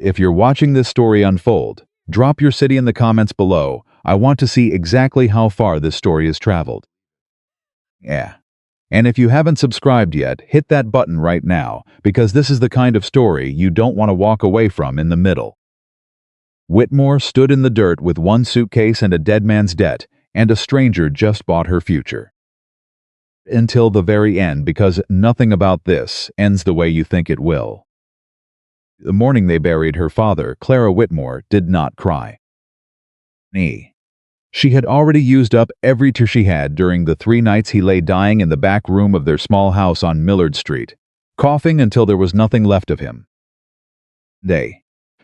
If you're watching this story unfold, drop your city in the comments below. I want to see exactly how far this story has traveled. Yeah. And if you haven't subscribed yet, hit that button right now, because this is the kind of story you don't want to walk away from in the middle. Whitmore stood in the dirt with one suitcase and a dead man's debt, and a stranger just bought her future. Until the very end, because nothing about this ends the way you think it will. The morning they buried her father, Clara Whitmore did not cry. She had already used up every tear she had during the 3 nights he lay dying in the back room of their small house on Millard Street, coughing until there was nothing left of him.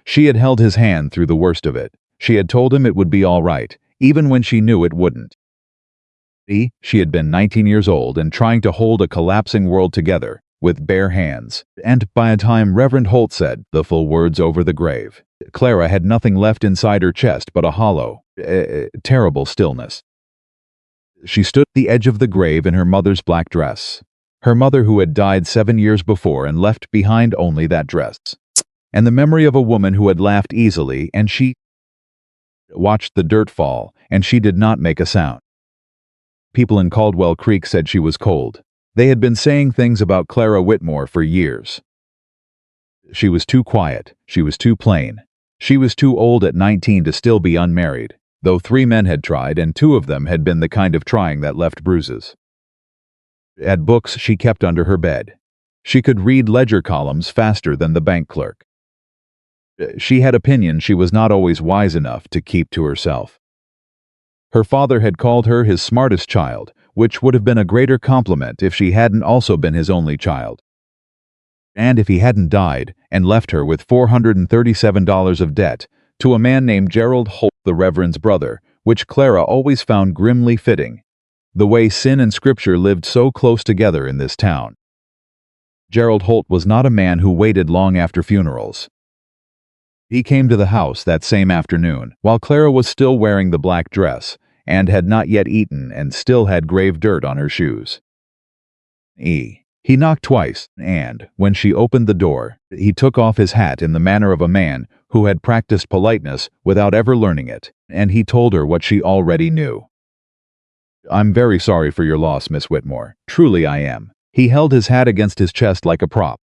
She had held his hand through the worst of it. She had told him it would be all right, even when she knew it wouldn't. She had been 19 years old and trying to hold a collapsing world together with bare hands, and by the time Reverend Holt said the full words over the grave, Clara had nothing left inside her chest but a hollow, terrible stillness. She stood at the edge of the grave in her mother's black dress, her mother who had died 7 years before and left behind only that dress, and the memory of a woman who had laughed easily, and she watched the dirt fall, and she did not make a sound. People in Caldwell Creek said she was cold. They had been saying things about Clara Whitmore for years. She was too quiet, she was too plain. She was too old at 19 to still be unmarried, though 3 men had tried and 2 of them had been the kind of trying that left bruises. Had books she kept under her bed. She could read ledger columns faster than the bank clerk. She had opinions she was not always wise enough to keep to herself. Her father had called her his smartest child, which would have been a greater compliment if she hadn't also been his only child. And if he hadn't died and left her with $437 of debt to a man named Gerald Holt, the Reverend's brother, which Clara always found grimly fitting, the way sin and scripture lived so close together in this town. Gerald Holt was not a man who waited long after funerals. He came to the house that same afternoon, while Clara was still wearing the black dress, and had not yet eaten and still had grave dirt on her shoes. He knocked twice, and, when she opened the door, he took off his hat in the manner of a man who had practiced politeness without ever learning it, and he told her what she already knew. "I'm very sorry for your loss, Miss Whitmore. Truly I am." He held his hat against his chest like a prop.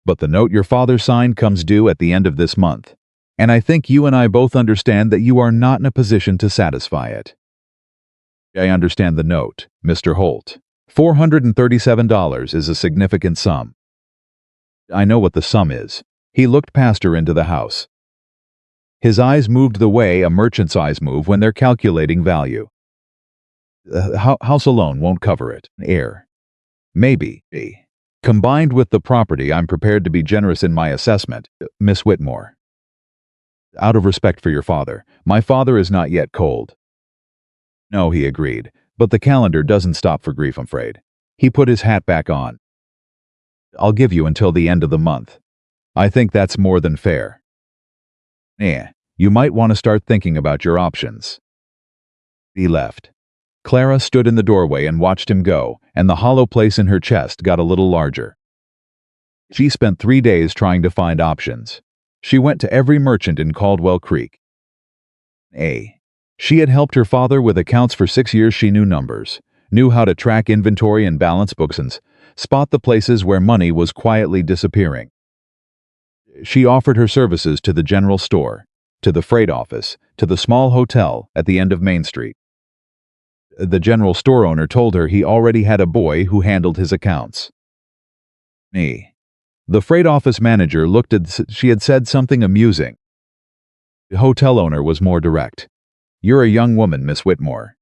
"But the note your father signed comes due at the end of this month, and I think you and I both understand that you are not in a position to satisfy it." "I understand the note, Mr. Holt. $437 is a significant sum." "I know what the sum is." He looked past her into the house. His eyes moved the way a merchant's eyes move when they're calculating value. "House alone won't cover it. Maybe. Combined with the property, I'm prepared to be generous in my assessment, Miss Whitmore. Out of respect for your father. My father is not yet cold." "No," he agreed, "but the calendar doesn't stop for grief, I'm afraid." He put his hat back on. "I'll give you until the end of the month. I think that's more than fair. You might want to start thinking about your options." He left. Clara stood in the doorway and watched him go, and the hollow place in her chest got a little larger. She spent 3 days trying to find options. She went to every merchant in Caldwell Creek. She had helped her father with accounts for 6 years. She knew numbers, knew how to track inventory and balance books and spot the places where money was quietly disappearing. She offered her services to the general store, to the freight office, to the small hotel at the end of Main Street. The general store owner told her he already had a boy who handled his accounts. The freight office manager looked at she had said something amusing. The hotel owner was more direct. "You're a young woman, Miss Whitmore.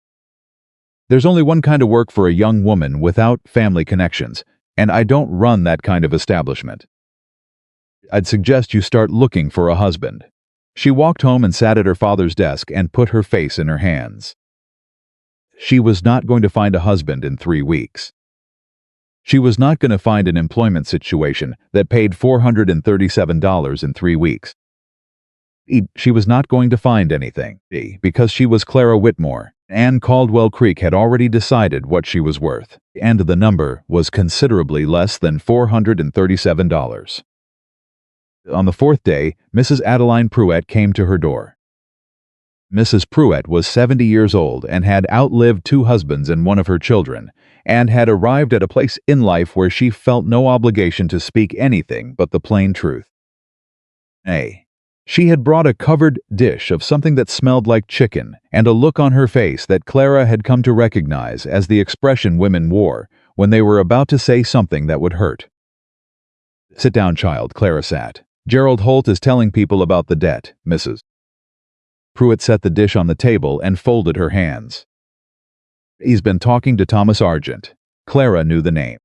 There's only one kind of work for a young woman without family connections, and I don't run that kind of establishment. I'd suggest you start looking for a husband." She walked home and sat at her father's desk and put her face in her hands. She was not going to find a husband in 3 weeks. She was not going to find an employment situation that paid $437 in 3 weeks. She was not going to find anything, because she was Clara Whitmore, and Caldwell Creek had already decided what she was worth, and the number was considerably less than $437. On the fourth day, Mrs. Adeline Pruett came to her door. Mrs. Pruett was 70 years old and had outlived two husbands and one of her children, and had arrived at a place in life where she felt no obligation to speak anything but the plain truth. She had brought a covered dish of something that smelled like chicken, and a look on her face that Clara had come to recognize as the expression women wore when they were about to say something that would hurt. "Sit down, child," Clara sat. "Gerald Holt is telling people about the debt, Mrs. Pruett set the dish on the table and folded her hands. "He's been talking to Thomas Argent." Clara knew the name.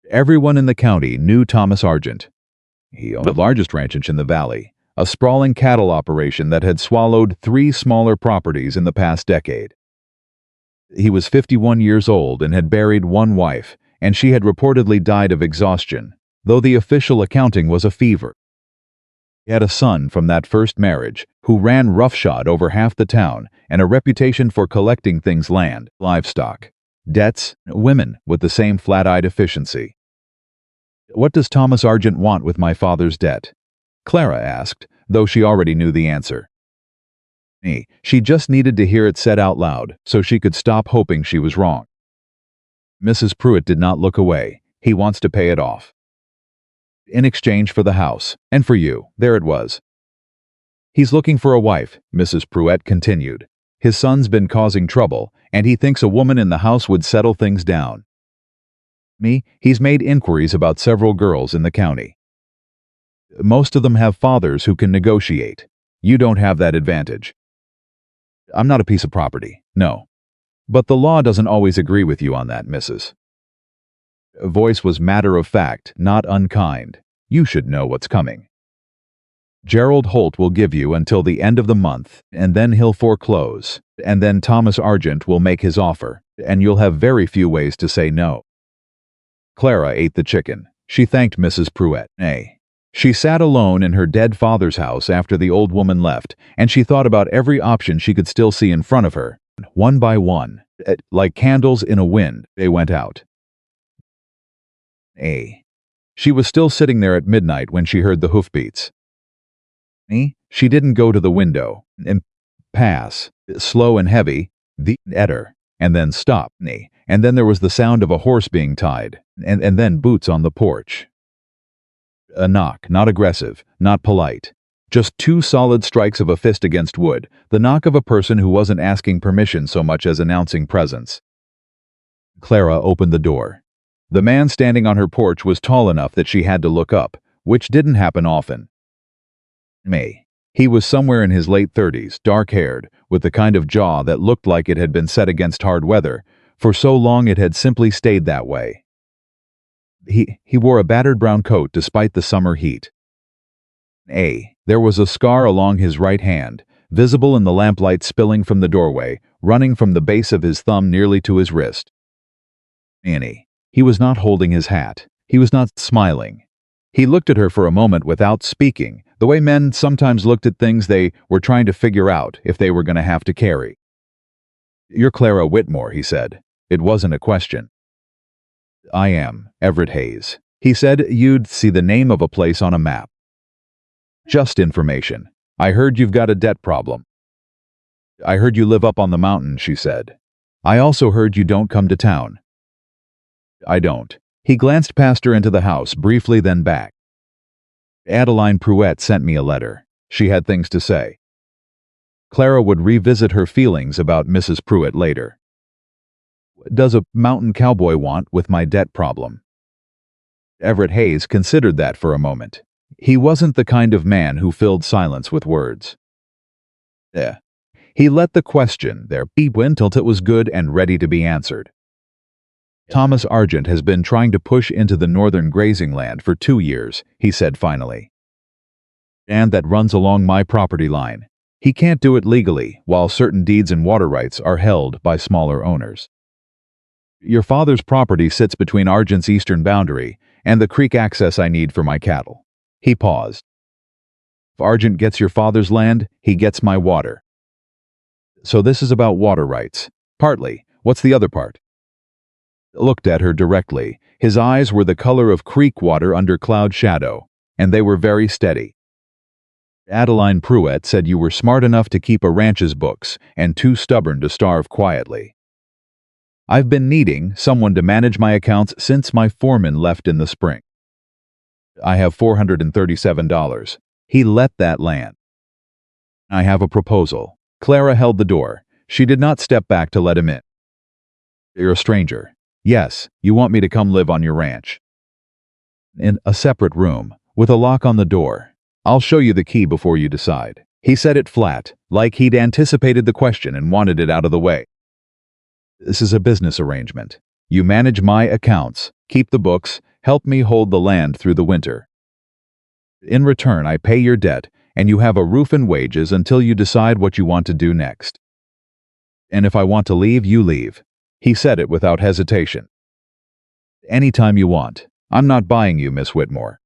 Everyone in the county knew Thomas Argent. He owned the largest ranch in the valley, a sprawling cattle operation that had swallowed 3 smaller properties in the past decade. He was 51 years old and had buried one wife, and she had reportedly died of exhaustion, though the official accounting was a fever. He had a son from that first marriage who ran roughshod over half the town and a reputation for collecting things: land, livestock, debts, women with the same flat-eyed efficiency. "What does Thomas Argent want with my father's debt?" Clara asked, though she already knew the answer. She just needed to hear it said out loud so she could stop hoping she was wrong. Mrs. Pruett did not look away. "He wants to pay it off. In exchange for the house, and for you." There it was. "He's looking for a wife," Mrs. Pruett continued. "His son's been causing trouble, and he thinks a woman in the house would settle things down. He's made inquiries about several girls in the county. Most of them have fathers who can negotiate. You don't have that advantage. I'm not a piece of property, no. But the law doesn't always agree with you on that, Mrs." Voice was matter of fact, not unkind. "You should know what's coming. Gerald Holt will give you until the end of the month, and then he'll foreclose, and then Thomas Argent will make his offer, and you'll have very few ways to say no." Clara ate the chicken. She thanked Mrs. Pruett. She sat alone in her dead father's house after the old woman left, and she thought about every option she could still see in front of her. One by one, like candles in a wind, they went out. She was still sitting there at midnight when she heard the hoofbeats. She didn't go to the window and pass, slow and heavy, the edder, and then stop, and then there was the sound of a horse being tied, and then boots on the porch. A knock, not aggressive, not polite. Just 2 solid strikes of a fist against wood, the knock of a person who wasn't asking permission so much as announcing presence. Clara opened the door. The man standing on her porch was tall enough that she had to look up, which didn't happen often. He was somewhere in his late 30s, dark-haired, with the kind of jaw that looked like it had been set against hard weather. For so long it had simply stayed that way. He wore a battered brown coat despite the summer heat. There was a scar along his right hand, visible in the lamplight spilling from the doorway, running from the base of his thumb nearly to his wrist. He was not holding his hat. He was not smiling. He looked at her for a moment without speaking, the way men sometimes looked at things they were trying to figure out if they were going to have to carry. "You're Clara Whitmore," he said. It wasn't a question. "I am, Everett Hayes." He said. "You'd see the name of a place on a map." "Just information. I heard you've got a debt problem." "I heard you live up on the mountain," she said. "I also heard you don't come to town." "I don't." He glanced past her into the house, briefly then back. "Adeline Pruett sent me a letter. She had things to say." Clara would revisit her feelings about Mrs. Pruett later. "Does a mountain cowboy want with my debt problem?" Everett Hayes considered that for a moment. He wasn't the kind of man who filled silence with words. He let the question there beep until it was good and ready to be answered. "Thomas Argent has been trying to push into the northern grazing land for 2 years, he said finally. "And that runs along my property line. He can't do it legally, while certain deeds and water rights are held by smaller owners. Your father's property sits between Argent's eastern boundary and the creek access I need for my cattle." He paused. "If Argent gets your father's land, he gets my water." "So this is about water rights." "Partly. What's the other part?" Looked at her directly. His eyes were the color of creek water under cloud shadow. and they were very steady. Adeline Pruitt said you were smart enough to keep a ranch's books and too stubborn to starve quietly. I've been needing someone to manage my accounts since my foreman left in the spring. I have $437. He let that land. I have a proposal. Clara held the door. She did not step back to let him in. You're a stranger. Yes, you want me to come live on your ranch. In a separate room, with a lock on the door. I'll show you the key before you decide. He said it flat, like he'd anticipated the question and wanted it out of the way. This is a business arrangement. You manage my accounts, keep the books, help me hold the land through the winter. In return, I pay your debt, and you have a roof and wages until you decide what you want to do next. And if I want to leave, you leave. He said it without hesitation. Anytime you want. I'm not buying you, Miss Whitmore.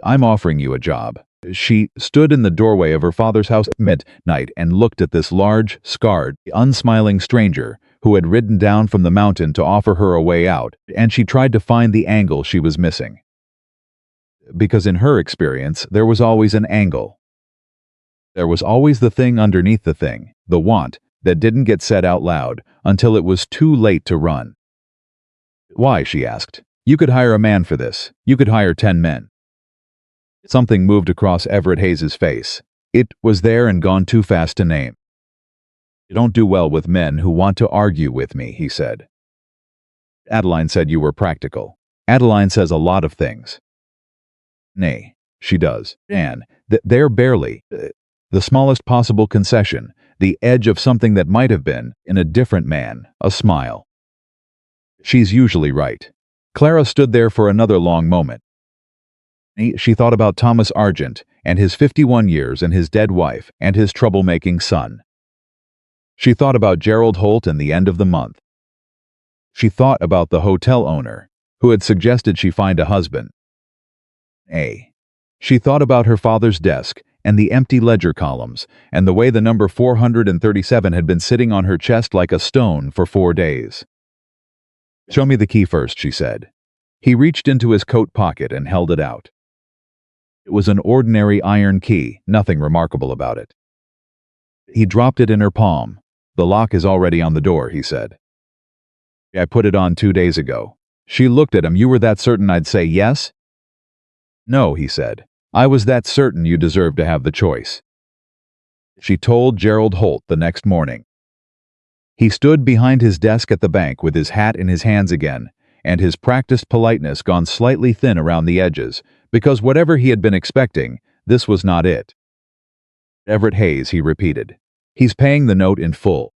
I'm offering you a job. She stood in the doorway of her father's house at midnight and looked at this large, scarred, unsmiling stranger who had ridden down from the mountain to offer her a way out, and she tried to find the angle she was missing. Because in her experience, there was always an angle. There was always the thing underneath the thing, the want, that didn't get said out loud until it was too late to run. Why, she asked. You could hire a man for this. You could hire 10 men. Something moved across Everett Hayes' face. It was there and gone too fast to name. You don't do well with men who want to argue with me, he said. Adeline said you were practical. Adeline says a lot of things. Nay, she does. And they're barely the smallest possible concession, the edge of something that might have been, in a different man, a smile. She's usually right. Clara stood there for another long moment. She thought about Thomas Argent and his 51 years and his dead wife and his troublemaking son. She thought about Gerald Holt and the end of the month. She thought about the hotel owner who had suggested she find a husband. She thought about her father's desk and the empty ledger columns and the way the number 437 had been sitting on her chest like a stone for 4 days. Show me the key first, she said. He reached into his coat pocket and held it out. It was an ordinary iron key, nothing remarkable about it. He dropped it in her palm. The lock is already on the door, he said. I put it on 2 days ago. She looked at him. You were that certain I'd say yes? No, he said. I was that certain you deserved to have the choice. She told Gerald Holt the next morning. He stood behind his desk at the bank with his hat in his hands again, and his practiced politeness gone slightly thin around the edges, because whatever he had been expecting, this was not it. Everett Hayes, he repeated. He's paying the note in full.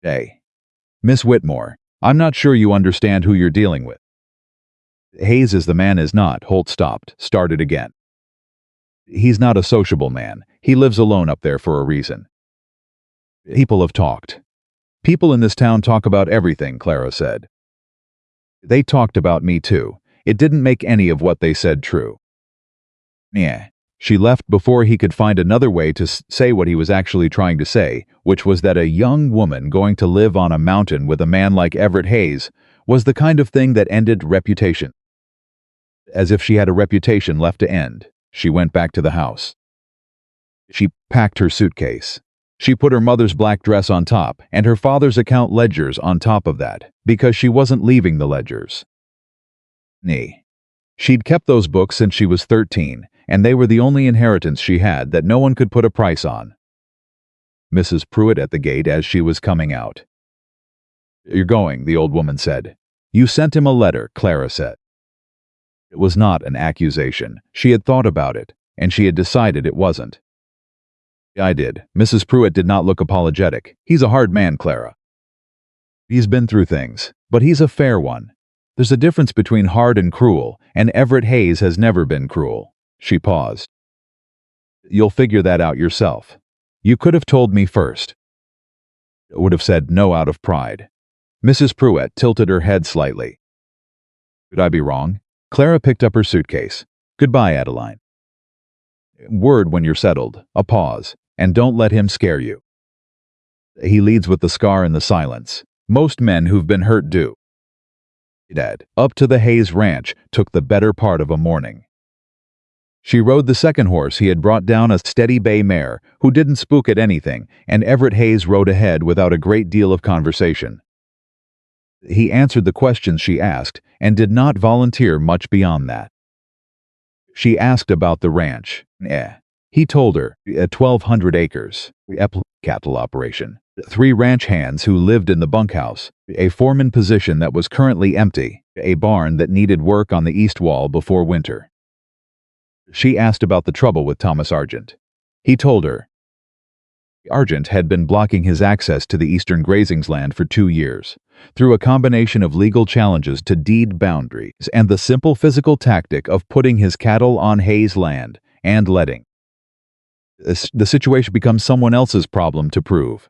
Hey, Miss Whitmore, I'm not sure you understand who you're dealing with. Hayes is the man is not. Holt stopped, started again. He's not a sociable man. He lives alone up there for a reason. People have talked. People in this town talk about everything, Clara said. They talked about me too. It didn't make any of what they said true. Yeah. She left before he could find another way to say what he was actually trying to say, which was that a young woman going to live on a mountain with a man like Everett Hayes was the kind of thing that ended reputation. As if she had a reputation left to end, she went back to the house. She packed her suitcase. She put her mother's black dress on top and her father's account ledgers on top of that, because she wasn't leaving the ledgers. She'd kept those books since she was 13, and they were the only inheritance she had that no one could put a price on. Mrs. Pruitt at the gate as she was coming out. You're going, the old woman said. You sent him a letter, Clara said. It was not an accusation. She had thought about it, and she had decided it wasn't. I did. Mrs. Pruitt did not look apologetic. He's a hard man, Clara. He's been through things, but he's a fair one. There's a difference between hard and cruel, and Everett Hayes has never been cruel. She paused. You'll figure that out yourself. You could have told me first. I would have said no out of pride. Mrs. Pruitt tilted her head slightly. Could I be wrong? Clara picked up her suitcase. Goodbye, Adeline. Word when you're settled. A pause. And don't let him scare you. He leads with the scar and the silence. Most men who've been hurt do. Dad, up to the Hayes Ranch, took the better part of a morning. She rode the second horse he had brought down, a steady bay mare who didn't spook at anything, and Everett Hayes rode ahead without a great deal of conversation. He answered the questions she asked and did not volunteer much beyond that. She asked about the ranch. He told her, 1,200 acres, a cattle operation, 3 ranch hands who lived in the bunkhouse, a foreman position that was currently empty, a barn that needed work on the east wall before winter. She asked about the trouble with Thomas Argent. He told her. Argent had been blocking his access to the eastern grazings land for 2 years, through a combination of legal challenges to deed boundaries and the simple physical tactic of putting his cattle on Hayes' land and letting the situation become someone else's problem to prove.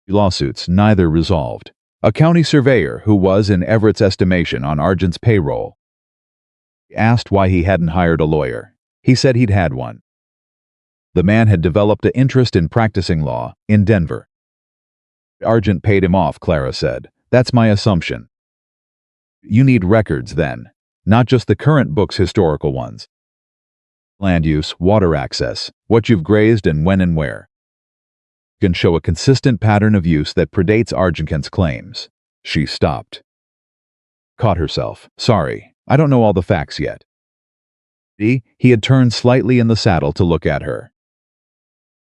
Lawsuits neither resolved. A county surveyor who was, in Everett's estimation, on Argent's payroll asked why he hadn't hired a lawyer. He said he'd had one. The man had developed an interest in practicing law in Denver. Argent paid him off, Clara said. That's my assumption. You need records then, not just the current book's historical ones. Land use, water access, what you've grazed and when and where. Can show a consistent pattern of use that predates Argent's claims. She stopped. Caught herself. Sorry, I don't know all the facts yet. He had turned slightly in the saddle to look at her.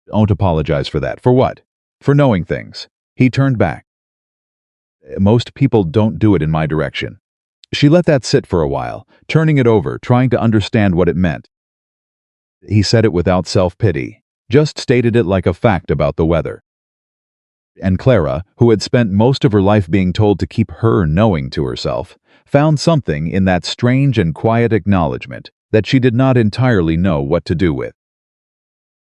Don't apologize for that. For what? For knowing things. He turned back. Most people don't do it in my direction. She let that sit for a while, turning it over, trying to understand what it meant. He said it without self-pity, just stated it like a fact about the weather. And Clara, who had spent most of her life being told to keep her knowing to herself, found something in that strange and quiet acknowledgement that she did not entirely know what to do with.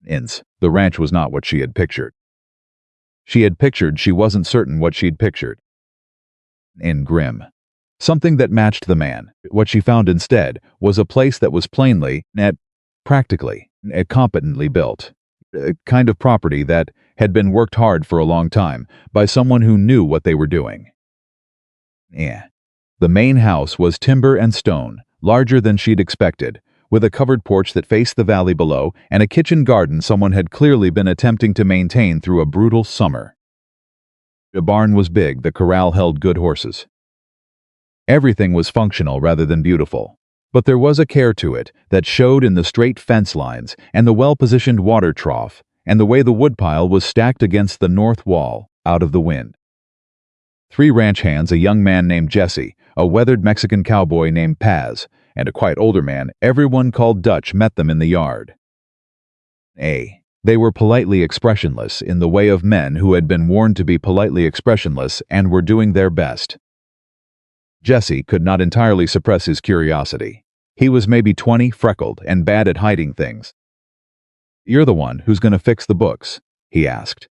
The ranch was not what she had pictured. She wasn't certain what she'd pictured. Grim. Something that matched the man. What she found instead was a place that was plainly, practically, competently built. A kind of property that had been worked hard for a long time by someone who knew what they were doing. The main house was timber and stone, larger than she'd expected, with a covered porch that faced the valley below and a kitchen garden someone had clearly been attempting to maintain through a brutal summer. The barn was big, the corral held good horses. Everything was functional rather than beautiful, but there was a care to it that showed in the straight fence lines and the well-positioned water trough and the way the woodpile was stacked against the north wall, out of the wind. 3 ranch hands, a young man named Jesse, a weathered Mexican cowboy named Paz, and a quite older man everyone called Dutch met them in the yard. They were politely expressionless in the way of men who had been warned to be politely expressionless and were doing their best. Jesse could not entirely suppress his curiosity. He was maybe 20, freckled, and bad at hiding things. You're the one who's going to fix the books? He asked.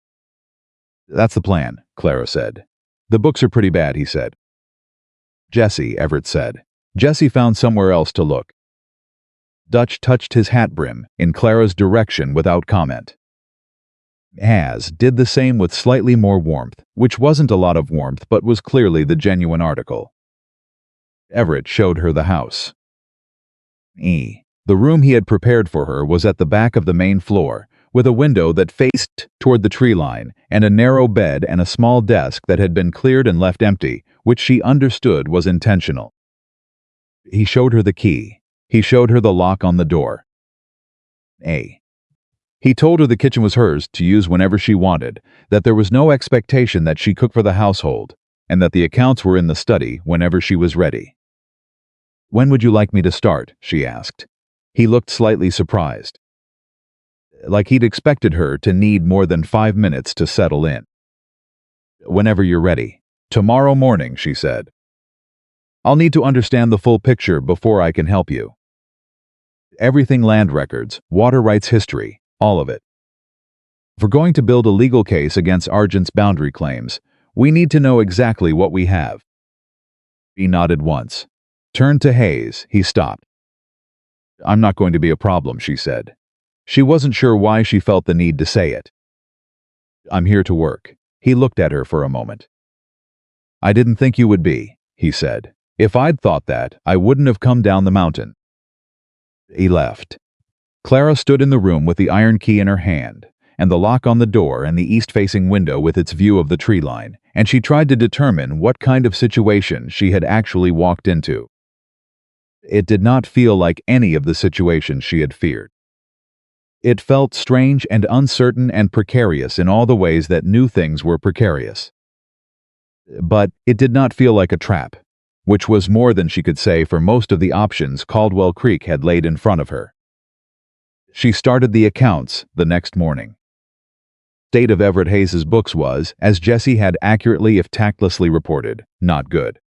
That's the plan, Clara said. The books are pretty bad, he said. Jesse, Everett said. Jesse found somewhere else to look. Dutch touched his hat brim in Clara's direction without comment. Paz did the same with slightly more warmth, which wasn't a lot of warmth but was clearly the genuine article. Everett showed her the house. The room he had prepared for her was at the back of the main floor, with a window that faced toward the tree line, and a narrow bed and a small desk that had been cleared and left empty, which she understood was intentional. He showed her the key. He showed her the lock on the door. He told her the kitchen was hers to use whenever she wanted, that there was no expectation that she cook for the household, and that the accounts were in the study whenever she was ready. When would you like me to start? She asked. He looked slightly surprised, like he'd expected her to need more than 5 minutes to settle in. Whenever you're ready. Tomorrow morning, she said. I'll need to understand the full picture before I can help you. Everything: land records, water rights history, all of it. If we're going to build a legal case against Argent's boundary claims, we need to know exactly what we have. He nodded once. Turned to Hayes, he stopped. I'm not going to be a problem, she said. She wasn't sure why she felt the need to say it. I'm here to work. He looked at her for a moment. I didn't think you would be, he said. If I'd thought that, I wouldn't have come down the mountain. He left. Clara stood in the room with the iron key in her hand, and the lock on the door and the east-facing window with its view of the tree line, and she tried to determine what kind of situation she had actually walked into. It did not feel like any of the situations she had feared. It felt strange and uncertain and precarious in all the ways that new things were precarious. But it did not feel like a trap, which was more than she could say for most of the options Caldwell Creek had laid in front of her. She started the accounts the next morning. The state of Everett Hayes's books was, as Jesse had accurately if tactlessly reported, not good.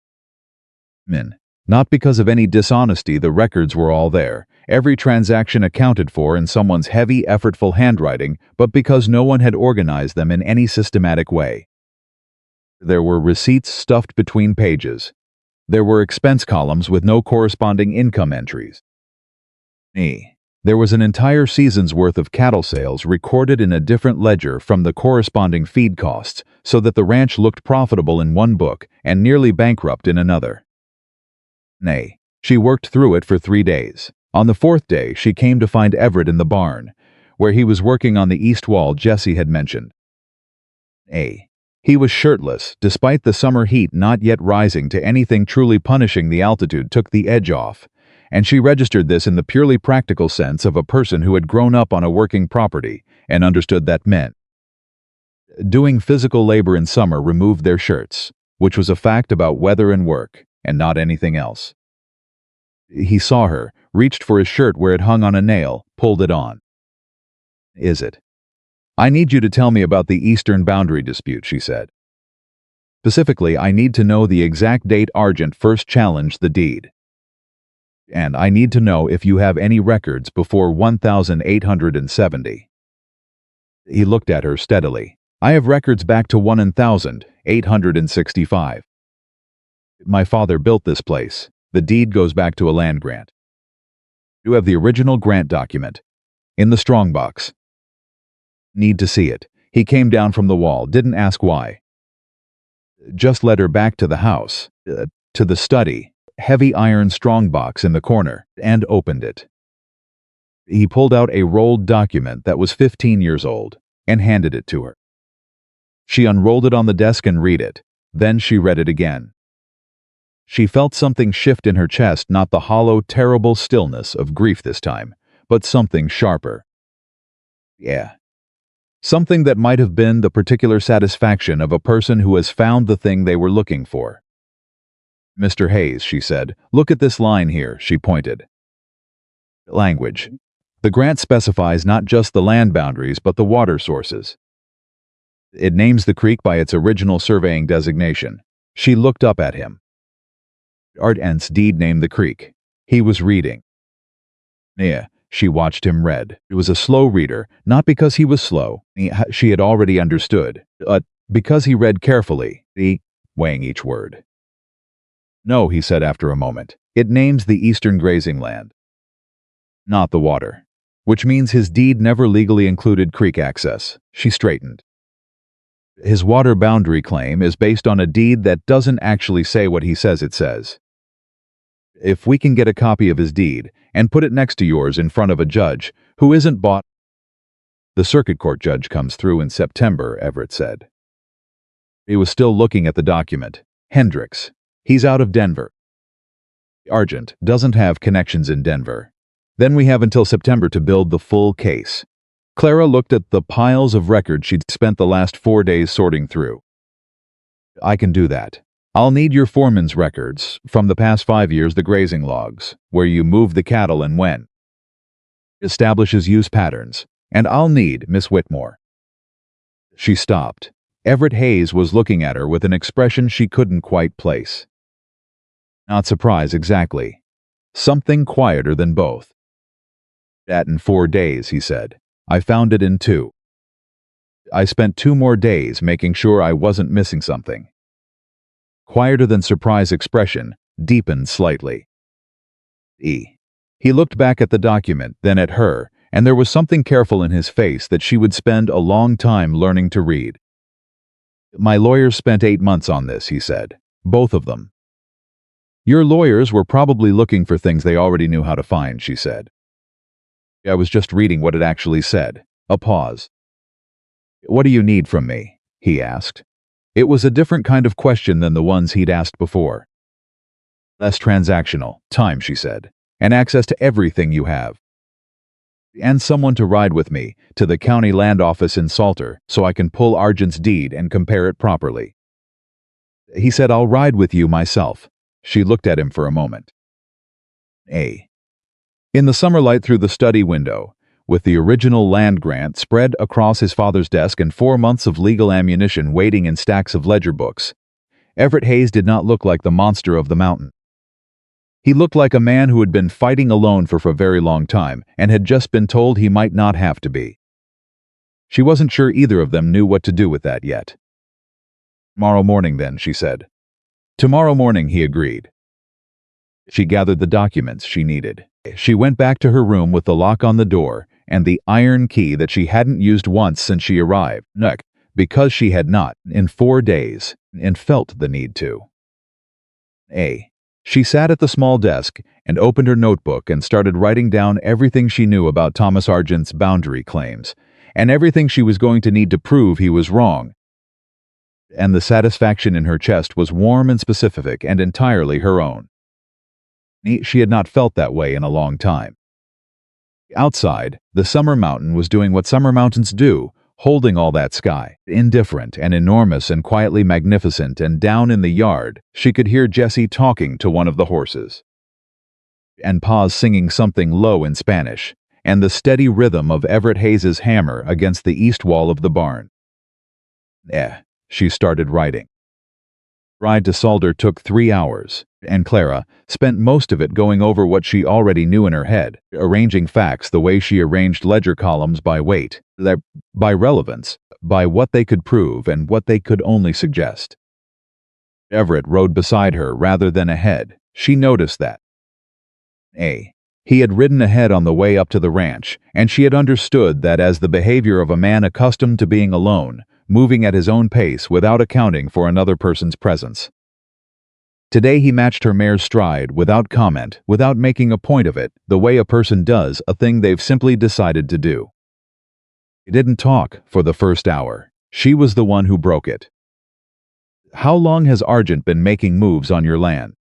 Not because of any dishonesty, the records were all there, every transaction accounted for in someone's heavy, effortful handwriting, but because no one had organized them in any systematic way. There were receipts stuffed between pages. There were expense columns with no corresponding income entries. There was an entire season's worth of cattle sales recorded in a different ledger from the corresponding feed costs, so that the ranch looked profitable in one book and nearly bankrupt in another. She worked through it for 3 days. On the 4th day, she came to find Everett in the barn, where he was working on the east wall Jesse had mentioned. He was shirtless, despite the summer heat not yet rising to anything truly punishing. The altitude took the edge off, and she registered this in the purely practical sense of a person who had grown up on a working property and understood that men doing physical labor in summer removed their shirts, which was a fact about weather and work, and not anything else. He saw her, reached for his shirt where it hung on a nail, pulled it on. "Is it? I need you to tell me about the eastern boundary dispute," she said. "Specifically, I need to know the exact date Argent first challenged the deed. And I need to know if you have any records before 1870. He looked at her steadily. "I have records back to 1865. My father built this place. The deed goes back to a land grant. You have the original grant document. In the strongbox. Need to see it. He came down from the wall, didn't ask why. Just led her back to the house, to the study, heavy iron strongbox in the corner, and opened it. He pulled out a rolled document that was 15 years old and handed it to her. She unrolled it on the desk and read it. Then she read it again. She felt something shift in her chest, not the hollow, terrible stillness of grief this time, but something sharper. Something that might have been the particular satisfaction of a person who has found the thing they were looking for. "Mr. Hayes," she said, "look at this line here," she pointed. Language. The grant specifies not just the land boundaries but the water sources. It names the creek by its original surveying designation. She looked up at him. Argent's deed named the creek. He was reading. She watched him read. He was a slow reader, not because he was slow, she had already understood, but because he read carefully, weighing each word. "No," he said after a moment, "it names the eastern grazing land. Not the water. Which means his deed never legally included creek access." She straightened. "His water boundary claim is based on a deed that doesn't actually say what he says it says. If we can get a copy of his deed and put it next to yours in front of a judge who isn't bought..." "The circuit court judge comes through in September," Everett said. He was still looking at the document. "Hendricks. He's out of Denver. Argent doesn't have connections in Denver. Then we have until September to build the full case." Clara looked at the piles of records she'd spent the last 4 days sorting through. "I can do that. I'll need your foreman's records, from the past 5 years, the grazing logs, where you moved the cattle and when. Establishes use patterns. And I'll need Miss Whitmore." She stopped. Everett Hayes was looking at her with an expression she couldn't quite place. Not surprise exactly. Something quieter than both. "That in 4 days," he said. "I found it in 2. I spent 2 more days making sure I wasn't missing something." Quieter than surprise expression deepened slightly. He looked back at the document, then at her, and there was something careful in his face that she would spend a long time learning to read. "My lawyers spent 8 months on this," he said. "Both of them." "Your lawyers were probably looking for things they already knew how to find," she said. I was just reading what it actually said. A pause. What do you need from me? He asked. It was a different kind of question than the ones he'd asked before. Less transactional. Time, she said. And access to everything you have. And someone to ride with me to the county land office in Salter so I can pull Argent's deed and compare it properly. He said, I'll ride with you myself. She looked at him for a moment. In the summer light through the study window, with the original land grant spread across his father's desk and 4 months of legal ammunition waiting in stacks of ledger books, Everett Hayes did not look like the monster of the mountain. He looked like a man who had been fighting alone for a very long time and had just been told he might not have to be. She wasn't sure either of them knew what to do with that yet. Tomorrow morning then, she said. Tomorrow morning, he agreed. She gathered the documents she needed. She went back to her room with the lock on the door and the iron key that she hadn't used once since she arrived, because she had not, in 4 days, and felt the need to. She sat at the small desk and opened her notebook and started writing down everything she knew about Thomas Argent's boundary claims, and everything she was going to need to prove he was wrong. And the satisfaction in her chest was warm and specific and entirely her own. She had not felt that way in a long time. Outside, the summer mountain was doing what summer mountains do, holding all that sky, indifferent and enormous and quietly magnificent, and down in the yard, she could hear Jessie talking to one of the horses. And Pa's singing something low in Spanish, and the steady rhythm of Everett Hayes's hammer against the east wall of the barn. She started writing. Ride to Salter took 3 hours, and Clara spent most of it going over what she already knew in her head, arranging facts the way she arranged ledger columns by weight, by relevance, by what they could prove and what they could only suggest. Everett rode beside her rather than ahead. She noticed that. He had ridden ahead on the way up to the ranch, and she had understood that as the behavior of a man accustomed to being alone, moving at his own pace without accounting for another person's presence. Today he matched her mare's stride without comment, without making a point of it, the way a person does a thing they've simply decided to do. He didn't talk for the first hour. She was the one who broke it. How long has Argent been making moves on your land?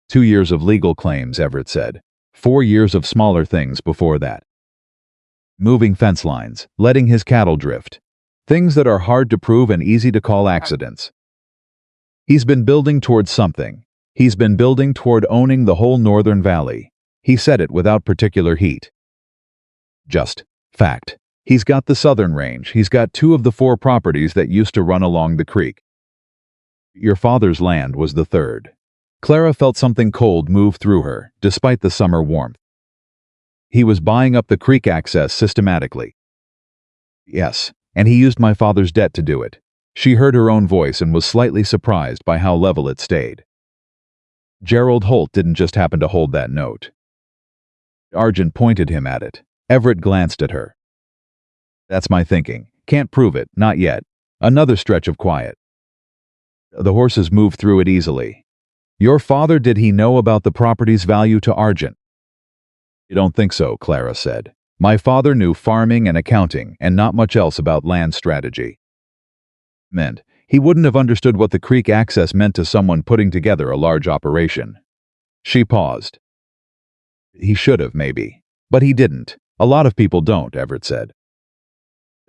2 years of legal claims, Everett said. 4 years of smaller things before that. Moving fence lines, letting his cattle drift. Things that are hard to prove and easy to call accidents. He's been building toward something. He's been building toward owning the whole northern valley. He said it without particular heat. Just fact. He's got the southern range. He's got 2 of the 4 properties that used to run along the creek. Your father's land was the 3rd. Clara felt something cold move through her, despite the summer warmth. He was buying up the creek access systematically. Yes, and he used my father's debt to do it. She heard her own voice and was slightly surprised by how level it stayed. Gerald Holt didn't just happen to hold that note. Argent pointed him at it. Everett glanced at her. That's my thinking. Can't prove it, not yet. Another stretch of quiet. The horses moved through it easily. Your father, did he know about the property's value to Argent? You don't think so, Clara said. My father knew farming and accounting and not much else about land strategy. Meant he wouldn't have understood what the creek access meant to someone putting together a large operation. She paused. He should have, maybe. But he didn't. A lot of people don't, Everett said.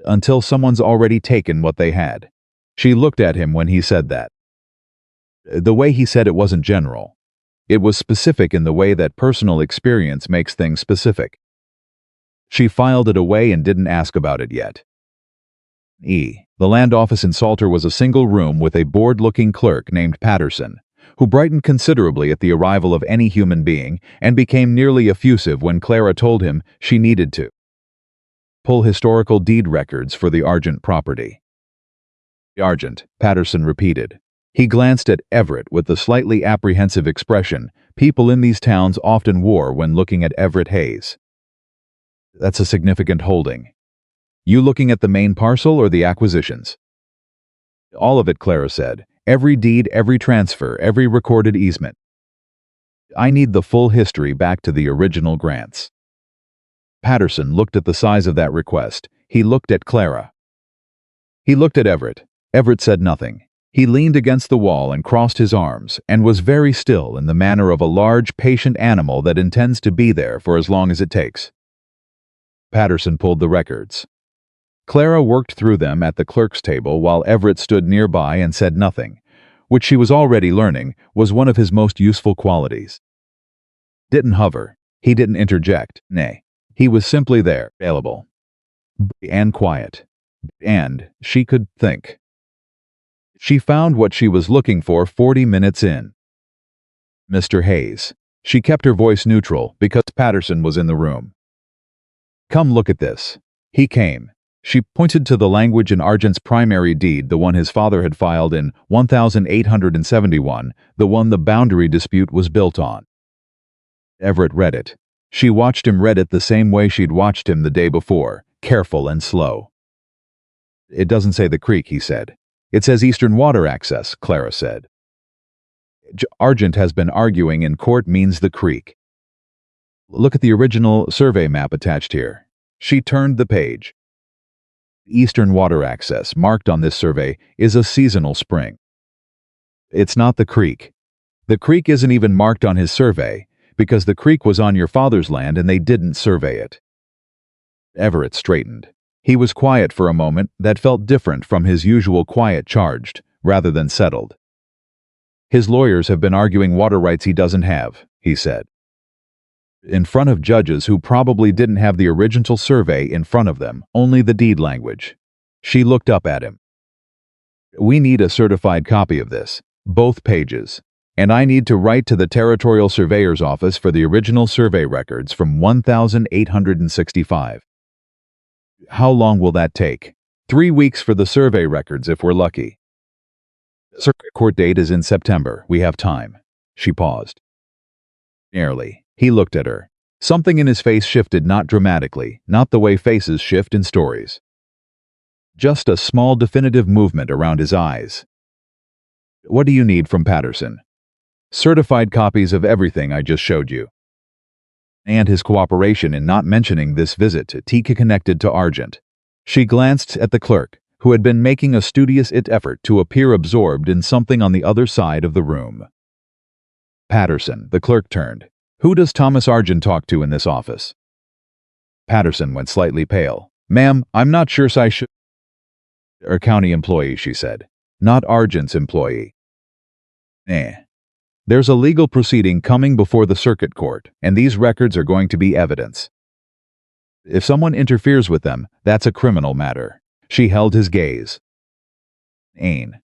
Until someone's already taken what they had. She looked at him when he said that. The way he said it wasn't general. It was specific in the way that personal experience makes things specific. She filed it away and didn't ask about it yet. The land office in Salter was a single room with a bored-looking clerk named Patterson, who brightened considerably at the arrival of any human being and became nearly effusive when Clara told him she needed to pull historical deed records for the Argent property. Argent, Patterson repeated. He glanced at Everett with the slightly apprehensive expression people in these towns often wore when looking at Everett Hayes. That's a significant holding. You looking at the main parcel or the acquisitions? All of it, Clara said. Every deed, every transfer, every recorded easement. I need the full history back to the original grants. Patterson looked at the size of that request. He looked at Clara. He looked at Everett. Everett said nothing. He leaned against the wall and crossed his arms, and was very still in the manner of a large, patient animal that intends to be there for as long as it takes. Patterson pulled the records. Clara worked through them at the clerk's table while Everett stood nearby and said nothing, which she was already learning was one of his most useful qualities. Didn't hover. He didn't interject. Nay. He was simply there, available. And quiet. And she could think. She found what she was looking for 40 minutes in. Mr. Hayes. She kept her voice neutral because Patterson was in the room. Come look at this. He came. She pointed to the language in Argent's primary deed, the one his father had filed in 1871, the one the boundary dispute was built on. Everett read it. She watched him read it the same way she'd watched him the day before, careful and slow. It doesn't say the creek, he said. It says Eastern Water Access, Clara said. Argent has been arguing in court means the creek. Look at the original survey map attached here. She turned the page. Eastern Water Access, marked on this survey, is a seasonal spring. It's not the creek. The creek isn't even marked on his survey, because the creek was on your father's land and they didn't survey it. Everett straightened. He was quiet for a moment that felt different from his usual quiet, charged, rather than settled. His lawyers have been arguing water rights he doesn't have, he said. In front of judges who probably didn't have the original survey in front of them, only the deed language. She looked up at him. We need a certified copy of this, both pages, and I need to write to the Territorial Surveyor's Office for the original survey records from 1865. How long will that take? 3 weeks for the survey records if we're lucky. Circuit court date is in September. We have time. She paused. Nearly. He looked at her. Something in his face shifted, not dramatically, not the way faces shift in stories. Just a small definitive movement around his eyes. What do you need from Patterson? Certified copies of everything I just showed you. And his cooperation in not mentioning this visit to Tika connected to Argent. She glanced at the clerk, who had been making a studious effort to appear absorbed in something on the other side of the room. Patterson, the clerk turned. Who does Thomas Argent talk to in this office? Patterson went slightly pale. Ma'am, I'm not sure I should. A county employee, she said. Not Argent's employee. There's a legal proceeding coming before the circuit court, and these records are going to be evidence. If someone interferes with them, that's a criminal matter. She held his gaze.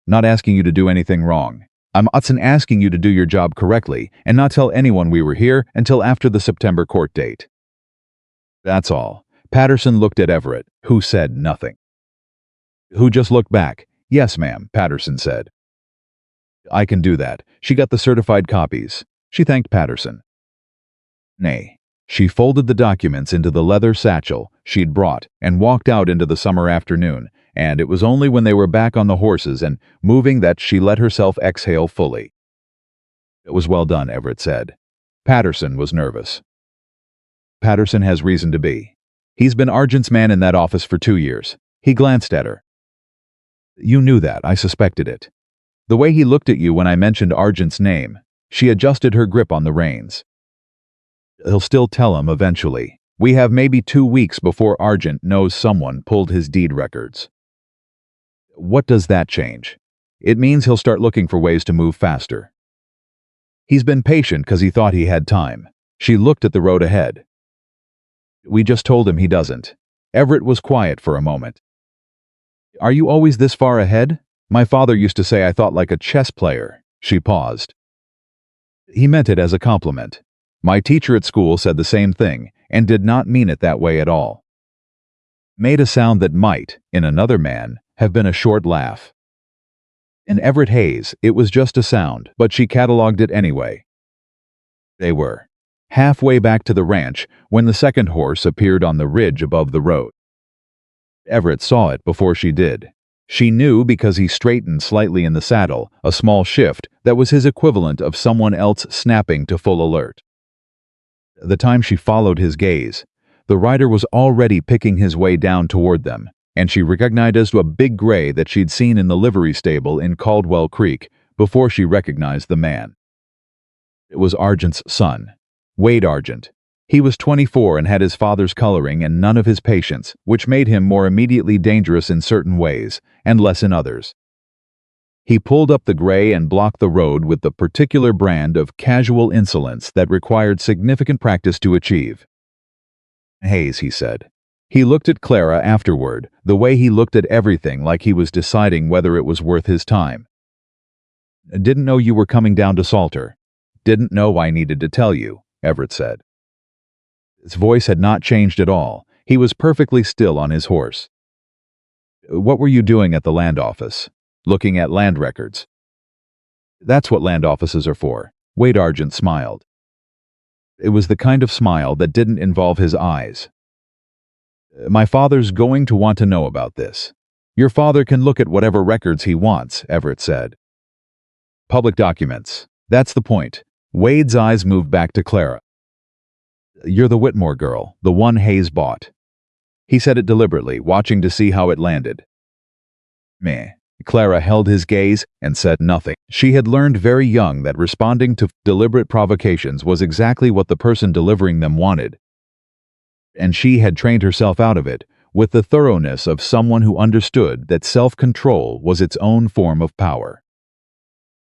Not asking you to do anything wrong. I'm asking you to do your job correctly and not tell anyone we were here until after the September court date. That's all. Patterson looked at Everett, who said nothing. Who just looked back. Yes, ma'am, Patterson said. I can do that. She got the certified copies. She thanked Patterson. Nay. She folded the documents into the leather satchel she'd brought and walked out into the summer afternoon, and it was only when they were back on the horses and moving that she let herself exhale fully. It was well done, Everett said. Patterson was nervous. Patterson has reason to be. He's been Argent's man in that office for 2 years. He glanced at her. You knew that, I suspected it. The way he looked at you when I mentioned Argent's name, she adjusted her grip on the reins. He'll still tell him eventually. We have maybe 2 weeks before Argent knows someone pulled his deed records. What does that change? It means he'll start looking for ways to move faster. He's been patient because he thought he had time. She looked at the road ahead. We just told him he doesn't. Everett was quiet for a moment. Are you always this far ahead? My father used to say I thought like a chess player. She paused. He meant it as a compliment. My teacher at school said the same thing and did not mean it that way at all. Made a sound that might, in another man, have been a short laugh. In Everett Hayes, it was just a sound, but she catalogued it anyway. They were halfway back to the ranch when the second horse appeared on the ridge above the road. Everett saw it before she did. She knew because he straightened slightly in the saddle, a small shift that was his equivalent of someone else snapping to full alert. The time she followed his gaze, the rider was already picking his way down toward them, and she recognized a big gray that she'd seen in the livery stable in Caldwell Creek before she recognized the man. It was Argent's son, Wade Argent. He was 24 and had his father's coloring and none of his patience, which made him more immediately dangerous in certain ways and less in others. He pulled up the gray and blocked the road with the particular brand of casual insolence that required significant practice to achieve. Hayes, he said. He looked at Clara afterward, the way he looked at everything like he was deciding whether it was worth his time. Didn't know you were coming down to Salter. Didn't know I needed to tell you, Everett said. His voice had not changed at all. He was perfectly still on his horse. What were you doing at the land office? Looking at land records. That's what land offices are for. Wade Argent smiled. It was the kind of smile that didn't involve his eyes. My father's going to want to know about this. Your father can look at whatever records he wants, Everett said. Public documents. That's the point. Wade's eyes moved back to Clara. You're the Whitmore girl, the one Hayes bought. He said it deliberately, watching to see how it landed. Meh. Clara held his gaze and said nothing. She had learned very young that responding to deliberate provocations was exactly what the person delivering them wanted. And she had trained herself out of it, with the thoroughness of someone who understood that self-control was its own form of power.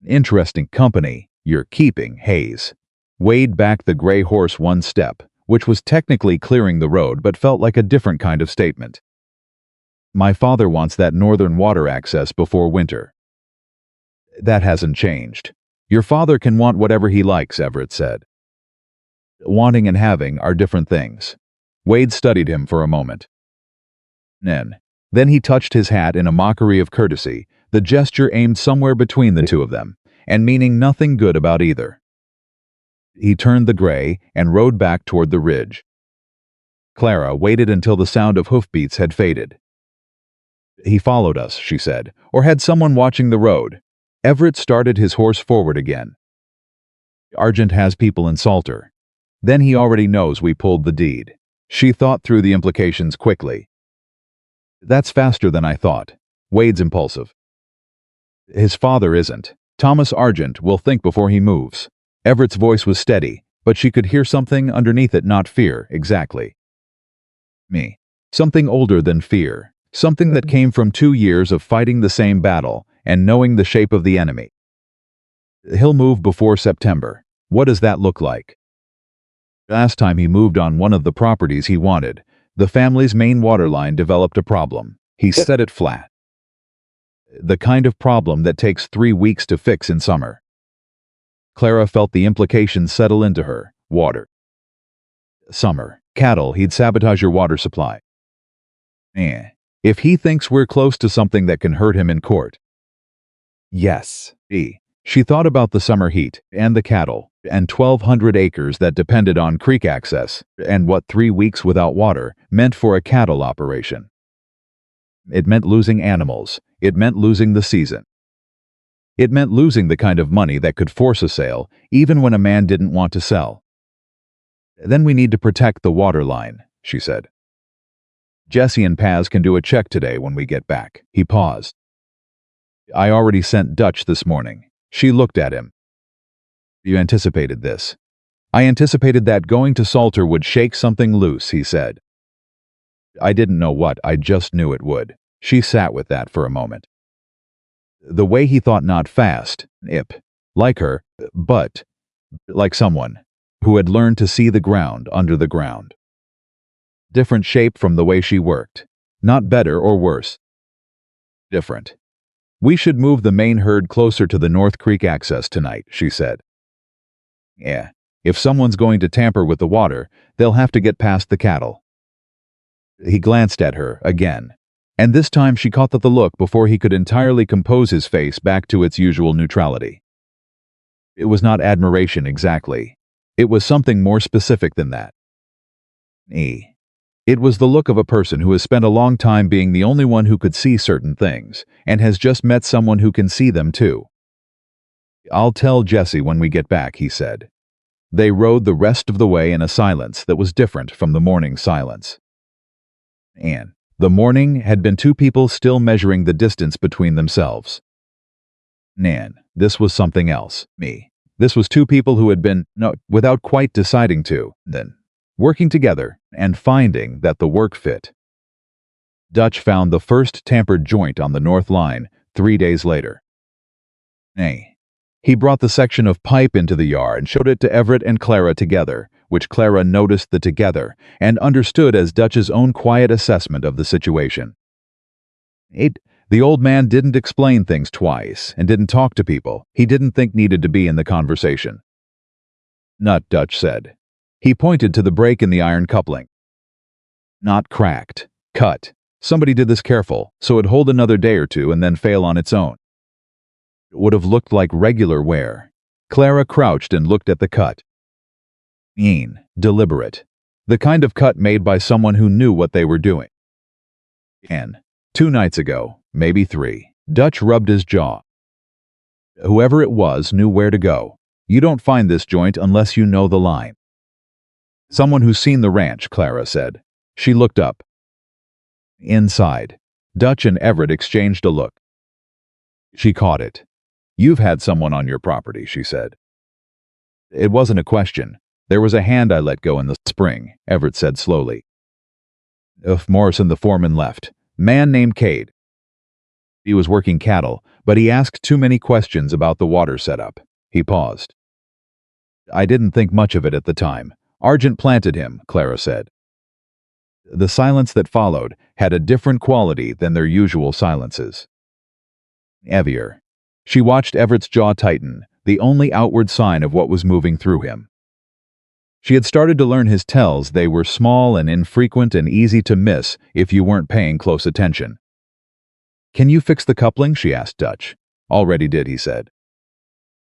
Interesting company you're keeping, Hayes. Wade backed the gray horse one step, which was technically clearing the road but felt like a different kind of statement. My father wants that northern water access before winter. That hasn't changed. Your father can want whatever he likes, Everett said. Wanting and having are different things. Wade studied him for a moment. Then he touched his hat in a mockery of courtesy, the gesture aimed somewhere between the two of them, and meaning nothing good about either. He turned the gray and rode back toward the ridge. Clara waited until the sound of hoofbeats had faded. He followed us, she said, or had someone watching the road. Everett started his horse forward again. Argent has people in Salter. Then he already knows we pulled the deed. She thought through the implications quickly. That's faster than I thought. Wade's impulsive. His father isn't. Thomas Argent will think before he moves. Everett's voice was steady, but she could hear something underneath it, not fear, exactly. Me. Something older than fear. Something that came from 2 years of fighting the same battle and knowing the shape of the enemy. He'll move before September. What does that look like? Last time he moved on one of the properties he wanted, the family's main water line developed a problem. He said it flat. The kind of problem that takes 3 weeks to fix in summer. Clara felt the implications settle into her. Water. Summer. Cattle, he'd sabotage your water supply. If he thinks we're close to something that can hurt him in court. Yes. She thought about the summer heat, and the cattle, and 1,200 acres that depended on creek access, and what 3 weeks without water meant for a cattle operation. It meant losing animals. It meant losing the season. It meant losing the kind of money that could force a sale, even when a man didn't want to sell. Then we need to protect the water line, she said. Jesse and Paz can do a check today when we get back. He paused. I already sent Dutch this morning. She looked at him. You anticipated this. I anticipated that going to Salter would shake something loose, he said. I didn't know what, I just knew it would. She sat with that for a moment. The way he thought, not fast, like her, but like someone who had learned to see the ground under the ground. Different shape from the way she worked. Not better or worse. Different. We should move the main herd closer to the North Creek access tonight, she said. Yeah, if someone's going to tamper with the water, they'll have to get past the cattle. He glanced at her again, and this time she caught the look before he could entirely compose his face back to its usual neutrality. It was not admiration exactly. It was something more specific than that. It was the look of a person who has spent a long time being the only one who could see certain things, and has just met someone who can see them too. I'll tell Jesse when we get back, he said. They rode the rest of the way in a silence that was different from the morning silence. And the morning had been two people still measuring the distance between themselves. Nan, this was something else. Me. This was two people who had been, without quite deciding to, then, working together and finding that the work fit. Dutch found the first tampered joint on the North Line 3 days later. Nay. He brought the section of pipe into the yard and showed it to Everett and Clara together, which Clara noticed the together and understood as Dutch's own quiet assessment of the situation. The old man didn't explain things twice and didn't talk to people he didn't think needed to be in the conversation. Nut, Dutch said. He pointed to the break in the iron coupling. Not cracked. Cut. Somebody did this careful, so it'd hold another day or two and then fail on its own. It would have looked like regular wear. Clara crouched and looked at the cut. Mean, deliberate. The kind of cut made by someone who knew what they were doing. And 2 nights ago, maybe 3, Dutch rubbed his jaw. Whoever it was knew where to go. You don't find this joint unless you know the line. Someone who's seen the ranch, Clara said. She looked up. Inside. Dutch and Everett exchanged a look. She caught it. You've had someone on your property, she said. It wasn't a question. There was a hand I let go in the spring, Everett said slowly. Morrison, the foreman, left. Man named Cade. He was working cattle, but he asked too many questions about the water setup. He paused. I didn't think much of it at the time. Argent planted him, Clara said. The silence that followed had a different quality than their usual silences. Heavier. She watched Everett's jaw tighten, the only outward sign of what was moving through him. She had started to learn his tells. They were small and infrequent and easy to miss if you weren't paying close attention. Can you fix the coupling? She asked Dutch. Already did, he said.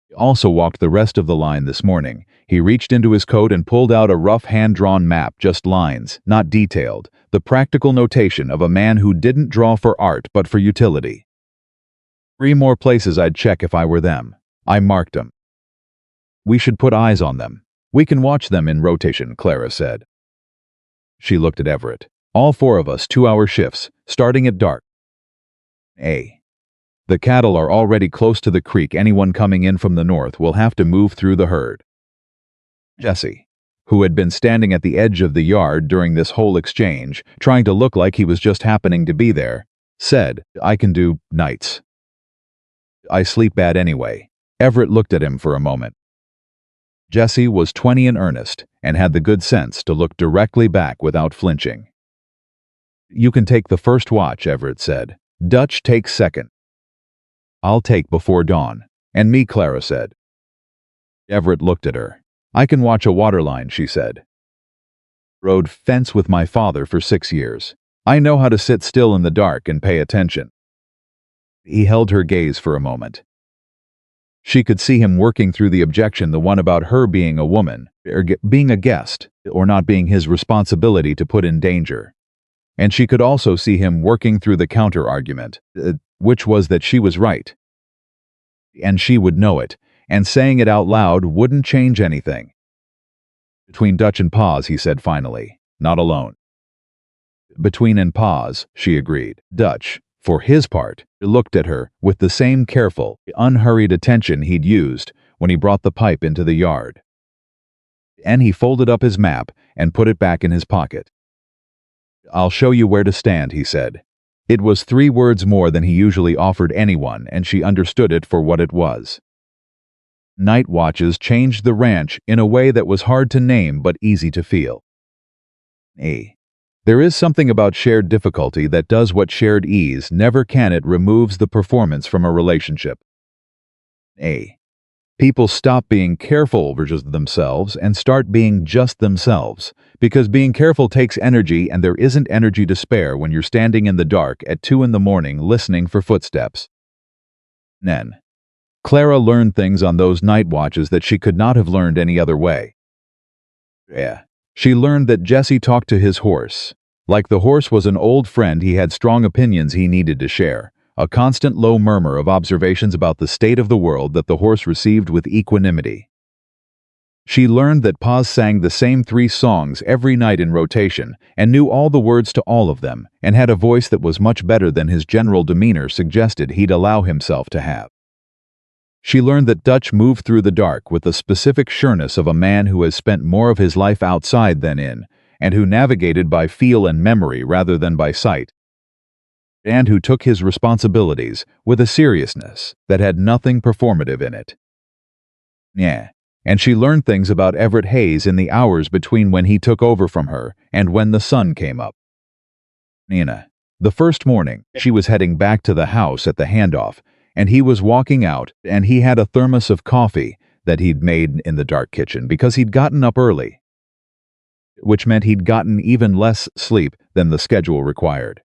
He also walked the rest of the line this morning. He reached into his coat and pulled out a rough hand-drawn map, just lines, not detailed, the practical notation of a man who didn't draw for art but for utility. 3 more places I'd check if I were them. I marked them. We should put eyes on them. We can watch them in rotation, Clara said. She looked at Everett. All 4 of us, 2-hour shifts, starting at dark. The cattle are already close to the creek. Anyone coming in from the north will have to move through the herd. Jesse, who had been standing at the edge of the yard during this whole exchange, trying to look like he was just happening to be there, said, I can do nights. I sleep bad anyway. Everett looked at him for a moment. Jesse was 20 in earnest and had the good sense to look directly back without flinching. You can take the first watch, Everett said. Dutch takes second. I'll take before dawn. And me, Clara said. Everett looked at her. I can watch a water line, she said. Rode fence with my father for 6 years. I know how to sit still in the dark and pay attention. He held her gaze for a moment. She could see him working through the objection, the one about her being a woman, or being a guest, or not being his responsibility to put in danger. And she could also see him working through the counter-argument, which was that she was right. And she would know it, and saying it out loud wouldn't change anything. Between Dutch and Pa's, he said finally, not alone. Between and Pa's, she agreed. Dutch, for his part, looked at her with the same careful, unhurried attention he'd used when he brought the pipe into the yard. And he folded up his map and put it back in his pocket. I'll show you where to stand, he said. It was 3 words more than he usually offered anyone, and she understood it for what it was. Night watches changed the ranch in a way that was hard to name but easy to feel. There is something about shared difficulty that does what shared ease never can. It removes the performance from a relationship. People stop being careful over just themselves and start being just themselves, because being careful takes energy, and there isn't energy to spare when you're standing in the dark at 2 in the morning listening for footsteps. Clara learned things on those night watches that she could not have learned any other way. She learned that Jesse talked to his horse. Like the horse was an old friend, he had strong opinions he needed to share, a constant low murmur of observations about the state of the world that the horse received with equanimity. She learned that Paz sang the same 3 songs every night in rotation and knew all the words to all of them and had a voice that was much better than his general demeanor suggested he'd allow himself to have. She learned that Dutch moved through the dark with the specific sureness of a man who has spent more of his life outside than in, and who navigated by feel and memory rather than by sight, and who took his responsibilities with a seriousness that had nothing performative in it. Yeah. And she learned things about Everett Hayes in the hours between when he took over from her and when the sun came up. Nina. The first morning, she was heading back to the house at the handoff, and he was walking out, and he had a thermos of coffee that he'd made in the dark kitchen because he'd gotten up early, which meant he'd gotten even less sleep than the schedule required.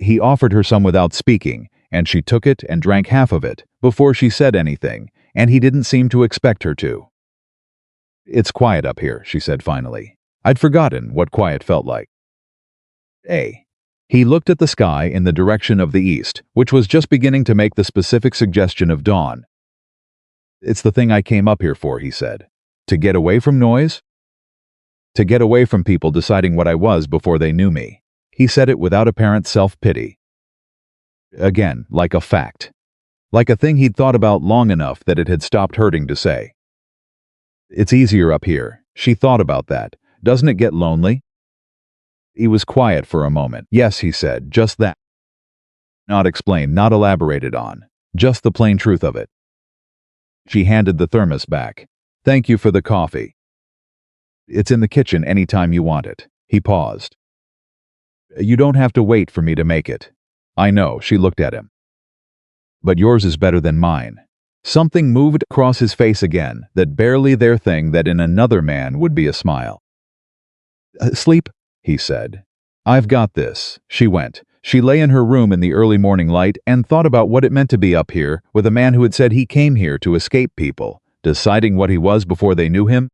He offered her some without speaking, and she took it and drank half of it before she said anything, and he didn't seem to expect her to. "It's quiet up here," she said finally. I'd forgotten what quiet felt like. He looked at the sky in the direction of the east, which was just beginning to make the specific suggestion of dawn. "It's the thing I came up here for," he said. "To get away from noise? To get away from people deciding what I was before they knew me." He said it without apparent self-pity. Again, like a fact. Like a thing he'd thought about long enough that it had stopped hurting to say. "It's easier up here." She thought about that. "Doesn't it get lonely?" He was quiet for a moment. "Yes," he said, "just that. Not explained, not elaborated on. Just the plain truth of it." She handed the thermos back. "Thank you for the coffee. It's in the kitchen any time you want it." He paused. "You don't have to wait for me to make it." "I know," she looked at him. "But yours is better than mine." Something moved across his face again, that barely there thing that in another man would be a smile. "Sleep," he said. "I've got this." She went. She lay in her room in the early morning light and thought about what it meant to be up here with a man who had said he came here to escape people, deciding what he was before they knew him,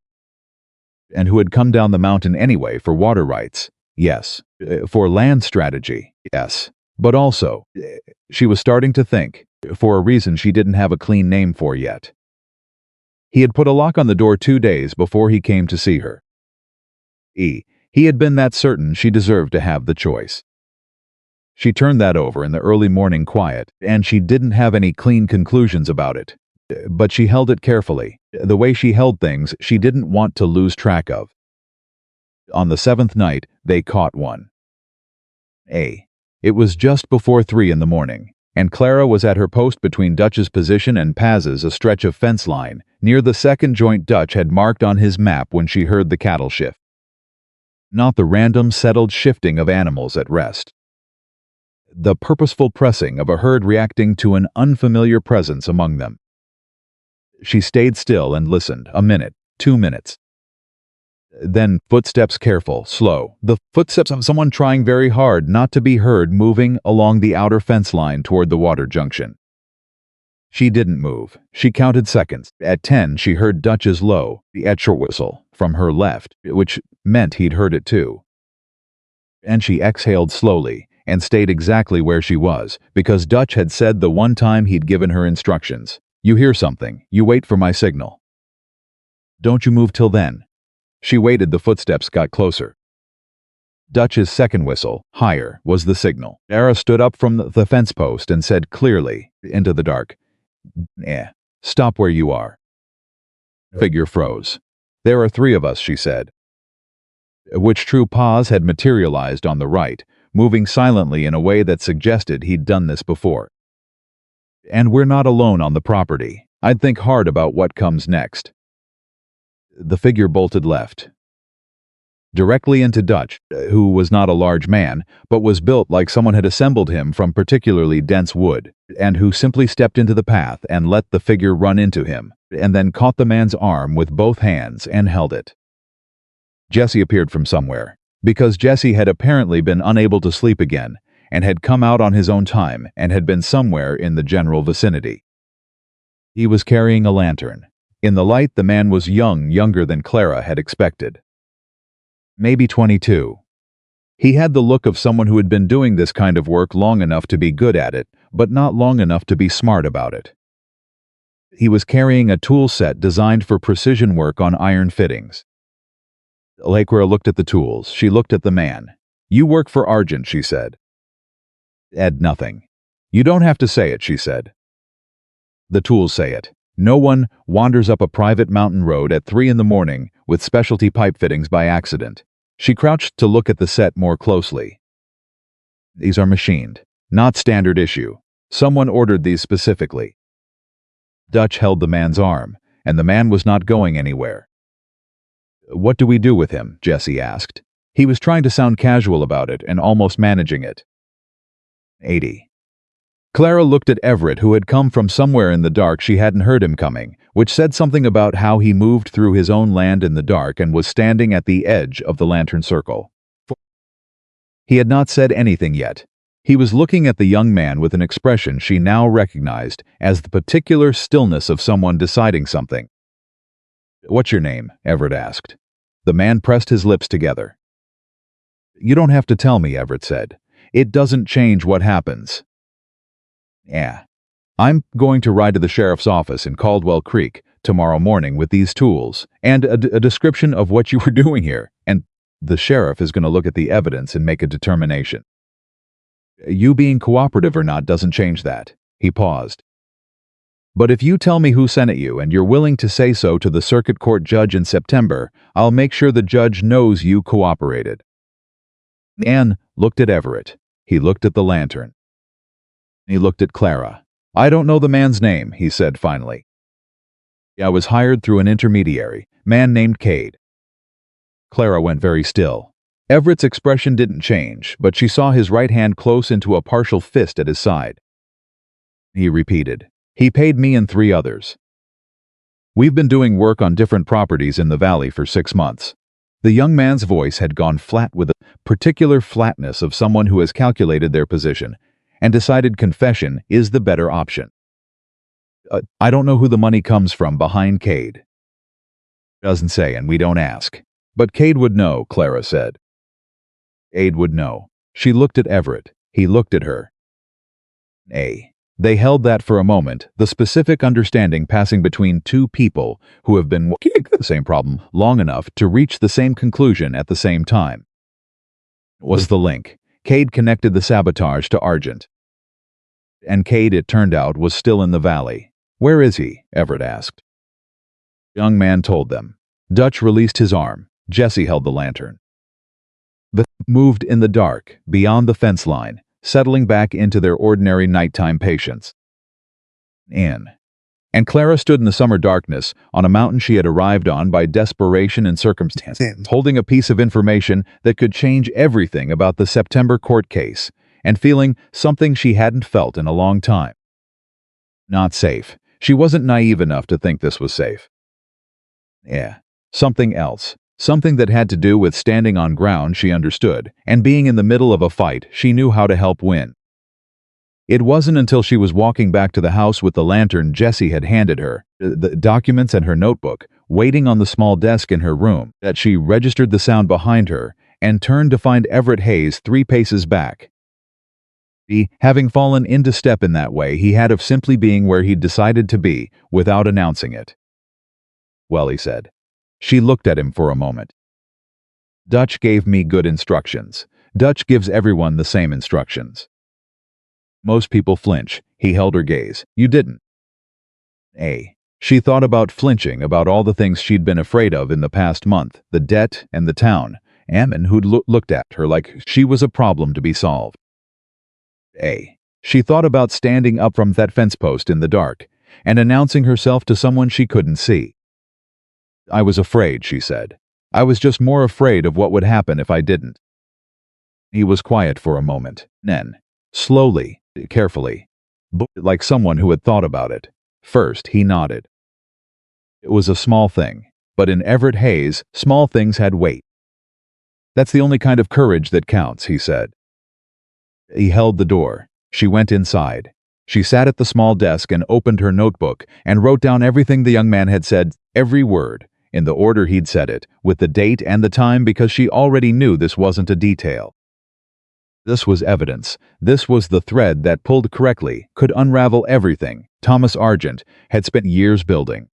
and who had come down the mountain anyway for water rights. Yes. For land strategy. Yes. But also, she was starting to think, for a reason she didn't have a clean name for yet. He had put a lock on the door 2 days before he came to see her. He had been that certain she deserved to have the choice. She turned that over in the early morning quiet, and she didn't have any clean conclusions about it. But she held it carefully, the way she held things she didn't want to lose track of. On the 7th night, they caught one. It was just before 3 in the morning, and Clara was at her post between Dutch's position and Paz's, a stretch of fence line, near the second joint Dutch had marked on his map when she heard the cattle shift. Not the random, settled shifting of animals at rest. The purposeful pressing of a herd reacting to an unfamiliar presence among them. She stayed still and listened, a minute, 2 minutes. Then footsteps, careful, slow, the footsteps of someone trying very hard not to be heard, moving along the outer fence line toward the water junction. She didn't move. She counted seconds. At 10, she heard Dutch's low, the extra whistle, from her left, which meant he'd heard it too. And she exhaled slowly and stayed exactly where she was, because Dutch had said the one time he'd given her instructions. "You hear something, you wait for my signal. Don't you move till then." She waited. The footsteps got closer. Dutch's second whistle, higher, was the signal. Clara stood up from the fence post and said clearly, into the dark, "Stop where you are." Figure froze. "There are 3 of us," she said. Which true Paz had materialized on the right, moving silently in a way that suggested he'd done this before. "And we're not alone on the property. I'd think hard about what comes next." The figure bolted left. Directly into Dutch, who was not a large man, but was built like someone had assembled him from particularly dense wood, and who simply stepped into the path and let the figure run into him, and then caught the man's arm with both hands and held it. Jesse appeared from somewhere, because Jesse had apparently been unable to sleep again, and had come out on his own time and had been somewhere in the general vicinity. He was carrying a lantern. In the light, the man was younger than Clara had expected. Maybe 22. He had the look of someone who had been doing this kind of work long enough to be good at it, but not long enough to be smart about it. He was carrying a tool set designed for precision work on iron fittings. Clara looked at the tools. She looked at the man. "You work for Argent," she said. Ed, nothing. "You don't have to say it," she said. "The tools say it. No one wanders up a private mountain road at 3 in the morning with specialty pipe fittings by accident." She crouched to look at the set more closely. "These are machined, not standard issue. Someone ordered these specifically." Dutch held the man's arm, and the man was not going anywhere. "What do we do with him?" Jesse asked. He was trying to sound casual about it and almost managing it. 80. Clara looked at Everett, who had come from somewhere in the dark. She hadn't heard him coming, which said something about how he moved through his own land in the dark and was standing at the edge of the lantern circle. He had not said anything yet. He was looking at the young man with an expression she now recognized as the particular stillness of someone deciding something. "What's your name?" Everett asked. The man pressed his lips together. "You don't have to tell me," Everett said. "It doesn't change what happens." "Yeah. I'm going to ride to the sheriff's office in Caldwell Creek tomorrow morning with these tools and a description of what you were doing here, and the sheriff is going to look at the evidence and make a determination. You being cooperative or not doesn't change that." He paused. "But if you tell me who sent it you and you're willing to say so to the circuit court judge in September, I'll make sure the judge knows you cooperated." Anne looked at Everett. He looked at the lantern. He looked at Clara. "I don't know the man's name," he said finally. "I was hired through an intermediary, man named Cade." Clara went very still. Everett's expression didn't change, but she saw his right hand close into a partial fist at his side. He repeated, "He paid me and 3 others. We've been doing work on different properties in the valley for 6 months. The young man's voice had gone flat with the particular flatness of someone who has calculated their position and decided confession is the better option. "I don't know who the money comes from behind Cade." "Doesn't say, and we don't ask. But Cade would know," Clara said. Cade would know. She looked at Everett. He looked at her. They held that for a moment, the specific understanding passing between two people who have been working the same problem long enough to reach the same conclusion at the same time. Was the link. Cade connected the sabotage to Argent. And Cade, it turned out, was still in the valley. "Where is he?" Everett asked. The young man told them. Dutch released his arm. Jesse held the lantern. The moved in the dark, beyond the fence line, settling back into their ordinary nighttime patience. And Clara stood in the summer darkness on a mountain she had arrived on by desperation and circumstance, holding a piece of information that could change everything about the September court case, and feeling something she hadn't felt in a long time. Not safe. She wasn't naive enough to think this was safe. Something else. Something that had to do with standing on ground she understood, and being in the middle of a fight she knew how to help win. It wasn't until she was walking back to the house with the lantern Jesse had handed her, the documents and her notebook, waiting on the small desk in her room, that she registered the sound behind her and turned to find Everett Hayes 3 paces back. Having fallen into step in that way he had of simply being where he'd decided to be without announcing it. "Well," he said. She looked at him for a moment. "Dutch gave me good instructions. Dutch gives everyone the same instructions." Most people flinch. He held her gaze. "You didn't." She thought about flinching, about all the things she'd been afraid of in the past month, the debt and the town, Ammon who'd looked at her like she was a problem to be solved. She thought about standing up from that fence post in the dark and announcing herself to someone she couldn't see. "I was afraid," she said. "I was just more afraid of what would happen if I didn't." He was quiet for a moment. Then, slowly, carefully, but like someone who had thought about it. First, he nodded. It was a small thing, but in Everett Hayes, small things had weight. "That's the only kind of courage that counts," he said. He held the door. She went inside. She sat at the small desk and opened her notebook and wrote down everything the young man had said, every word, in the order he'd said it, with the date and the time because she already knew this wasn't a detail. This was evidence. This was the thread that, pulled correctly, could unravel everything Thomas Argent had spent years building.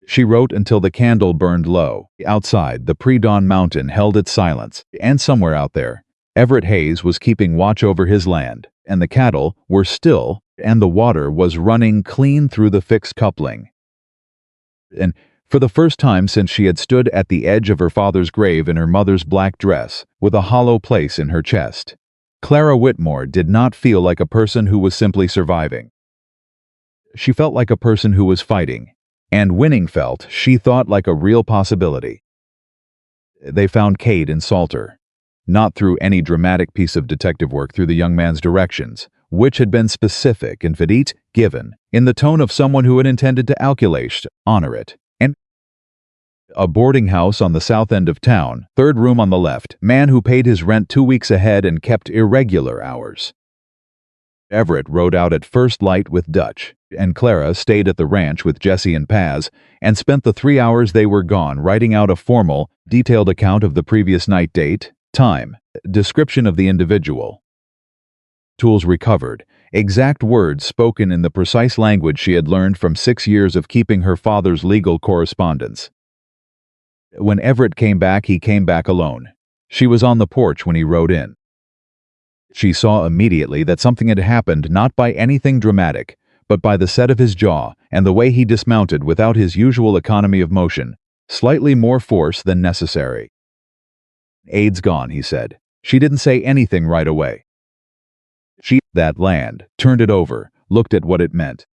She wrote until the candle burned low. Outside, the pre-dawn mountain held its silence, and somewhere out there, Everett Hayes was keeping watch over his land, and the cattle were still, and the water was running clean through the fixed coupling. And for the first time since she had stood at the edge of her father's grave in her mother's black dress, with a hollow place in her chest, Clara Whitmore did not feel like a person who was simply surviving. She felt like a person who was fighting, and winning felt, she thought, like a real possibility. They found Cade in Salter, not through any dramatic piece of detective work, through the young man's directions, which had been specific and vite given, in the tone of someone who had intended to honor it. And a boarding house on the south end of town, third room on the left, man who paid his rent 2 weeks ahead and kept irregular hours. Everett rode out at first light with Dutch, and Clara stayed at the ranch with Jesse and Paz, and spent the 3 hours they were gone writing out a formal, detailed account of the previous night: date, time, description of the individual. Tools recovered, exact words spoken in the precise language she had learned from 6 years of keeping her father's legal correspondence. When Everett came back, he came back alone. She was on the porch when he rode in. She saw immediately that something had happened, not by anything dramatic, but by the set of his jaw and the way he dismounted without his usual economy of motion, slightly more force than necessary. "Aid's gone," he said. She didn't say anything right away. That land, turned it over, looked at what it meant.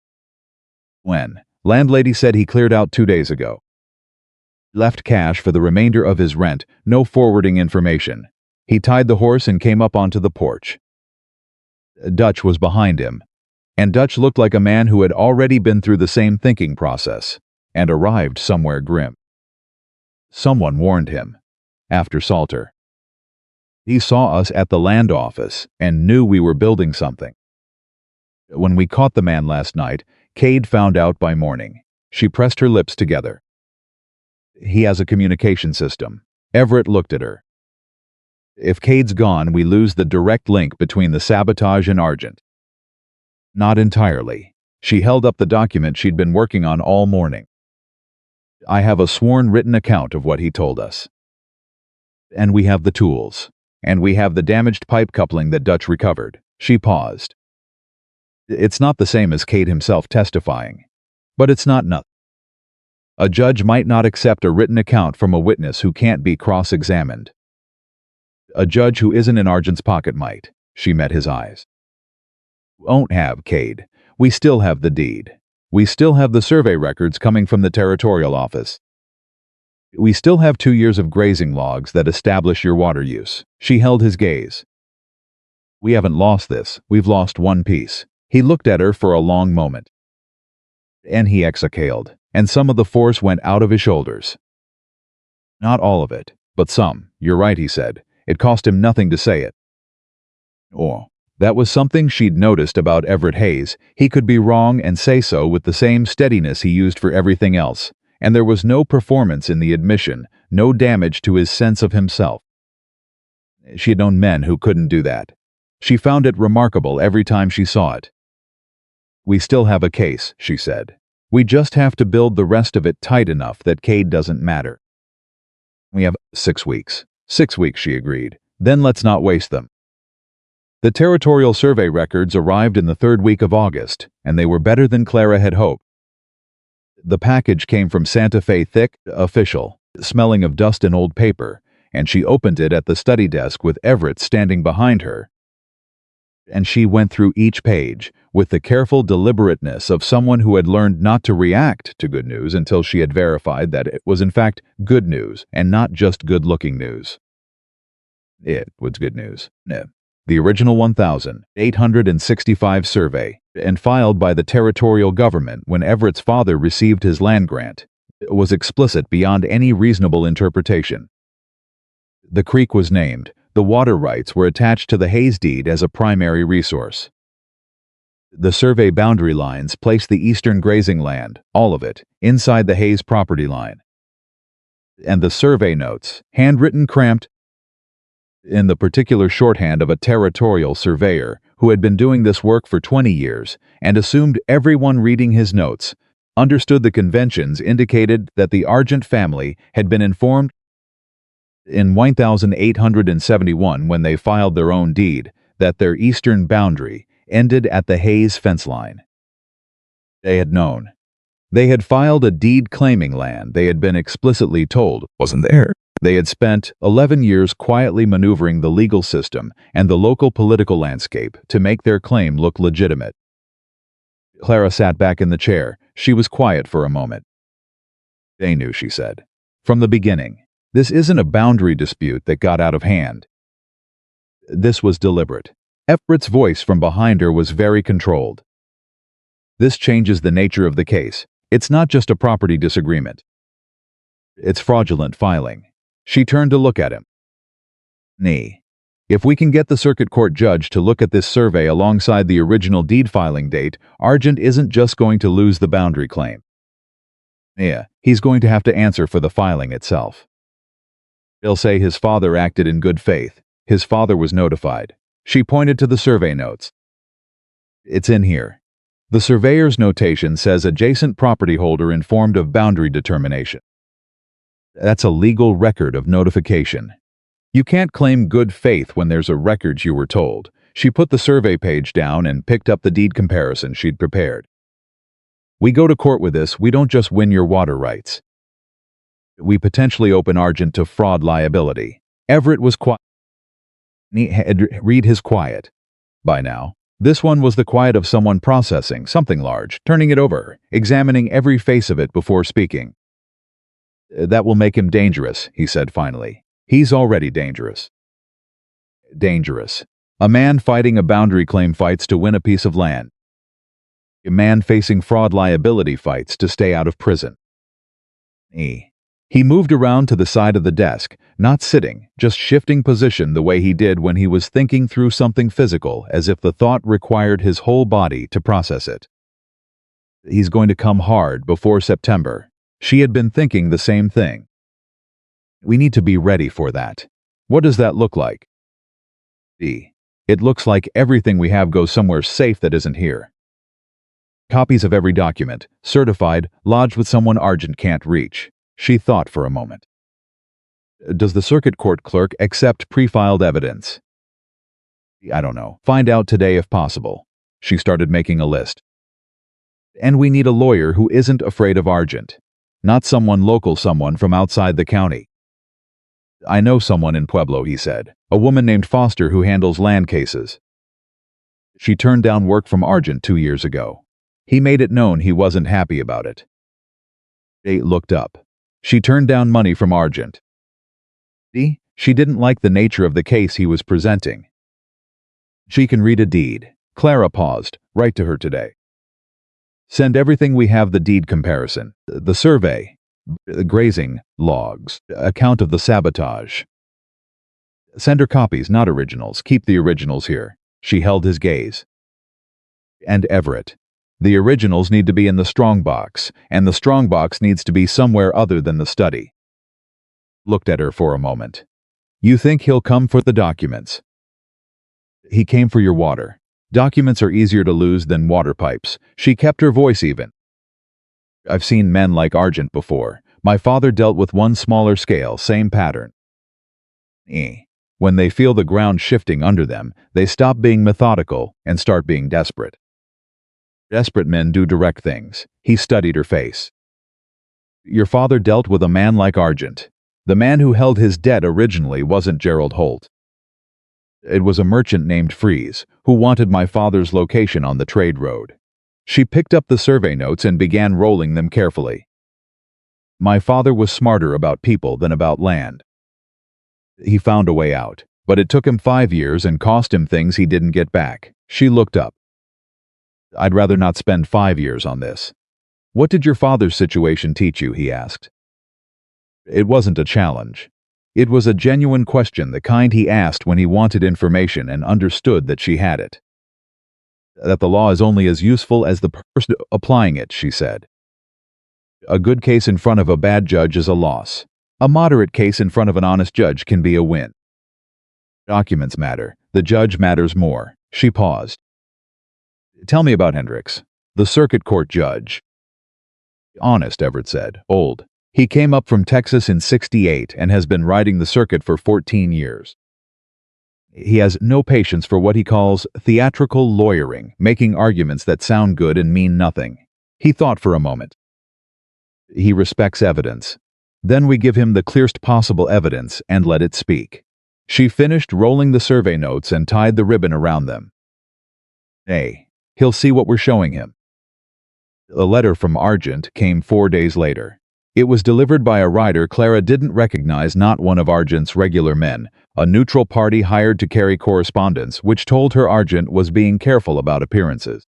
When landlady said he cleared out 2 days ago. Left cash for the remainder of his rent, no forwarding information. He tied the horse and came up onto the porch. Dutch was behind him, and Dutch looked like a man who had already been through the same thinking process, and arrived somewhere grim. Someone warned him. After Salter. He saw us at the land office, and knew we were building something. When we caught the man last night, Cade found out by morning. She pressed her lips together. He has a communication system. Everett looked at her. If Cade's gone, we lose the direct link between the sabotage and Argent. Not entirely. She held up the document she'd been working on all morning. I have a sworn written account of what he told us. And we have the tools. And we have the damaged pipe coupling that Dutch recovered. She paused. It's not the same as Cade himself testifying. But it's not nothing. A judge might not accept a written account from a witness who can't be cross-examined. A judge who isn't in Argent's pocket might. She met his eyes. Won't have, Cade. We still have the deed. We still have the survey records coming from the territorial office. We still have 2 years of grazing logs that establish your water use. She held his gaze. We haven't lost this. We've lost one piece. He looked at her for a long moment. And he exhaled, and some of the force went out of his shoulders. Not all of it, but some. You're right, he said. It cost him nothing to say it. Oh, that was something she'd noticed about Everett Hayes. He could be wrong and say so with the same steadiness he used for everything else. And there was no performance in the admission, no damage to his sense of himself. She had known men who couldn't do that. She found it remarkable every time she saw it. We still have a case, she said. We just have to build the rest of it tight enough that Cade doesn't matter. We have 6 weeks. 6 weeks, she agreed. Then let's not waste them. The territorial survey records arrived in the 3rd week of August, and they were better than Clara had hoped. The package came from Santa Fe, thick, official, smelling of dust and old paper, and she opened it at the study desk with Everett standing behind her. And she went through each page with the careful deliberateness of someone who had learned not to react to good news until she had verified that it was in fact good news and not just good-looking news. It was good news. The original 1,865 survey, and filed by the territorial government when Everett's father received his land grant, was explicit beyond any reasonable interpretation. The creek was named. The water rights were attached to the Hayes deed as a primary resource. The survey boundary lines placed the eastern grazing land, all of it, inside the Hayes property line. And the survey notes, handwritten, cramped, in the particular shorthand of a territorial surveyor who had been doing this work for 20 years and assumed everyone reading his notes understood the conventions indicated that the Argent family had been informed in 1871 when they filed their own deed that their eastern boundary ended at the Hayes fence line. They had known. They had filed a deed claiming land they had been explicitly told wasn't there. They had spent 11 years quietly maneuvering the legal system and the local political landscape to make their claim look legitimate. Clara sat back in the chair. She was quiet for a moment. They knew, she said. From the beginning. This isn't a boundary dispute that got out of hand. This was deliberate. Everett's voice from behind her was very controlled. This changes the nature of the case. It's not just a property disagreement. It's fraudulent filing. She turned to look at him. If we can get the circuit court judge to look at this survey alongside the original deed filing date, Argent isn't just going to lose the boundary claim. He's going to have to answer for the filing itself. They'll say his father acted in good faith. His father was notified. She pointed to the survey notes. It's in here. The surveyor's notation says adjacent property holder informed of boundary determination. That's a legal record of notification. You can't claim good faith when there's a record you were told. She put the survey page down and picked up the deed comparison she'd prepared. We go to court with this, we don't just win your water rights. We potentially open Argent to fraud liability. Everett was quiet. He had read his quiet. By now, this one was the quiet of someone processing something large, turning it over, examining every face of it before speaking. That will make him dangerous, he said finally. He's already dangerous. Dangerous. A man fighting a boundary claim fights to win a piece of land. A man facing fraud liability fights to stay out of prison. He moved around to the side of the desk, not sitting, just shifting position the way he did when he was thinking through something physical, as if the thought required his whole body to process it. He's going to come hard before September. She had been thinking the same thing. We need to be ready for that. What does that look like? It looks like everything we have goes somewhere safe that isn't here. Copies of every document, certified, lodged with someone Argent can't reach. She thought for a moment. Does the circuit court clerk accept pre-filed evidence? I don't know. Find out today if possible. She started making a list. And we need a lawyer who isn't afraid of Argent. Not someone local, someone from outside the county. I know someone in Pueblo, he said. A woman named Foster who handles land cases. She turned down work from Argent 2 years ago. He made it known he wasn't happy about it. They looked up. She turned down money from Argent. She didn't like the nature of the case he was presenting. She can read a deed. Clara paused. Write to her today. Send everything we have, the deed comparison, the survey, the grazing logs, account of the sabotage. Send her copies, not originals. Keep the originals here. She held his gaze. And Everett. The originals need to be in the strongbox, and the strongbox needs to be somewhere other than the study. Looked at her for a moment. You think he'll come for the documents? He came for your water. Documents are easier to lose than water pipes. She kept her voice even. I've seen men like Argent before. My father dealt with one smaller scale, same pattern. When they feel the ground shifting under them, they stop being methodical and start being desperate. Desperate men do direct things. He studied her face. Your father dealt with a man like Argent. The man who held his debt originally wasn't Gerald Holt. It was a merchant named Freeze, who wanted my father's location on the trade road. She picked up the survey notes and began rolling them carefully. My father was smarter about people than about land. He found a way out, but it took him 5 years and cost him things he didn't get back. She looked up. I'd rather not spend 5 years on this. What did your father's situation teach you? He asked. It wasn't a challenge. It was a genuine question, the kind he asked when he wanted information and understood that she had it. That the law is only as useful as the person applying it, she said. A good case in front of a bad judge is a loss. A moderate case in front of an honest judge can be a win. Documents matter. The judge matters more. She paused. Tell me about Hendricks. The circuit court judge. Honest, Everett said. Old. He came up from Texas in '68 and has been riding the circuit for 14 years. He has no patience for what he calls theatrical lawyering, making arguments that sound good and mean nothing. He thought for a moment. He respects evidence. Then we give him the clearest possible evidence and let it speak. She finished rolling the survey notes and tied the ribbon around them. Hey, he'll see what we're showing him. A letter from Argent came 4 days later. It was delivered by a rider Clara didn't recognize, not one of Argent's regular men, a neutral party hired to carry correspondence, which told her Argent was being careful about appearances.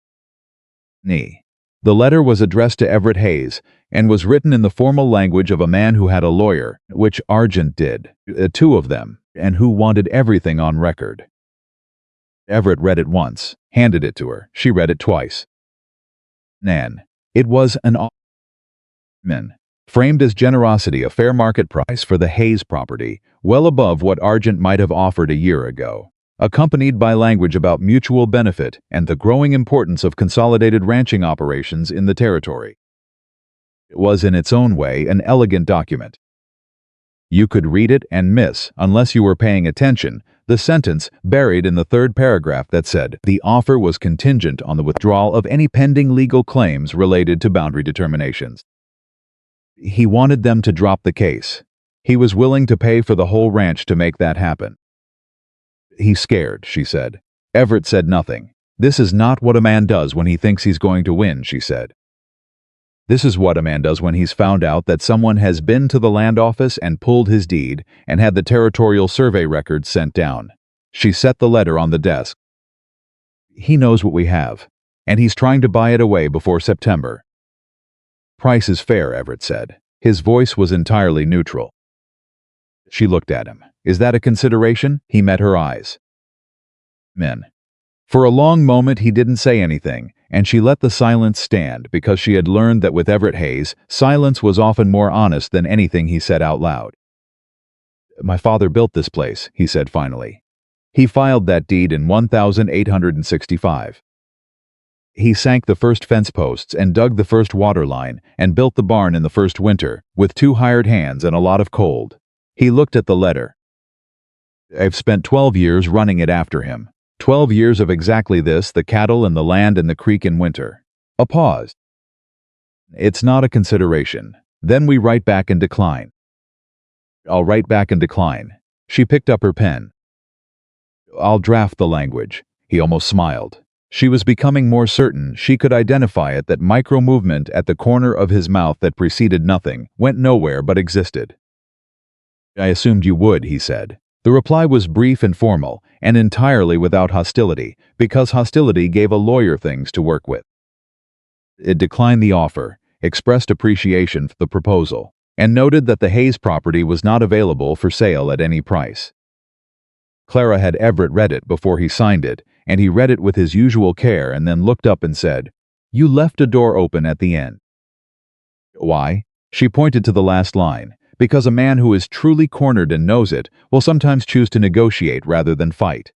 The letter was addressed to Everett Hayes and was written in the formal language of a man who had a lawyer, which Argent did, two of them, and who wanted everything on record. Everett read it once, handed it to her. She read it twice. Nan. It was an offer framed as generosity, a fair market price for the Hayes property, well above what Argent might have offered a year ago, accompanied by language about mutual benefit and the growing importance of consolidated ranching operations in the territory. It was in its own way an elegant document. You could read it and miss, unless you were paying attention, the sentence buried in the third paragraph that said the offer was contingent on the withdrawal of any pending legal claims related to boundary determinations. He wanted them to drop the case. He was willing to pay for the whole ranch to make that happen. He's scared, she said. Everett said nothing. This is not what a man does when he thinks he's going to win, she said. This is what a man does when he's found out that someone has been to the land office and pulled his deed and had the territorial survey records sent down. She set the letter on the desk. He knows what we have, and he's trying to buy it away before September. Price is fair, Everett said. His voice was entirely neutral. She looked at him. Is that a consideration? He met her eyes. For a long moment he didn't say anything, and she let the silence stand because she had learned that with Everett Hayes, silence was often more honest than anything he said out loud. My father built this place, he said finally. He filed that deed in 1865. He sank the first fence posts and dug the first water line and built the barn in the first winter, with 2 hired hands and a lot of cold. He looked at the letter. I've spent 12 years running it after him. 12 years of exactly this, the cattle and the land and the creek in winter. A pause. It's not a consideration. Then we write back and decline. I'll write back and decline. She picked up her pen. I'll draft the language. He almost smiled. She was becoming more certain she could identify it, that micro-movement at the corner of his mouth that preceded nothing, went nowhere but existed. I assumed you would, he said. The reply was brief and formal, and entirely without hostility, because hostility gave a lawyer things to work with. It declined the offer, expressed appreciation for the proposal, and noted that the Hayes property was not available for sale at any price. Clara had Everett read it before he signed it, and he read it with his usual care and then looked up and said, You left a door open at the end. Why? She pointed to the last line. Because a man who is truly cornered and knows it will sometimes choose to negotiate rather than fight.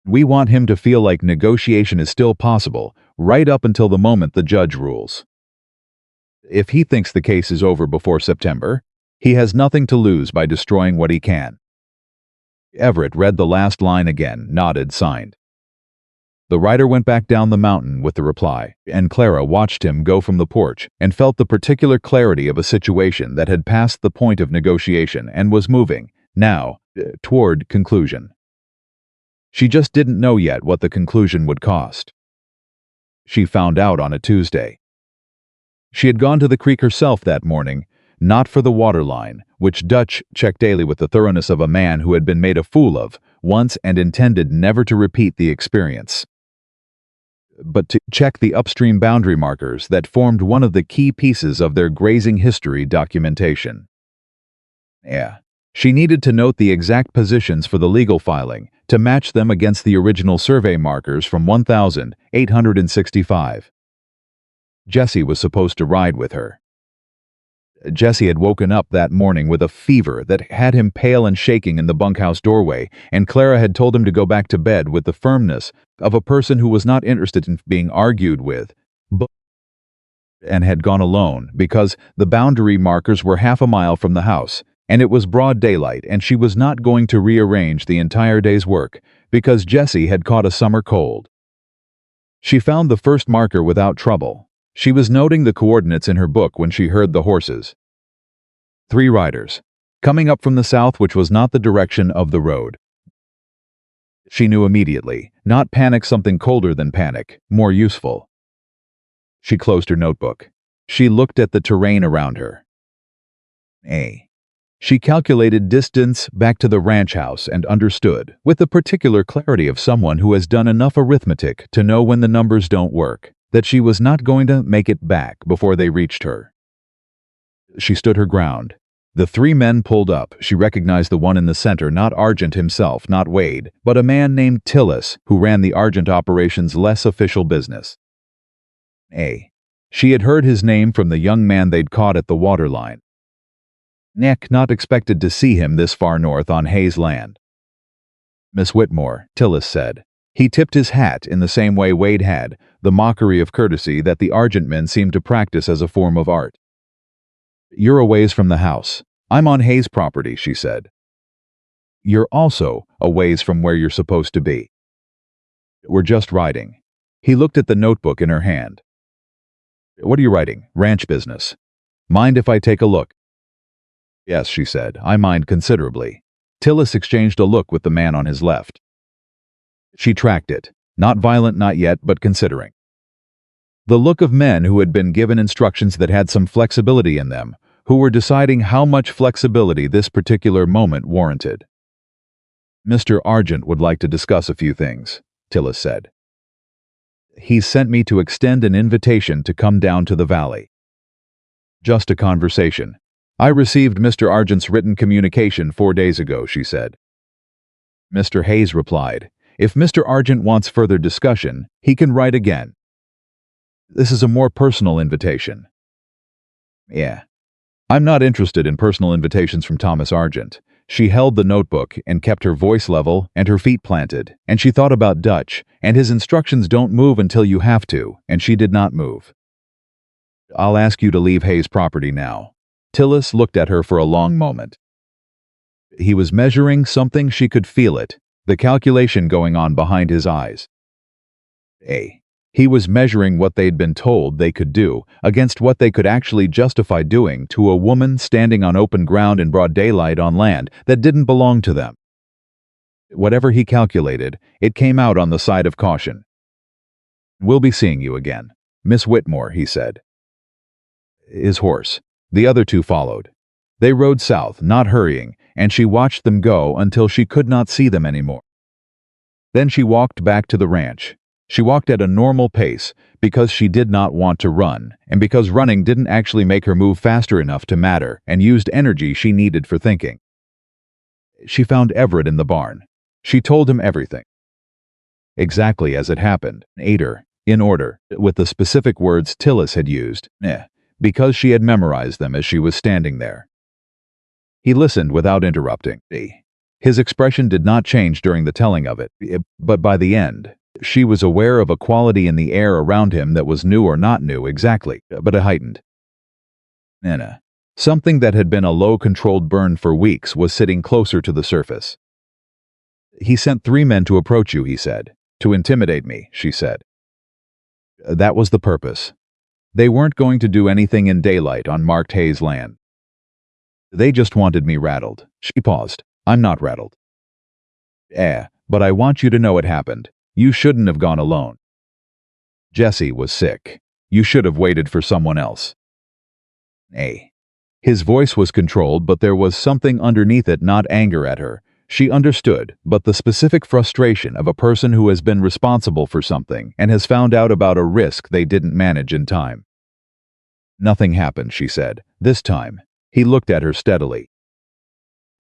We want him to feel like negotiation is still possible, right up until the moment the judge rules. If he thinks the case is over before September, he has nothing to lose by destroying what he can. Everett read the last line again, nodded, signed. The rider went back down the mountain with the reply, and Clara watched him go from the porch and felt the particular clarity of a situation that had passed the point of negotiation and was moving, now, toward conclusion. She just didn't know yet what the conclusion would cost. She found out on a Tuesday. She had gone to the creek herself that morning, not for the water line, which Dutch checked daily with the thoroughness of a man who had been made a fool of once and intended never to repeat the experience, but to check the upstream boundary markers that formed one of the key pieces of their grazing history documentation. She needed to note the exact positions for the legal filing to match them against the original survey markers from 1865. Jessie was supposed to ride with her. Jesse had woken up that morning with a fever that had him pale and shaking in the bunkhouse doorway, and Clara had told him to go back to bed with the firmness of a person who was not interested in being argued with, but and had gone alone because the boundary markers were half a mile from the house, and it was broad daylight, and she was not going to rearrange the entire day's work because Jesse had caught a summer cold. She found the first marker without trouble. She was noting the coordinates in her book when she heard the horses. 3 riders, coming up from the south, which was not the direction of the road. She knew immediately, not panic, something colder than panic, more useful. She closed her notebook. She looked at the terrain around her. She calculated distance back to the ranch house and understood, with the particular clarity of someone who has done enough arithmetic to know when the numbers don't work, that she was not going to make it back before they reached her. She stood her ground. The 3 men pulled up. She recognized the one in the center, not Argent himself, not Wade, but a man named Tillis, who ran the Argent operation's less official business. She had heard his name from the young man they'd caught at the waterline. Nick not expected to see him this far north on Hayes land. Miss Whitmore, Tillis said. He tipped his hat in the same way Wade had, the mockery of courtesy that the Argent men seemed to practice as a form of art. You're a ways from the house. I'm on Hayes property, she said. You're also a ways from where you're supposed to be. We're just riding. He looked at the notebook in her hand. What are you writing? Ranch business. Mind if I take a look? Yes, she said. I mind considerably. Tillis exchanged a look with the man on his left. She tracked it. Not violent, not yet, but considering. The look of men who had been given instructions that had some flexibility in them, who were deciding how much flexibility this particular moment warranted. Mr. Argent would like to discuss a few things, Tillis said. He sent me to extend an invitation to come down to the valley. Just a conversation. I received Mr. Argent's written communication 4 days ago, she said. Mr. Hayes replied, if Mr. Argent wants further discussion, he can write again. This is a more personal invitation. Yeah. I'm not interested in personal invitations from Thomas Argent. She held the notebook and kept her voice level and her feet planted, and she thought about Dutch, and his instructions don't move until you have to, and she did not move. I'll ask you to leave Hayes' property now. Tillis looked at her for a long moment. He was measuring something, she could feel it, the calculation going on behind his eyes. He was measuring what they'd been told they could do against what they could actually justify doing to a woman standing on open ground in broad daylight on land that didn't belong to them. Whatever he calculated, it came out on the side of caution. We'll be seeing you again, Miss Whitmore, he said. His horse. The other 2 followed. They rode south, not hurrying, and she watched them go until she could not see them anymore. Then she walked back to the ranch. She walked at a normal pace because she did not want to run, and because running didn't actually make her move faster enough to matter and used energy she needed for thinking. She found Everett in the barn. She told him everything. Exactly as it happened, ate her, in order, with the specific words Tillis had used, because she had memorized them as she was standing there. He listened without interrupting. His expression did not change during the telling of it, but by the end, she was aware of a quality in the air around him that was new or not new exactly, but a heightened. Something that had been a low-controlled burn for weeks was sitting closer to the surface. He sent 3 men to approach you, he said. To intimidate me, she said. That was the purpose. They weren't going to do anything in daylight on marked Hayes land. They just wanted me rattled. She paused. I'm not rattled. But I want you to know it happened. You shouldn't have gone alone. Jesse was sick. You should have waited for someone else. His voice was controlled, but there was something underneath it, not anger at her. She understood, but the specific frustration of a person who has been responsible for something and has found out about a risk they didn't manage in time. Nothing happened, she said. This time. He looked at her steadily.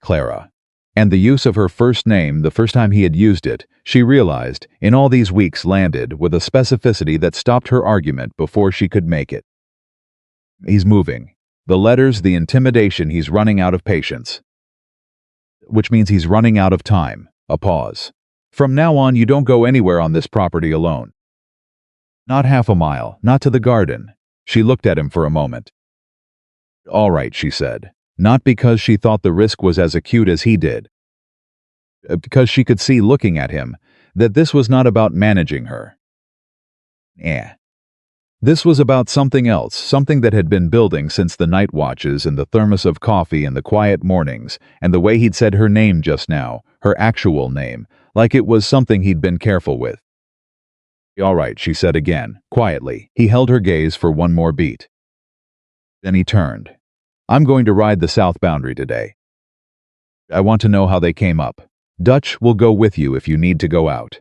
Clara. And the use of her first name, the first time he had used it, she realized, in all these weeks landed with a specificity that stopped her argument before she could make it. He's moving. The letters, the intimidation, he's running out of patience. Which means he's running out of time. A pause. From now on, you don't go anywhere on this property alone. Not half a mile, not to the garden. She looked at him for a moment. All right, she said. Not because she thought the risk was as acute as he did. Because she could see, looking at him, that this was not about managing her. This was about something else, something that had been building since the night watches and the thermos of coffee and the quiet mornings, and the way he'd said her name just now, her actual name, like it was something he'd been careful with. All right, she said again, quietly. He held her gaze for one more beat. Then he turned. I'm going to ride the south boundary today. I want to know how they came up. Dutch will go with you if you need to go out.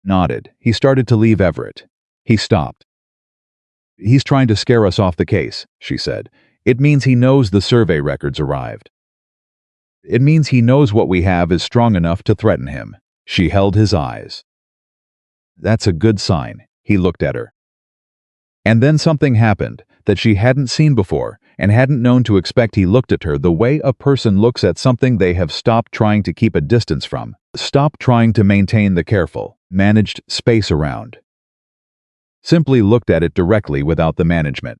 Nodded. He started to leave Everett. He stopped. He's trying to scare us off the case, she said. It means he knows the survey records arrived. It means he knows what we have is strong enough to threaten him. She held his eyes. That's a good sign. He looked at her. And then something happened that she hadn't seen before and hadn't known to expect. He looked at her the way a person looks at something they have stopped trying to keep a distance from, stopped trying to maintain the careful, managed space around. Simply looked at it directly without the management.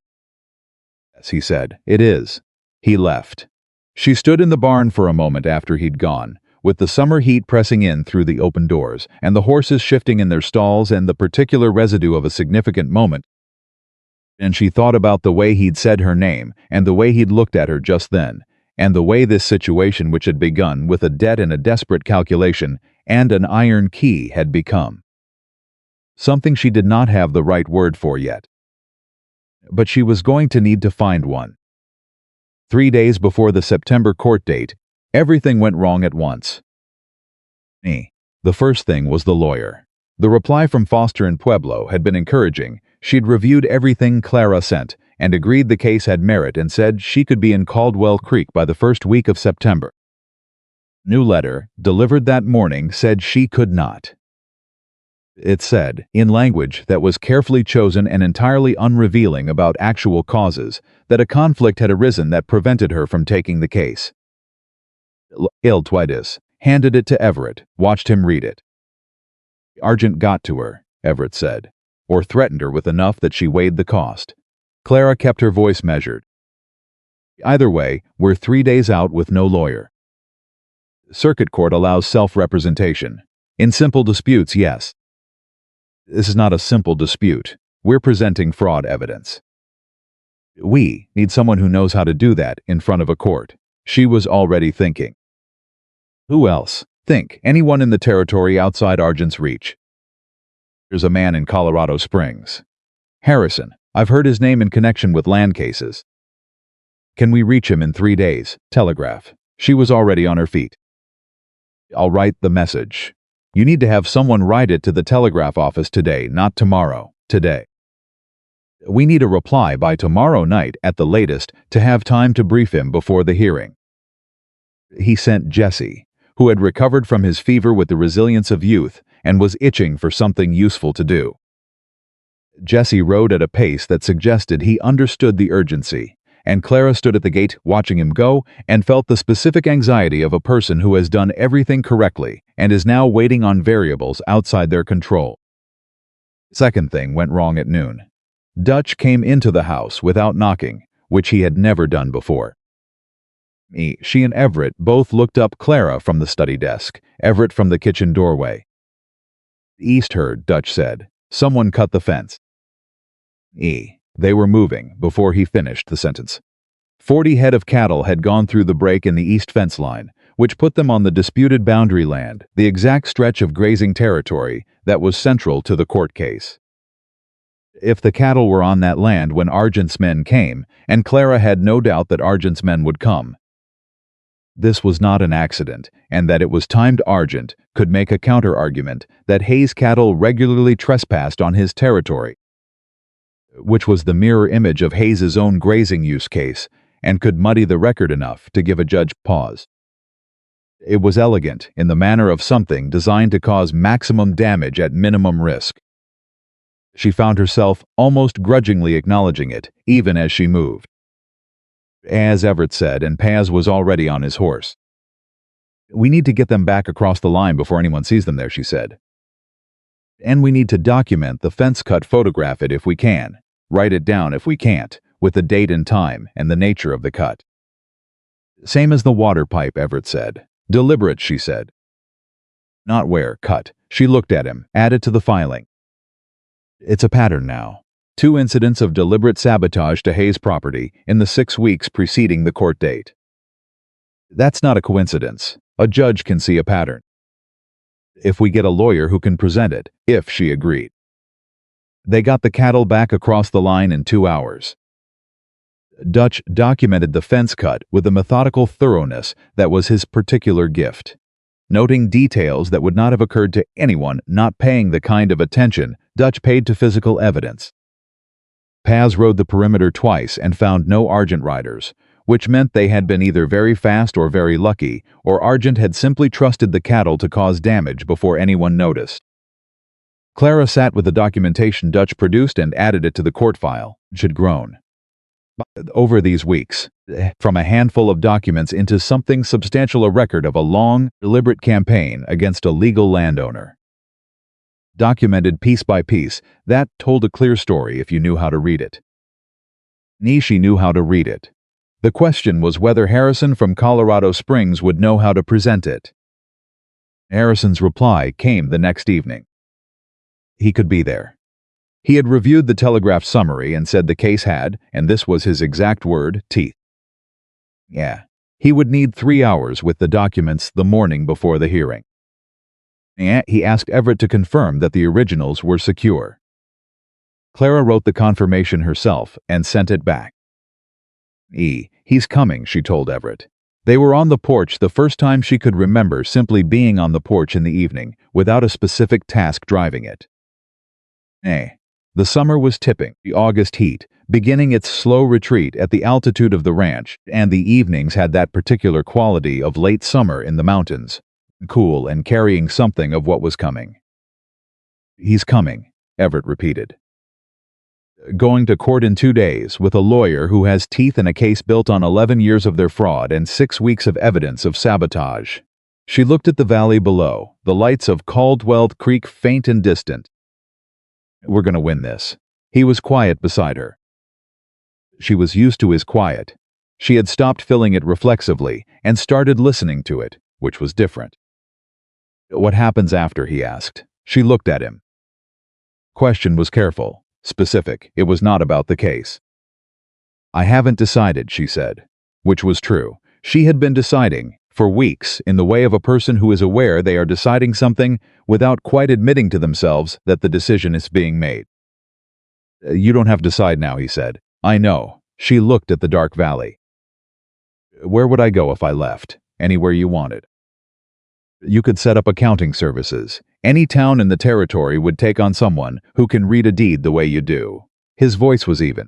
Yes, he said, it is. He left. She stood in the barn for a moment after he'd gone, with the summer heat pressing in through the open doors, and the horses shifting in their stalls and the particular residue of a significant moment. And she thought about the way he'd said her name, and the way he'd looked at her just then, and the way this situation, which had begun with a debt and a desperate calculation and an iron key, had become something she did not have the right word for yet. But she was going to need to find one. 3 days before the September court date, everything went wrong at once. The first thing was the lawyer. The reply from Foster and Pueblo had been encouraging. She'd reviewed everything Clara sent and agreed the case had merit and said she could be in Caldwell Creek by the first week of September. New letter, delivered that morning, said she could not. It said, in language that was carefully chosen and entirely unrevealing about actual causes, that a conflict had arisen that prevented her from taking the case. Twidis handed it to Everett, watched him read it. Argent got to her, Everett said, or threatened her with enough that she weighed the cost. Clara kept her voice measured. Either way, we're 3 days out with no lawyer. Circuit court allows self-representation. In simple disputes, yes. This is not a simple dispute. We're presenting fraud evidence. We need someone who knows how to do that in front of a court. She was already thinking. Who else? Think, anyone in the territory outside Argent's reach. There's a man in Colorado Springs. Harrison. I've heard his name in connection with land cases. Can we reach him in 3 days? Telegraph. She was already on her feet. I'll write the message. You need to have someone write it to the telegraph office today, not tomorrow. Today. We need a reply by tomorrow night at the latest to have time to brief him before the hearing. He sent Jesse, who had recovered from his fever with the resilience of youth and was itching for something useful to do. Jesse rode at a pace that suggested he understood the urgency, and Clara stood at the gate watching him go and felt the specific anxiety of a person who has done everything correctly and is now waiting on variables outside their control. Second thing went wrong at noon. Dutch came into the house without knocking, which he had never done before. She and Everett both looked up, Clara from the study desk, Everett from the kitchen doorway. East herd, Dutch said. Someone cut the fence. They were moving before he finished the sentence. 40 head of cattle had gone through the break in the east fence line, which put them on the disputed boundary land, the exact stretch of grazing territory that was central to the court case. If the cattle were on that land when Argent's men came, and Clara had no doubt that Argent's men would come, this was not an accident, and that it was timed. Argent could make a counter-argument that Hayes cattle regularly trespassed on his territory, which was the mirror image of Hayes's own grazing use case, and could muddy the record enough to give a judge pause. It was elegant in the manner of something designed to cause maximum damage at minimum risk. She found herself almost grudgingly acknowledging it, even as she moved. as Everett said, and Paz was already on his horse. We need to get them back across the line before anyone sees them there, she said. And we need to document the fence cut, photograph it if we can, write it down if we can't, with the date and time and the nature of the cut. Same as the water pipe, Everett said. Deliberate, she said. Not where, cut. She looked at him, added to the filing. It's a pattern now. 2 incidents of deliberate sabotage to Hayes property in the 6 weeks preceding the court date. That's not a coincidence. A judge can see a pattern. If we get a lawyer who can present it, if she agreed. They got the cattle back across the line in 2 hours. Dutch documented the fence cut with a methodical thoroughness that was his particular gift, noting details that would not have occurred to anyone not paying the kind of attention Dutch paid to physical evidence. Paz rode the perimeter twice and found no Argent riders, which meant they had been either very fast or very lucky, or Argent had simply trusted the cattle to cause damage before anyone noticed. Clara sat with the documentation Dutch produced and added it to the court file. She had grown over these weeks, from a handful of documents into something substantial, a record of a long, deliberate campaign against a legal landowner. Documented piece by piece, that told a clear story if you knew how to read it. She knew how to read it. The question was whether Harrison from Colorado Springs would know how to present it. Harrison's reply came the next evening. He could be there. He had reviewed the Telegraph summary and said the case had, and this was his exact word, teeth. Yeah, he would need 3 hours with the documents the morning before the hearing. He asked Everett to confirm that the originals were secure. Clara wrote the confirmation herself and sent it back. He's coming, she told Everett. They were on the porch the first time she could remember simply being on the porch in the evening, without a specific task driving it. The summer was tipping, the August heat, beginning its slow retreat at the altitude of the ranch, and the evenings had that particular quality of late summer in the mountains, cool and carrying something of what was coming. He's coming, Everett repeated. Going to court in 2 days with a lawyer who has teeth in a case built on 11 years of their fraud and 6 weeks of evidence of sabotage. She looked at the valley below, the lights of Caldwell Creek faint and distant. We're going to win this. He was quiet beside her. She was used to his quiet. She had stopped filling it reflexively and started listening to it, which was different. What happens after? He asked. She looked at him. Question was careful, specific. It was not about the case. I haven't decided, she said, which was true. She had been deciding, for weeks, in the way of a person who is aware they are deciding something without quite admitting to themselves that the decision is being made. You don't have to decide now, he said. I know. She looked at the dark valley. Where would I go if I left? Anywhere you wanted. You could set up accounting services. Any town in the territory would take on someone who can read a deed the way you do. His voice was even.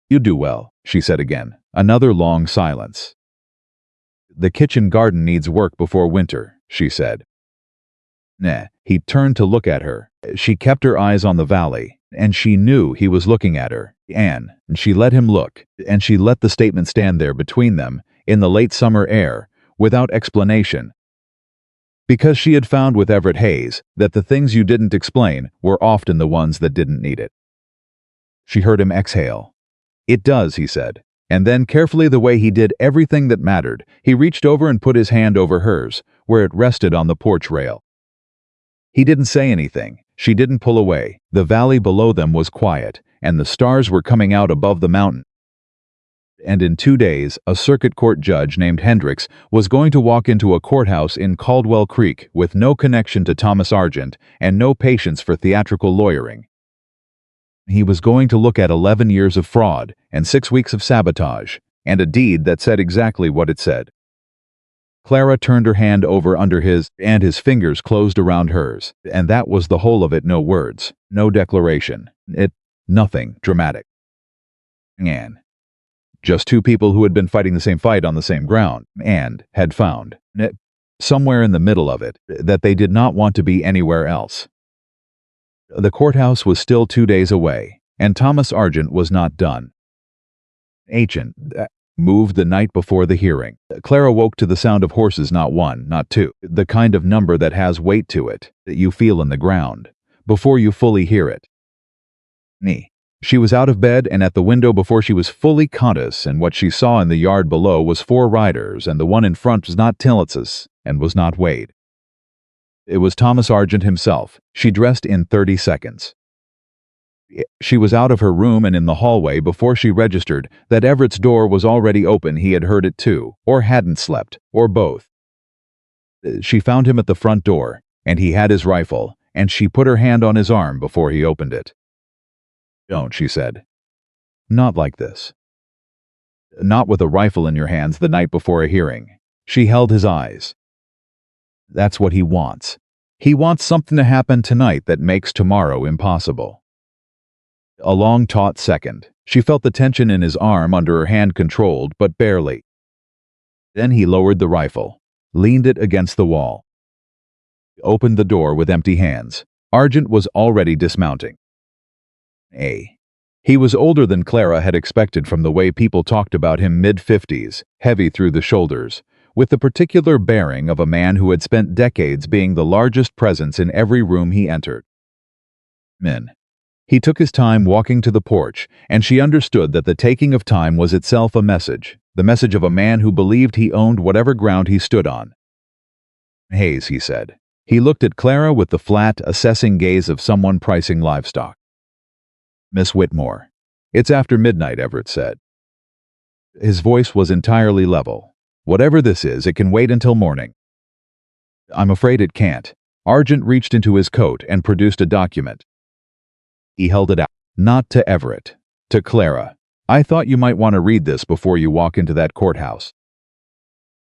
You do well, she said again. Another long silence. The kitchen garden needs work before winter, she said. He turned to look at her. She kept her eyes on the valley, and she knew he was looking at her, and she let him look, and she let the statement stand there between them, in the late summer air, without explanation. Because she had found with Everett Hayes that the things you didn't explain were often the ones that didn't need it. She heard him exhale. It does, he said. And then, carefully, the way he did everything that mattered, he reached over and put his hand over hers, where it rested on the porch rail. He didn't say anything. She didn't pull away. The valley below them was quiet, and the stars were coming out above the mountain. And in 2 days, a circuit court judge named Hendricks was going to walk into a courthouse in Caldwell Creek with no connection to Thomas Argent and no patience for theatrical lawyering. He was going to look at 11 years of fraud and 6 weeks of sabotage, and a deed that said exactly what it said. Clara turned her hand over under his, and his fingers closed around hers, and that was the whole of it. No words, no declaration, nothing dramatic. And just 2 people who had been fighting the same fight on the same ground, and had found, somewhere in the middle of it, that they did not want to be anywhere else. The courthouse was still 2 days away, and Thomas Argent was not done. moved the night before the hearing. Clara woke to the sound of horses, not one, not two, the kind of number that has weight to it, that you feel in the ground, before you fully hear it. She was out of bed and at the window before she was fully conscious, and what she saw in the yard below was 4 riders, and the one in front was not Tillitz's, and was not Wade. It was Thomas Argent himself. She dressed in 30 seconds. She was out of her room and in the hallway before she registered that Everett's door was already open. He had heard it too, or hadn't slept, or both. She found him at the front door, and he had his rifle, and she put her hand on his arm before he opened it. "Don't," she said. "Not like this. Not with a rifle in your hands the night before a hearing." She held his eyes. "That's what he wants. He wants something to happen tonight that makes tomorrow impossible." A long taut second. She felt the tension in his arm under her hand, controlled, but barely. Then he lowered the rifle, leaned it against the wall, opened the door with empty hands. Argent was already dismounting. He was older than Clara had expected from the way people talked about him, mid-50s, heavy through the shoulders, with the particular bearing of a man who had spent decades being the largest presence in every room he entered. He took his time walking to the porch, and she understood that the taking of time was itself a message, the message of a man who believed he owned whatever ground he stood on. "Hayes," he said. He looked at Clara with the flat, assessing gaze of someone pricing livestock. "Miss Whitmore." "It's after midnight," Everett said. His voice was entirely level. "Whatever this is, it can wait until morning." "I'm afraid it can't." Argent reached into his coat and produced a document. He held it out. Not to Everett. To Clara. "I thought you might want to read this before you walk into that courthouse."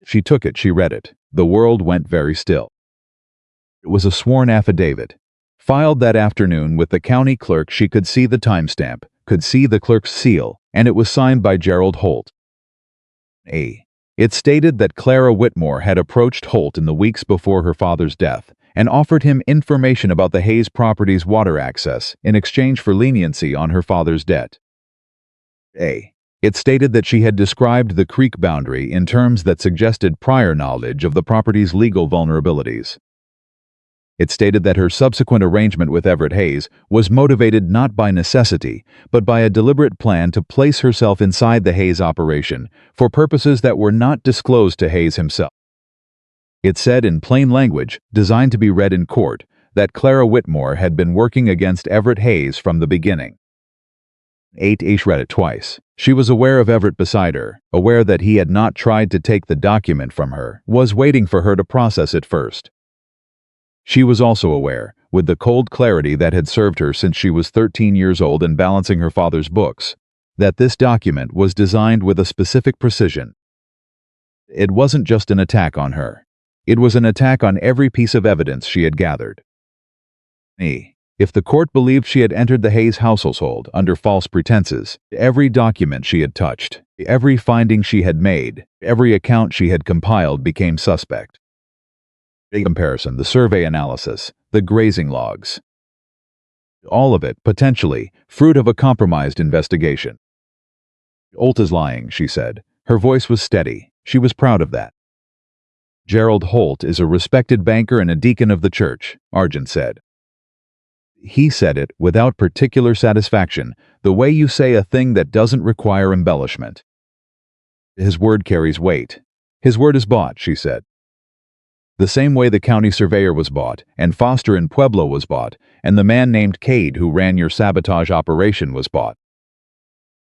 She took it, she read it. The world went very still. It was a sworn affidavit. Filed that afternoon with the county clerk. She could see the timestamp, could see the clerk's seal, and it was signed by Gerald Holt. It stated that Clara Whitmore had approached Holt in the weeks before her father's death and offered him information about the Hayes property's water access in exchange for leniency on her father's debt. It stated that she had described the creek boundary in terms that suggested prior knowledge of the property's legal vulnerabilities. It stated that her subsequent arrangement with Everett Hayes was motivated not by necessity, but by a deliberate plan to place herself inside the Hayes operation for purposes that were not disclosed to Hayes himself. It said in plain language, designed to be read in court, that Clara Whitmore had been working against Everett Hayes from the beginning. Ish read it twice. She was aware of Everett beside her, aware that he had not tried to take the document from her, was waiting for her to process it first. She was also aware, with the cold clarity that had served her since she was 13 years old and balancing her father's books, that this document was designed with a specific precision. It wasn't just an attack on her. It was an attack on every piece of evidence she had gathered. If the court believed she had entered the Hayes household under false pretenses, every document she had touched, every finding she had made, every account she had compiled became suspect. In comparison, the survey analysis, the grazing logs. All of it, potentially, fruit of a compromised investigation. "Holt is lying," she said. Her voice was steady. She was proud of that. "Gerald Holt is a respected banker and a deacon of the church," Argent said. He said it without particular satisfaction, the way you say a thing that doesn't require embellishment. "His word carries weight. His word is bought," she said. "The same way the county surveyor was bought, and Foster in Pueblo was bought, and the man named Cade who ran your sabotage operation was bought.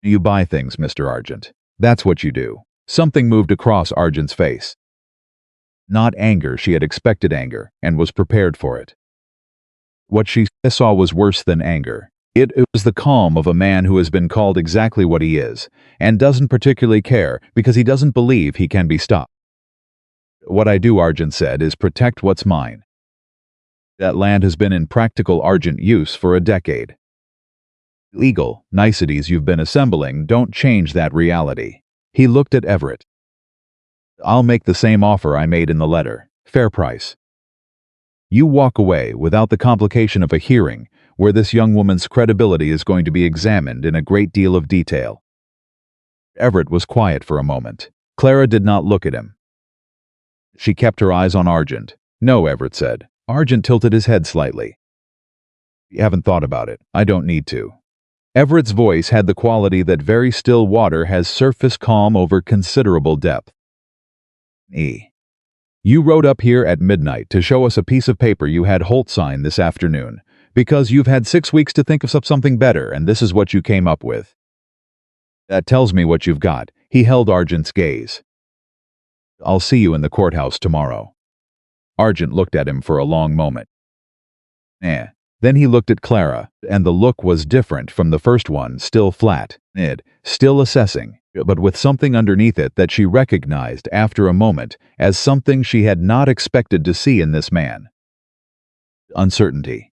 You buy things, Mr. Argent. That's what you do." Something moved across Argent's face. Not anger. She had expected anger, and was prepared for it. What she saw was worse than anger. It was the calm of a man who has been called exactly what he is, and doesn't particularly care because he doesn't believe he can be stopped. "What I do," Argent said, "is protect what's mine. That land has been in practical Argent use for a decade. Legal niceties you've been assembling don't change that reality." He looked at Everett. "I'll make the same offer I made in the letter. Fair price. You walk away without the complication of a hearing where this young woman's credibility is going to be examined in a great deal of detail. Everett was quiet for a moment. Clara did not look at him. She kept her eyes on Argent. "No," Everett said. Argent tilted his head slightly. "You haven't thought about it. I don't need to." Everett's voice had the quality that very still water has surface calm over considerable depth. You rode up here at midnight to show us a piece of paper you had Holt sign this afternoon, because you've had 6 weeks to think of something better, and this is what you came up with. That tells me what you've got." He held Argent's gaze. "I'll see you in the courthouse tomorrow." Argent looked at him for a long moment. Then he looked at Clara, and the look was different from the first one, still flat, still assessing, but with something underneath it that she recognized after a moment as something she had not expected to see in this man. Uncertainty.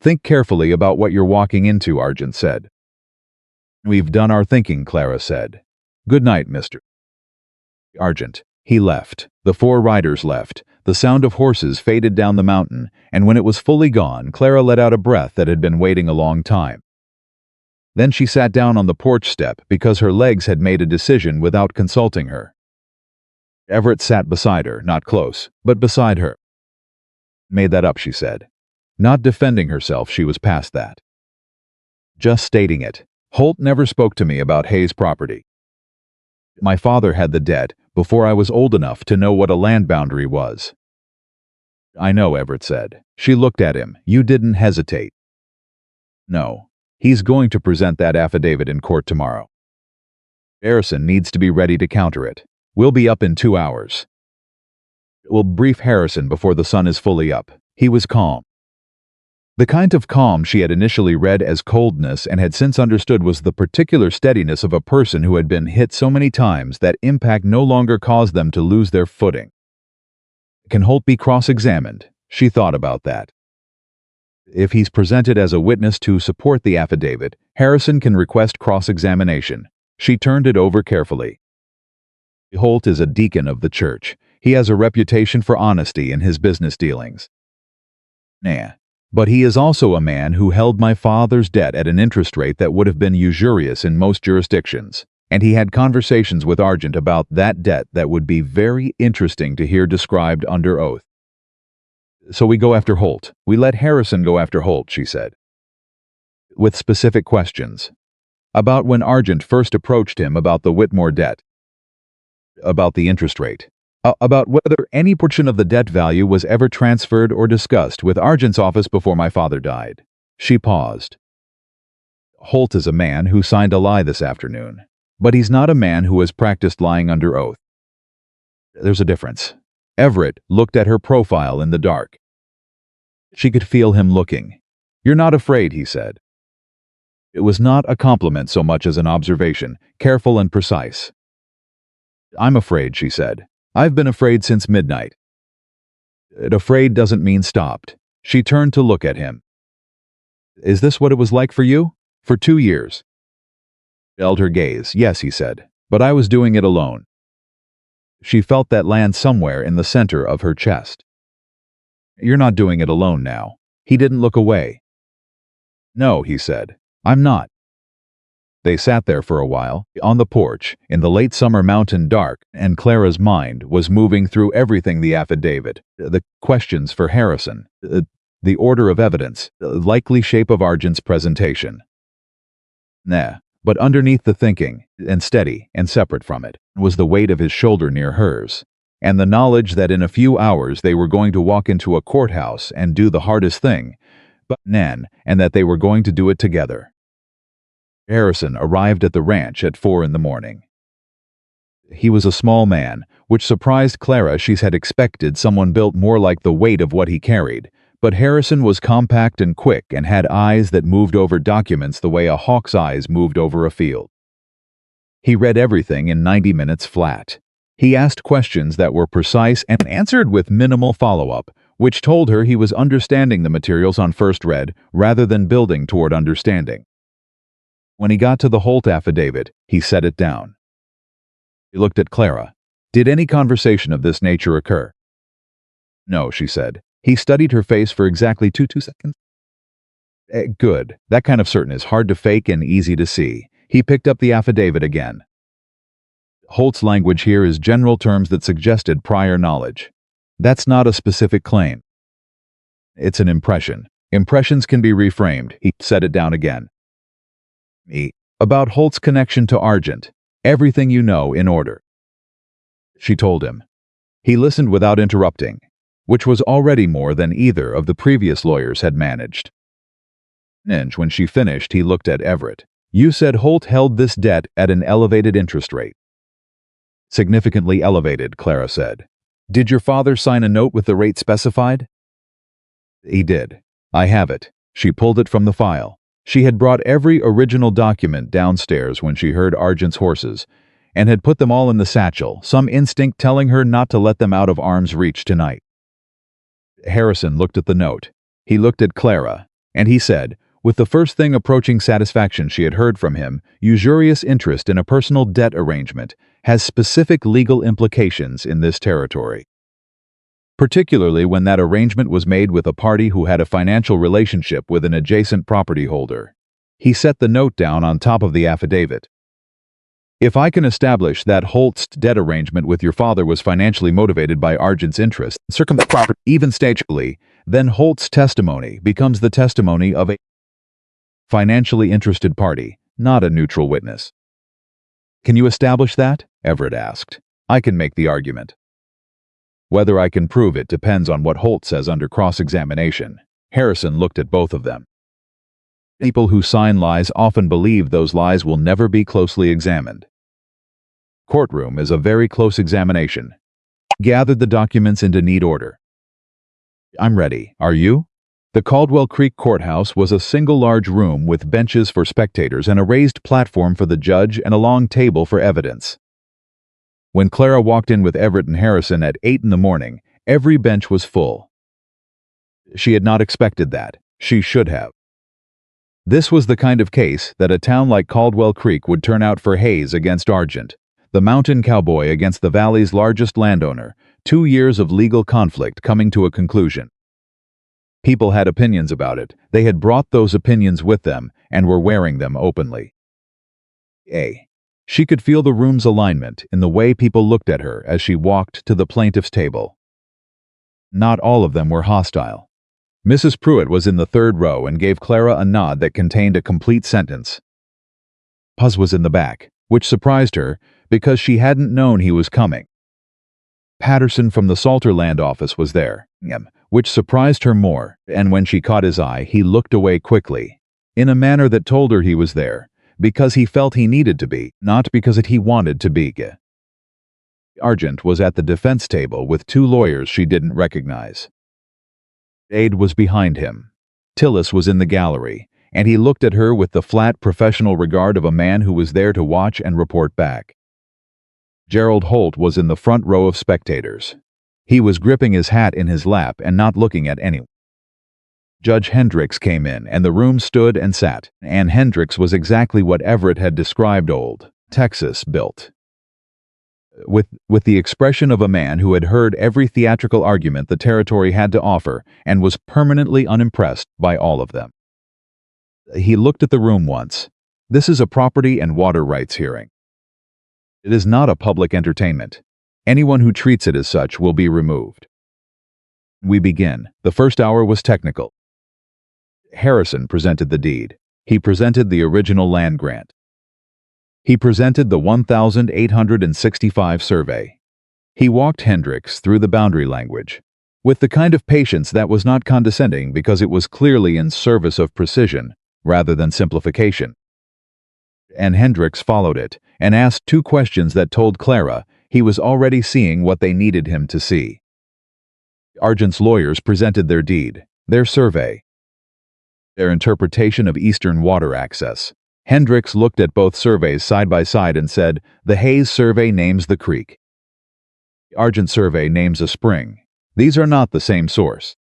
"Think carefully about what you're walking into," Argent said. "We've done our thinking," Clara said. "Good night, Mr. Argent." He left. The 4 riders left. The sound of horses faded down the mountain, and when it was fully gone, Clara let out a breath that had been waiting a long time. Then she sat down on the porch step because her legs had made a decision without consulting her. Everett sat beside her, not close, but beside her. "Made that up," she said. Not defending herself, she was past that. Just stating it. "Holt never spoke to me about Hayes' property. My father had the debt before I was old enough to know what a land boundary was." "I know," Everett said. She looked at him. "You didn't hesitate." "No. He's going to present that affidavit in court tomorrow. Harrison needs to be ready to counter it. We'll be up in 2 hours. We'll brief Harrison before the sun is fully up." He was calm. The kind of calm she had initially read as coldness and had since understood was the particular steadiness of a person who had been hit so many times that impact no longer caused them to lose their footing. Can Holt be cross-examined? She thought about that. If he's presented as a witness to support the affidavit, Harrison can request cross-examination. She turned it over carefully. Holt is a deacon of the church. He has a reputation for honesty in his business dealings. But he is also a man who held my father's debt at an interest rate that would have been usurious in most jurisdictions, and he had conversations with Argent about that debt that would be very interesting to hear described under oath. "So we go after Holt. We let Harrison go after Holt," she said. "With specific questions. About when Argent first approached him about the Whitmore debt. About the interest rate. About whether any portion of the debt value was ever transferred or discussed with Argent's office before my father died." She paused. "Holt is a man who signed a lie this afternoon, but he's not a man who has practiced lying under oath. There's a difference." Everett looked at her profile in the dark. She could feel him looking. "You're not afraid," he said. It was not a compliment so much as an observation, careful and precise. "I'm afraid," she said. "I've been afraid since midnight." "Afraid doesn't mean stopped." She turned to look at him. "Is this what it was like for you? For 2 years?" He held her gaze. "Yes," he said, "but I was doing it alone." She felt that land somewhere in the center of her chest. "You're not doing it alone now." He didn't look away. "No," he said, "I'm not." They sat there for a while, on the porch, in the late summer mountain dark, and Clara's mind was moving through everything: the affidavit, the questions for Harrison, the order of evidence, the likely shape of Argent's presentation. But underneath the thinking, and steady and separate from it, was the weight of his shoulder near hers, and the knowledge that in a few hours they were going to walk into a courthouse and do the hardest thing, and that they were going to do it together. Harrison arrived at the ranch at 4 a.m. He was a small man, which surprised Clara. She had expected someone built more like the weight of what he carried, but Harrison was compact and quick and had eyes that moved over documents the way a hawk's eyes moved over a field. He read everything in 90 minutes flat. He asked questions that were precise and answered with minimal follow-up, which told her he was understanding the materials on first read rather than building toward understanding. When he got to the Holt affidavit, he set it down. He looked at Clara. "Did any conversation of this nature occur?" "No," she said. He studied her face for exactly two seconds. Good. That kind of certain is hard to fake and easy to see." He picked up the affidavit again. Holt's language here is general terms that suggested prior knowledge. That's not a specific claim. It's an impression. Impressions can be reframed. He set it down again. About Holt's connection to Argent. Everything you know in order. She told him. He listened without interrupting, which was already more than either of the previous lawyers had managed. When she finished, he looked at Everett. You said Holt held this debt at an elevated interest rate. Significantly elevated, Clara said. Did your father sign a note with the rate specified? He did. I have it. She pulled it from the file. She had brought every original document downstairs when she heard Argent's horses, and had put them all in the satchel, some instinct telling her not to let them out of arm's reach tonight. Harrison looked at the note. He looked at Clara, and he said, with the first thing approaching satisfaction she had heard from him, usurious interest in a personal debt arrangement has specific legal implications in this territory. Particularly when that arrangement was made with a party who had a financial relationship with an adjacent property holder. He set the note down on top of the affidavit. If I can establish that Holt's debt arrangement with your father was financially motivated by Argent's interest, even stagely, then Holt's testimony becomes the testimony of a financially interested party, not a neutral witness. Can you establish that? Everett asked. I can make the argument. Whether I can prove it depends on what Holt says under cross-examination. Harrison looked at both of them. People who sign lies often believe those lies will never be closely examined. Courtroom is a very close examination. Gathered the documents into neat order. I'm ready. Are you? The Caldwell Creek Courthouse was a single large room with benches for spectators and a raised platform for the judge and a long table for evidence. When Clara walked in with Everett and Harrison at 8 in the morning, every bench was full. She had not expected that. She should have. This was the kind of case that a town like Caldwell Creek would turn out for Hayes against Argent, the mountain cowboy against the valley's largest landowner, 2 years of legal conflict coming to a conclusion. People had opinions about it. They had brought those opinions with them and were wearing them openly. She could feel the room's alignment in the way people looked at her as she walked to the plaintiff's table. Not all of them were hostile. Mrs. Pruitt was in the third row and gave Clara a nod that contained a complete sentence. Puz was in the back, which surprised her because she hadn't known he was coming. Patterson from the Salterland office was there, which surprised her more, and when she caught his eye, he looked away quickly, in a manner that told her he was there, because he felt he needed to be, not because he wanted to be. Argent was at the defense table with 2 lawyers she didn't recognize. Aide was behind him. Tillis was in the gallery, and he looked at her with the flat professional regard of a man who was there to watch and report back. Gerald Holt was in the front row of spectators. He was gripping his hat in his lap and not looking at anyone. Judge Hendricks came in, and the room stood and sat, and Hendricks was exactly what Everett had described old Texas built. With the expression of a man who had heard every theatrical argument the territory had to offer and was permanently unimpressed by all of them. He looked at the room once. This is a property and water rights hearing. It is not a public entertainment. Anyone who treats it as such will be removed. We begin. The first hour was technical. Harrison presented the deed. He presented the original land grant. He presented the 1,865 survey. He walked Hendricks through the boundary language, with the kind of patience that was not condescending because it was clearly in service of precision rather than simplification. And Hendricks followed it and asked 2 questions that told Clara he was already seeing what they needed him to see. Argent's lawyers presented their deed, their survey, their interpretation of eastern water access. Hendricks looked at both surveys side by side and said, the Hayes survey names the creek. The Argent survey names a spring. These are not the same source.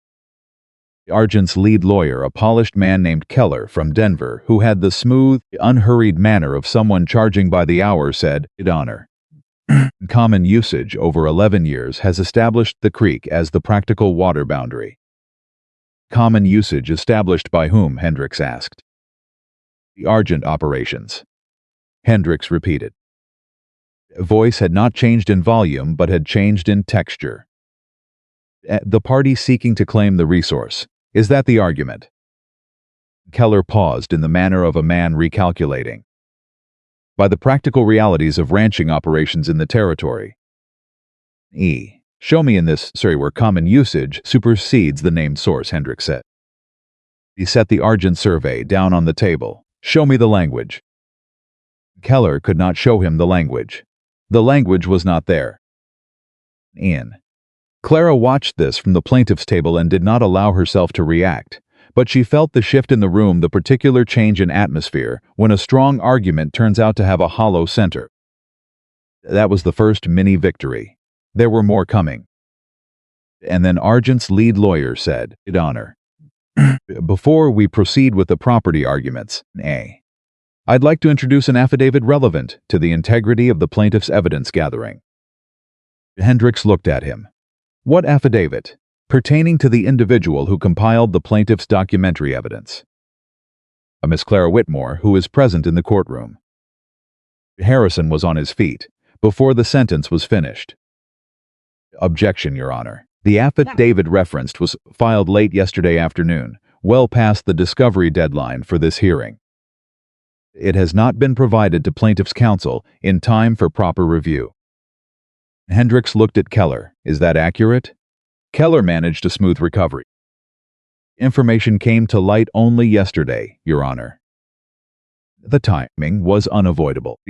Argent's lead lawyer, a polished man named Keller from Denver, who had the smooth, unhurried manner of someone charging by the hour, said, honor. Common usage over 11 years has established the creek as the practical water boundary. Common usage established by whom? Hendricks asked. The Argent operations. Hendricks repeated. Voice had not changed in volume but had changed in texture. The party seeking to claim the resource. Is that the argument? Keller paused in the manner of a man recalculating. By the practical realities of ranching operations in the territory. Show me in this, sir, where common usage supersedes the named source, Hendricks said. He set the Argent survey down on the table. Show me the language. Keller could not show him the language. The language was not there. Clara watched this from the plaintiff's table and did not allow herself to react, but she felt the shift in the room, the particular change in atmosphere, when a strong argument turns out to have a hollow center. That was the first mini-victory. There were more coming. And then Argent's lead lawyer said, "Your Honor, before we proceed with the property arguments, I'd like to introduce an affidavit relevant to the integrity of the plaintiff's evidence gathering." Hendricks looked at him. What affidavit? Pertaining to the individual who compiled the plaintiff's documentary evidence. A Miss Clara Whitmore, who is present in the courtroom. Harrison was on his feet before the sentence was finished. Objection, Your Honor. The affidavit referenced was filed late yesterday afternoon, well past the discovery deadline for this hearing. It has not been provided to plaintiff's counsel in time for proper review. Hendricks looked at Keller. Is that accurate? Keller managed a smooth recovery. Information came to light only yesterday, Your Honor. The timing was unavoidable.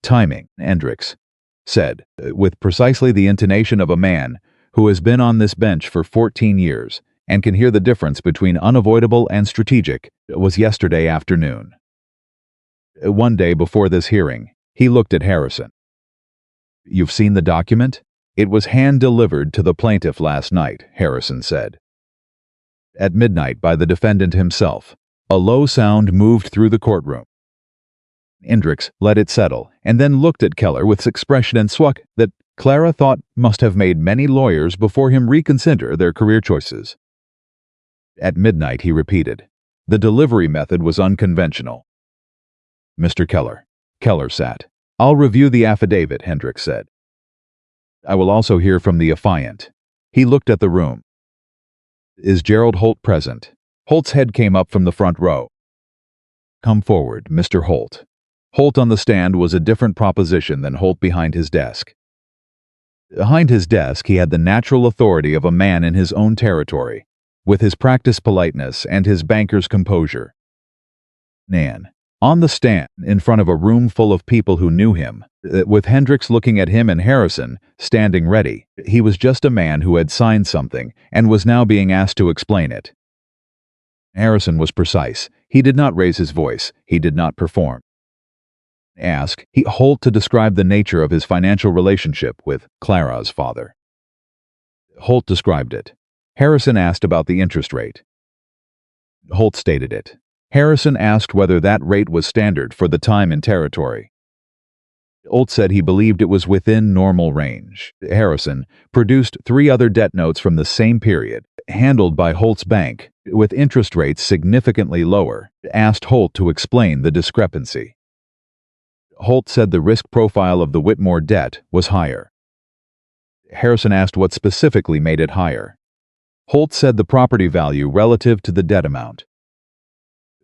Timing, Hendricks said, with precisely the intonation of a man who has been on this bench for 14 years and can hear the difference between unavoidable and strategic, was yesterday afternoon. One day before this hearing, he looked at Harrison. You've seen the document? It was hand-delivered to the plaintiff last night, Harrison said. At midnight by the defendant himself. A low sound moved through the courtroom. Hendricks let it settle and then looked at Keller with expression and swuck that Clara thought must have made many lawyers before him reconsider their career choices. At midnight, he repeated. The delivery method was unconventional. Mr. Keller. Keller sat. I'll review the affidavit, Hendricks said. I will also hear from the affiant. He looked at the room. Is Gerald Holt present? Holt's head came up from the front row. Come forward, Mr. Holt. Holt on the stand was a different proposition than Holt behind his desk. Behind his desk, he had the natural authority of a man in his own territory, with his practiced politeness and his banker's composure. On the stand, in front of a room full of people who knew him, with Hendricks looking at him and Harrison standing ready, he was just a man who had signed something and was now being asked to explain it. Harrison was precise. He did not raise his voice. He did not perform. Holt to describe the nature of his financial relationship with Clara's father. Holt described it. Harrison asked about the interest rate. Holt stated it. Harrison asked whether that rate was standard for the time and territory. Holt said he believed it was within normal range. Harrison produced 3 other debt notes from the same period, handled by Holt's bank, with interest rates significantly lower, asked Holt to explain the discrepancy. Holt said the risk profile of the Whitmore debt was higher. Harrison asked what specifically made it higher. Holt said the property value relative to the debt amount.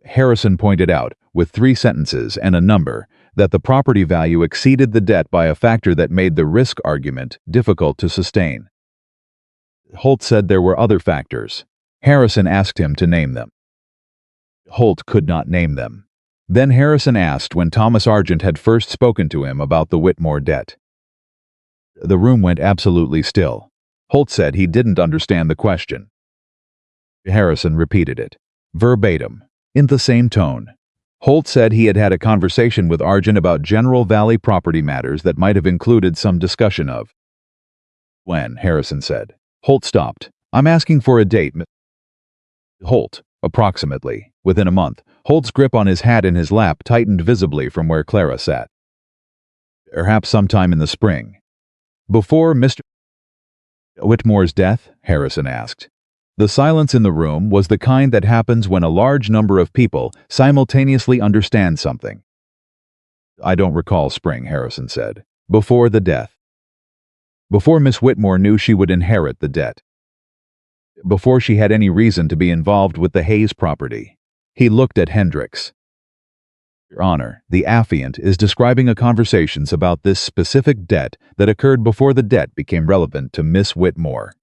Harrison pointed out, with 3 sentences and a number, that the property value exceeded the debt by a factor that made the risk argument difficult to sustain. Holt said there were other factors. Harrison asked him to name them. Holt could not name them. Then Harrison asked when Thomas Argent had first spoken to him about the Whitmore debt. The room went absolutely still. Holt said he didn't understand the question. Harrison repeated it, verbatim, in the same tone. Holt said he had had a conversation with Argent about General Valley property matters that might have included some discussion of. When, Harrison said. Holt stopped. I'm asking for a date. Holt, approximately, within a month. Holt's grip on his hat in his lap tightened visibly from where Clara sat. Perhaps sometime in the spring. Before Mr. Whitmore's death? Harrison asked. The silence in the room was the kind that happens when a large number of people simultaneously understand something. I don't recall spring, Harrison said. Before the death. Before Miss Whitmore knew she would inherit the debt. Before she had any reason to be involved with the Hayes property. He looked at Hendricks. Your Honor, the affiant is describing a conversations about this specific debt that occurred before the debt became relevant to Miss Whitmore,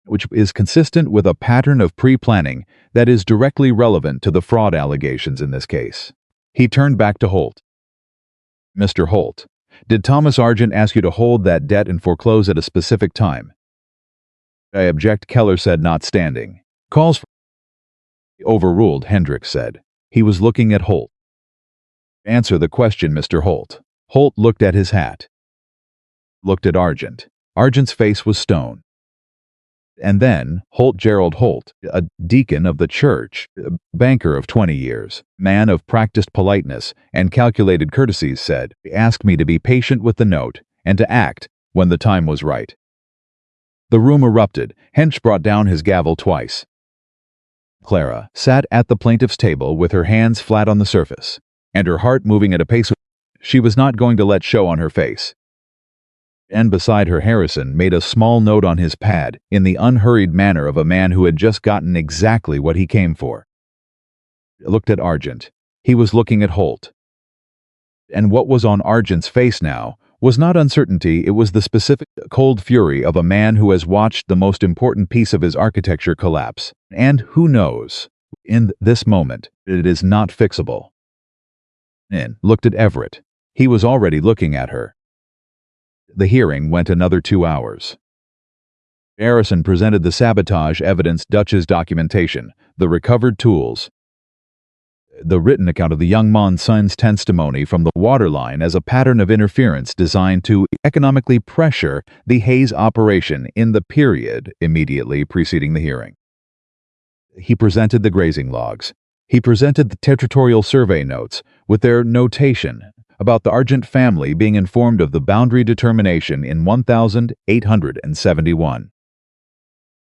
which is consistent with a pattern of pre-planning that is directly relevant to the fraud allegations in this case. He turned back to Holt. Mr. Holt, did Thomas Argent ask you to hold that debt and foreclose at a specific time? I object, Keller said, not standing. Calls for... Overruled, Hendricks said. He was looking at Holt. Answer the question, Mr. Holt. Holt looked at his hat. Looked at Argent. Argent's face was stone. And then, Gerald Holt, a deacon of the church, a banker of 20 years, man of practiced politeness and calculated courtesies, said, asked me to be patient with the note and to act when the time was right. The room erupted. Hench brought down his gavel twice. Clara sat at the plaintiff's table with her hands flat on the surface, and her heart moving at a pace she was not going to let show on her face. And beside her, Harrison made a small note on his pad in the unhurried manner of a man who had just gotten exactly what he came for. Looked at Argent. He was looking at Holt. And what was on Argent's face now was not uncertainty, it was the specific cold fury of a man who has watched the most important piece of his architecture collapse, and who knows, in this moment, it is not fixable. And looked at Everett. He was already looking at her. The hearing went another 2 hours. Harrison presented the sabotage evidence, Dutch's documentation, the recovered tools, the written account of the young man's son's testimony from the waterline as a pattern of interference designed to economically pressure the Hayes operation in the period immediately preceding the hearing. He presented the grazing logs. He presented the territorial survey notes with their notation about the Argent family being informed of the boundary determination in 1871.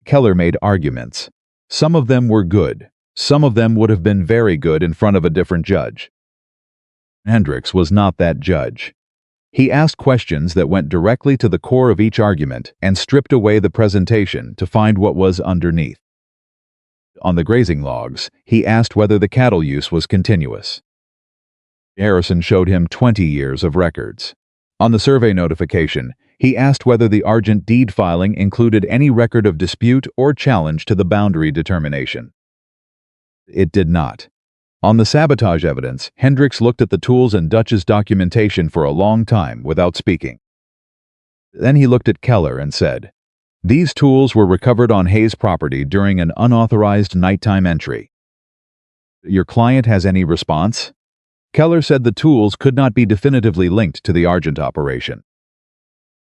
Keller made arguments. Some of them were good. Some of them would have been very good in front of a different judge. Hendricks was not that judge. He asked questions that went directly to the core of each argument and stripped away the presentation to find what was underneath. On the grazing logs, he asked whether the cattle use was continuous. Harrison showed him 20 years of records. On the survey notification, he asked whether the Argent deed filing included any record of dispute or challenge to the boundary determination. It did not. On the sabotage evidence, Hendricks looked at the tools and Dutch's documentation for a long time without speaking. Then he looked at Keller and said, "These tools were recovered on Hayes property during an unauthorized nighttime entry. Your client has any response?" Keller said the tools could not be definitively linked to the Argent operation.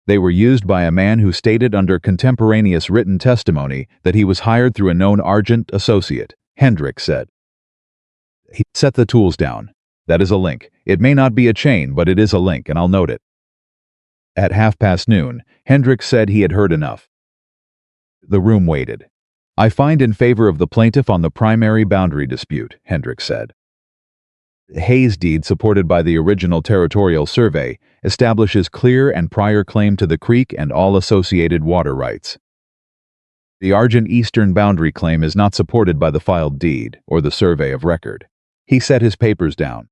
They were used by a man who stated under contemporaneous written testimony that he was hired through a known Argent associate, Hendricks said. He set the tools down. That is a link. It may not be a chain, but it is a link, and I'll note it. At noon, Hendricks said he had heard enough. The room waited. I find in favor of the plaintiff on the primary boundary dispute, Hendricks said. The Hayes deed, supported by the original territorial survey, establishes clear and prior claim to the creek and all associated water rights. The Argent eastern boundary claim is not supported by the filed deed or the survey of record. He set his papers down.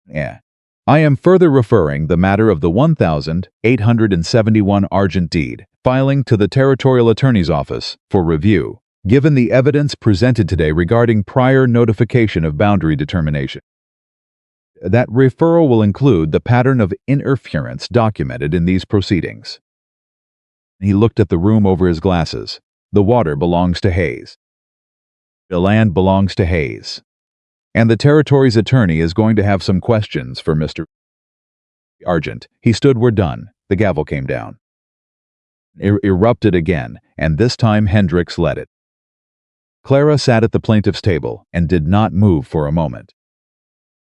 I am further referring the matter of the 1871 Argent deed, filing to the Territorial Attorney's Office for review, given the evidence presented today regarding prior notification of boundary determination. That referral will include the pattern of interference documented in these proceedings. He looked at the room over his glasses. The water belongs to Hayes. The land belongs to Hayes. And the territory's attorney is going to have some questions for Mr. Argent. He stood, "We're done." The gavel came down. Erupted again, and this time Hendricks led it. Clara sat at the plaintiff's table and did not move for a moment.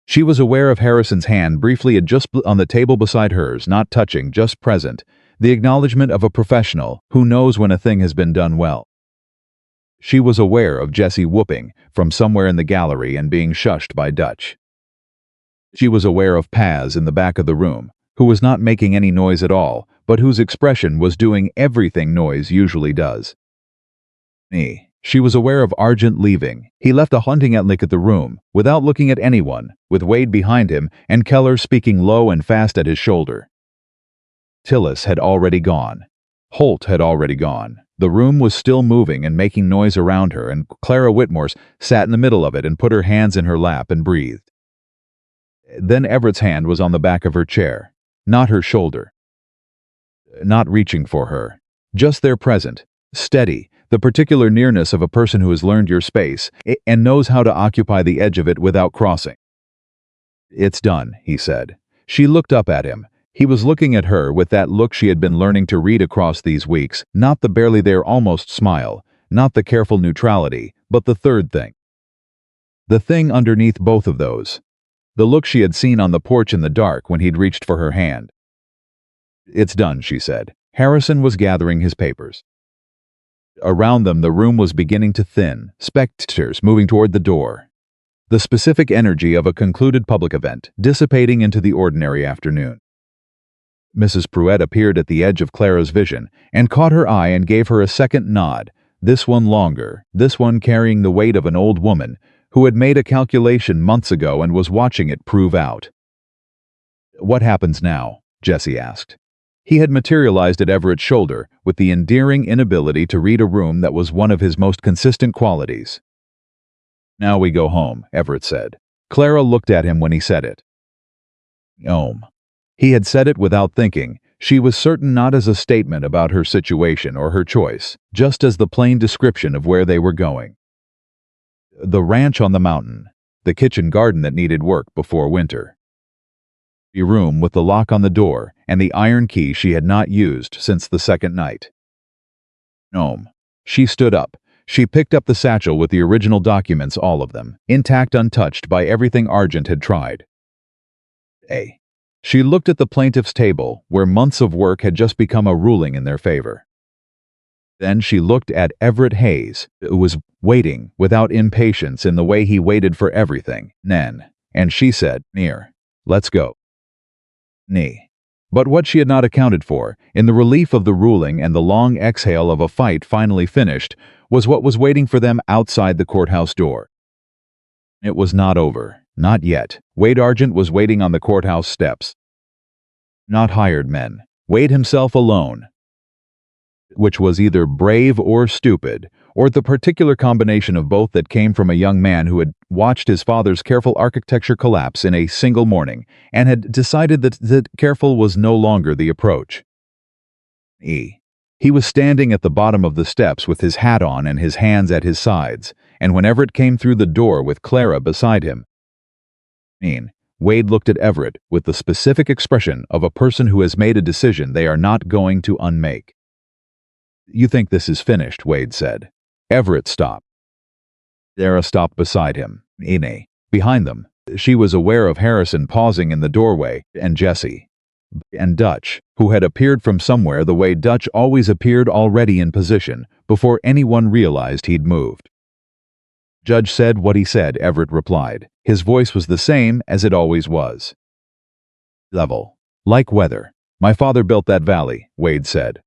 She was aware of Harrison's hand briefly just on the table beside hers, not touching, just present, the acknowledgement of a professional who knows when a thing has been done well. She was aware of Jesse whooping from somewhere in the gallery and being shushed by Dutch. She was aware of Paz in the back of the room, who was not making any noise at all, but whose expression was doing everything noise usually does. She was aware of Argent leaving. He left a hunting look at the room, without looking at anyone, with Wade behind him and Keller speaking low and fast at his shoulder. Tillis had already gone. Holt had already gone. The room was still moving and making noise around her, and Clara Whitmore sat in the middle of it and put her hands in her lap and breathed. Then Everett's hand was on the back of her chair, not her shoulder. Not reaching for her. Just there present, steady, the particular nearness of a person who has learned your space and knows how to occupy the edge of it without crossing. "It's done," he said. She looked up at him. He was looking at her with that look she had been learning to read across these weeks, not the barely there almost smile, not the careful neutrality, but the third thing. The thing underneath both of those. The look she had seen on the porch in the dark when he'd reached for her hand. "It's done," she said. Harrison was gathering his papers. Around them the room was beginning to thin, spectators moving toward the door. The specific energy of a concluded public event, dissipating into the ordinary afternoon. Mrs. Pruitt appeared at the edge of Clara's vision and caught her eye and gave her a second nod, this one longer, this one carrying the weight of an old woman who had made a calculation months ago and was watching it prove out. "What happens now?" Jesse asked. He had materialized at Everett's shoulder with the endearing inability to read a room that was one of his most consistent qualities. "Now we go home," Everett said. Clara looked at him when he said it. Home. He had said it without thinking. She was certain not as a statement about her situation or her choice, just as the plain description of where they were going. The ranch on the mountain, the kitchen garden that needed work before winter. A room with the lock on the door and the iron key she had not used since the second night. Home. She stood up. She picked up the satchel with the original documents, all of them, intact, untouched by everything Argent had tried. She looked at the plaintiff's table, where months of work had just become a ruling in their favor. Then she looked at Everett Hayes, who was waiting without impatience in the way he waited for everything, and she said, "Let's go." But what she had not accounted for, in the relief of the ruling and the long exhale of a fight finally finished, was what was waiting for them outside the courthouse door. It was not over. Not yet. Wade Argent was waiting on the courthouse steps. Not hired men. Wade himself alone. Which was either brave or stupid, or the particular combination of both that came from a young man who had watched his father's careful architecture collapse in a single morning and had decided that careful was no longer the approach. He was standing at the bottom of the steps with his hat on and his hands at his sides, and when Everett came through the door with Clara beside him, Wade looked at Everett with the specific expression of a person who has made a decision they are not going to unmake. "You think this is finished," Wade said. Everett stopped. Clara stopped beside him, behind them. She was aware of Harrison pausing in the doorway, and Jesse. And Dutch, who had appeared from somewhere the way Dutch always appeared, already in position, before anyone realized he'd moved. "Judge said what he said," Everett replied. His voice was the same as it always was. "Level. Like weather. My father built that valley," Wade said.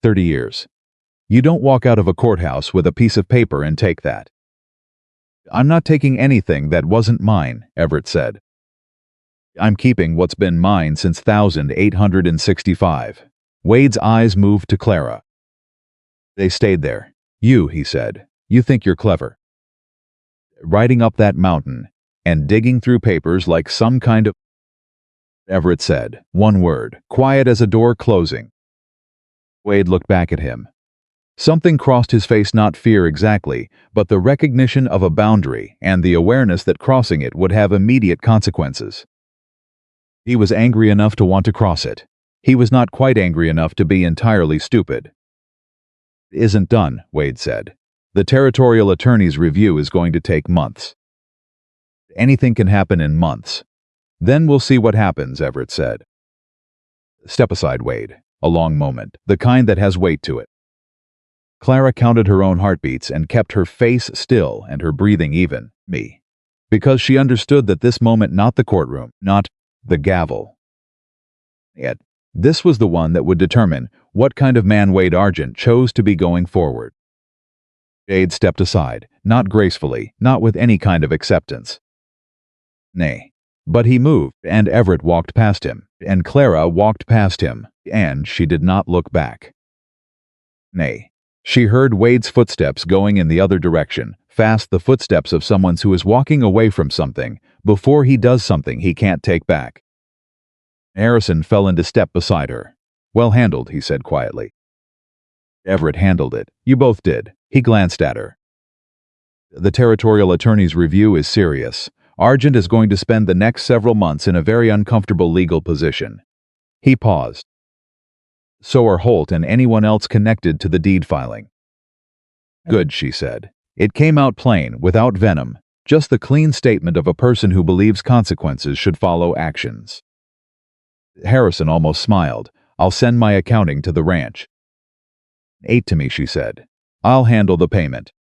30 years. You don't walk out of a courthouse with a piece of paper and take that." "I'm not taking anything that wasn't mine," Everett said. "I'm keeping what's been mine since 1865. Wade's eyes moved to Clara. They stayed there. He said. "You think you're clever. Riding up that mountain and digging through papers like some kind of—" Everett said, one word, quiet as a door closing. Wade looked back at him. Something crossed his face, not fear exactly, but the recognition of a boundary and the awareness that crossing it would have immediate consequences. He was angry enough to want to cross it. He was not quite angry enough to be entirely stupid. "It isn't done," Wade said. "The territorial attorney's review is going to take months." "Anything can happen in months." "Then we'll see what happens," Everett said. "Step aside, Wade." A long moment, the kind that has weight to it. Clara counted her own heartbeats and kept her face still and her breathing even, because she understood that this moment, not the courtroom, not the gavel, Yet, this was the one that would determine what kind of man Wade Argent chose to be going forward. Jade stepped aside, not gracefully, not with any kind of acceptance. Nay. But he moved, and Everett walked past him, and Clara walked past him, and she did not look back. Nay. She heard Wade's footsteps going in the other direction, fast the footsteps of someone who is walking away from something, before he does something he can't take back. Harrison fell into step beside her. "Well handled," he said quietly. Everett handled it. "You both did." He glanced at her. "The territorial attorney's review is serious. Argent is going to spend the next several months in a very uncomfortable legal position." He paused. "So are Holt and anyone else connected to the deed filing." "Good," she said. It came out plain, without venom, just the clean statement of a person who believes consequences should follow actions. Harrison almost smiled. "I'll send my accounting to the ranch." "8 to me," she said. "I'll handle the payment."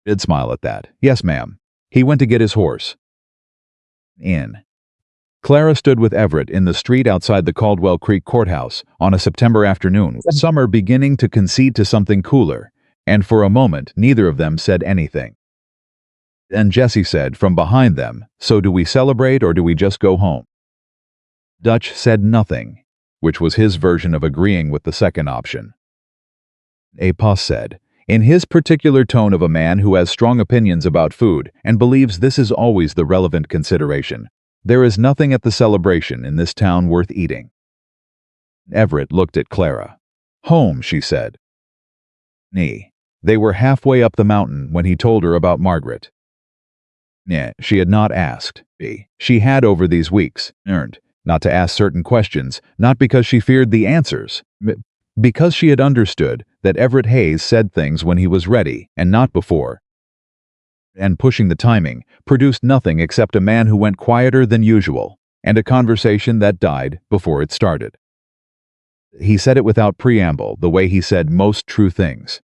Did smile at that. "Yes, ma'am." He went to get his horse. Clara stood with Everett in the street outside the Caldwell Creek Courthouse on a September afternoon, with summer beginning to concede to something cooler, and for a moment neither of them said anything. Then Jesse said from behind them, "So do we celebrate or do we just go home?" Dutch said nothing, which was his version of agreeing with the second option. Apos said, in his particular tone of a man who has strong opinions about food and believes this is always the relevant consideration, "There is nothing at the celebration in this town worth eating." Everett looked at Clara. "Home," she said. They were halfway up the mountain when he told her about Margaret. She had not asked. She had over these weeks learned not to ask certain questions, not because she feared the answers, because she had understood that Everett Hayes said things when he was ready and not before. And pushing the timing produced nothing except a man who went quieter than usual, and a conversation that died before it started. He said it without preamble, the way he said most true things.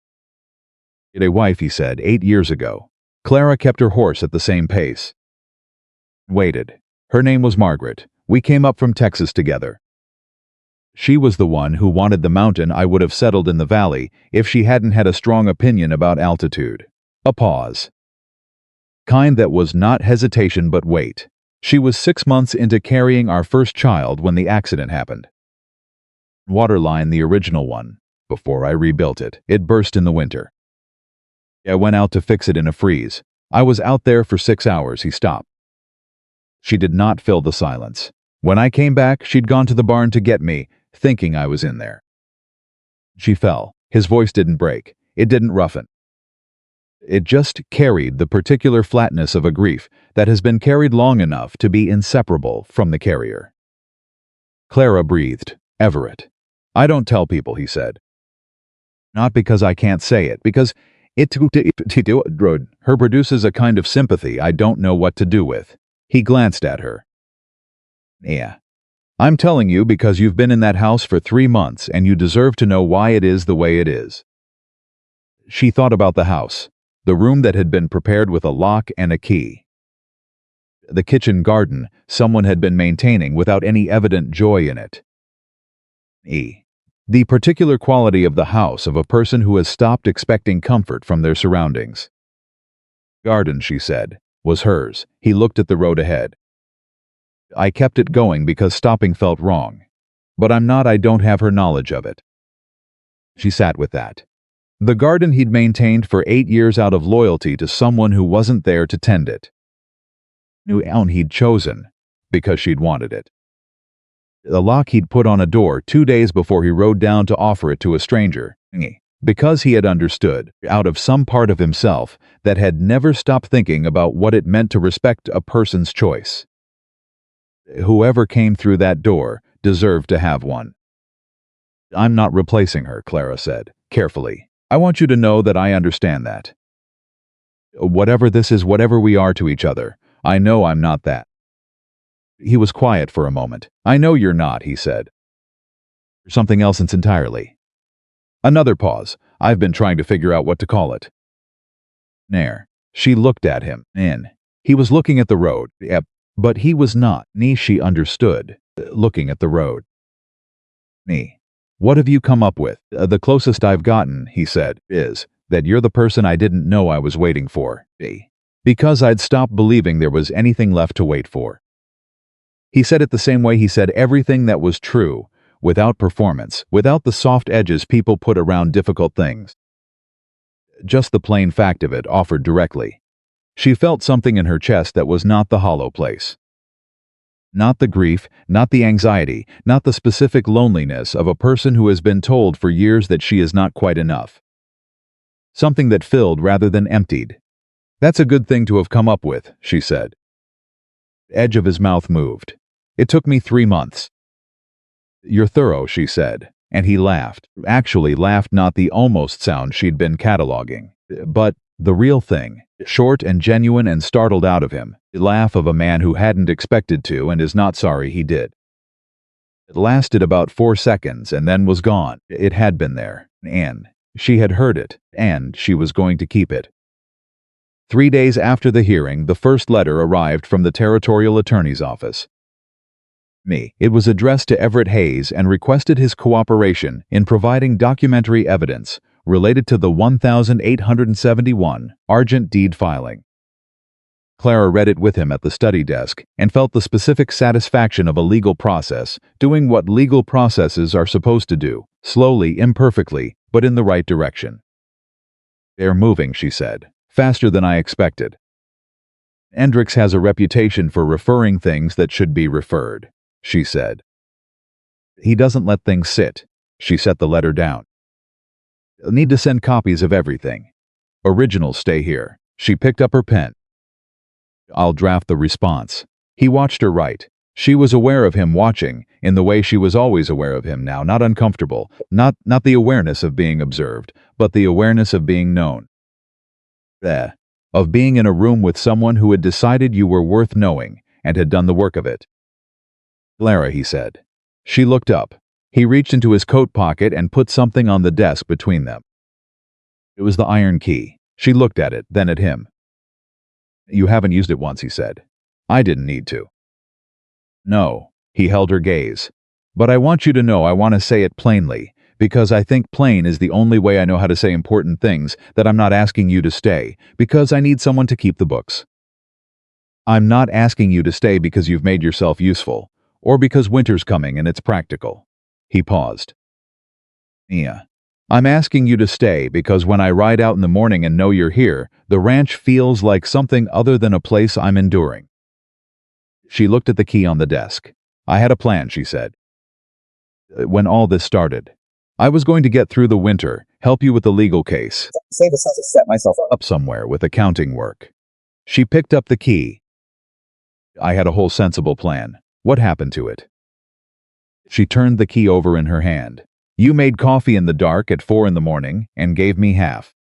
"Get a wife," he said, 8 years ago. Clara kept her horse at the same pace. Waited. Her name was Margaret. We came up from Texas together. She was the one who wanted the mountain. I would have settled in the valley if she hadn't had a strong opinion about altitude. A pause. Kind that was not hesitation but wait. She was 6 months into carrying our first child when the accident happened. Waterline, the original one. Before I rebuilt it, it burst in the winter. I went out to fix it in a freeze. I was out there for 6 hours. He stopped. She did not fill the silence. When I came back, she'd gone to the barn to get me, thinking I was in there. She fell. His voice didn't break. It didn't roughen. It just carried the particular flatness of a grief that has been carried long enough to be inseparable from the carrier. Clara breathed. "Everett." "I don't tell people," he said. "Not because I can't say it, because her produces a kind of sympathy I don't know what to do with." He glanced at her. "Yeah. I'm telling you because you've been in that house for 3 months and you deserve to know why it is the way it is." She thought about the house, the room that had been prepared with a lock and a key. The kitchen garden someone had been maintaining without any evident joy in it. The particular quality of the house of a person who has stopped expecting comfort from their surroundings. Garden, she said, was hers. He looked at the road ahead. "I kept it going because stopping felt wrong. But I don't have her knowledge of it." She sat with that. The garden he'd maintained for 8 years out of loyalty to someone who wasn't there to tend it. New own he'd chosen because she'd wanted it. The lock he'd put on a door 2 days before he rode down to offer it to a stranger, because he had understood, out of some part of himself, that had never stopped thinking about what it meant to respect a person's choice. Whoever came through that door deserved to have one. "I'm not replacing her," Clara said, carefully. "I want you to know that I understand that. Whatever this is, whatever we are to each other, I know I'm not that." He was quiet for a moment. "I know you're not," he said. "You're something else entirely." Another pause. "I've been trying to figure out what to call it." Nair. She looked at him. He was looking at the road. But he was not. She understood. Looking at the road. Me. What have you come up with? The closest I've gotten, he said, is that you're the person I didn't know I was waiting for. B. Because I'd stopped believing there was anything left to wait for. He said it the same way he said everything that was true, without performance, without the soft edges people put around difficult things. Just the plain fact of it, offered directly. She felt something in her chest that was not the hollow place. Not the grief, not the anxiety, not the specific loneliness of a person who has been told for years that she is not quite enough. Something that filled rather than emptied. That's a good thing to have come up with, she said. The edge of his mouth moved. It took me 3 months. You're thorough, she said, and he laughed. Actually laughed, not the almost sound she'd been cataloging, but the real thing, short and genuine and startled out of him, the laugh of a man who hadn't expected to and is not sorry he did. It lasted about 4 seconds and then was gone. It had been there, and she had heard it, and she was going to keep it. 3 days after the hearing, the first letter arrived from the territorial attorney's office. It was addressed to Everett Hayes and requested his cooperation in providing documentary evidence related to the 1871 Argent deed filing. Clara read it with him at the study desk and felt the specific satisfaction of a legal process, doing what legal processes are supposed to do, slowly, imperfectly, but in the right direction. They're moving, she said, faster than I expected. Hendricks has a reputation for referring things that should be referred, she said. He doesn't let things sit. She set the letter down. Need to send copies of everything. Originals stay here. She picked up her pen. I'll draft the response. He watched her write. She was aware of him watching, in the way she was always aware of him now, not uncomfortable, not the awareness of being observed, but the awareness of being known. Of being in a room with someone who had decided you were worth knowing and had done the work of it. Clara, he said. She looked up. He reached into his coat pocket and put something on the desk between them. It was the iron key. She looked at it, then at him. You haven't used it once, he said. I didn't need to. No, he held her gaze. But I want you to know I want to say it plainly, because I think plain is the only way I know how to say important things, that I'm not asking you to stay, because I need someone to keep the books. I'm not asking you to stay because you've made yourself useful, or because winter's coming and it's practical. He paused. I'm asking you to stay because when I ride out in the morning and know you're here, the ranch feels like something other than a place I'm enduring. She looked at the key on the desk. I had a plan, she said. When all this started, I was going to get through the winter, help you with the legal case. Save us to set myself up somewhere with accounting work. She picked up the key. I had a whole sensible plan. What happened to it? She turned the key over in her hand. You made coffee in the dark at 4 a.m. and gave me half.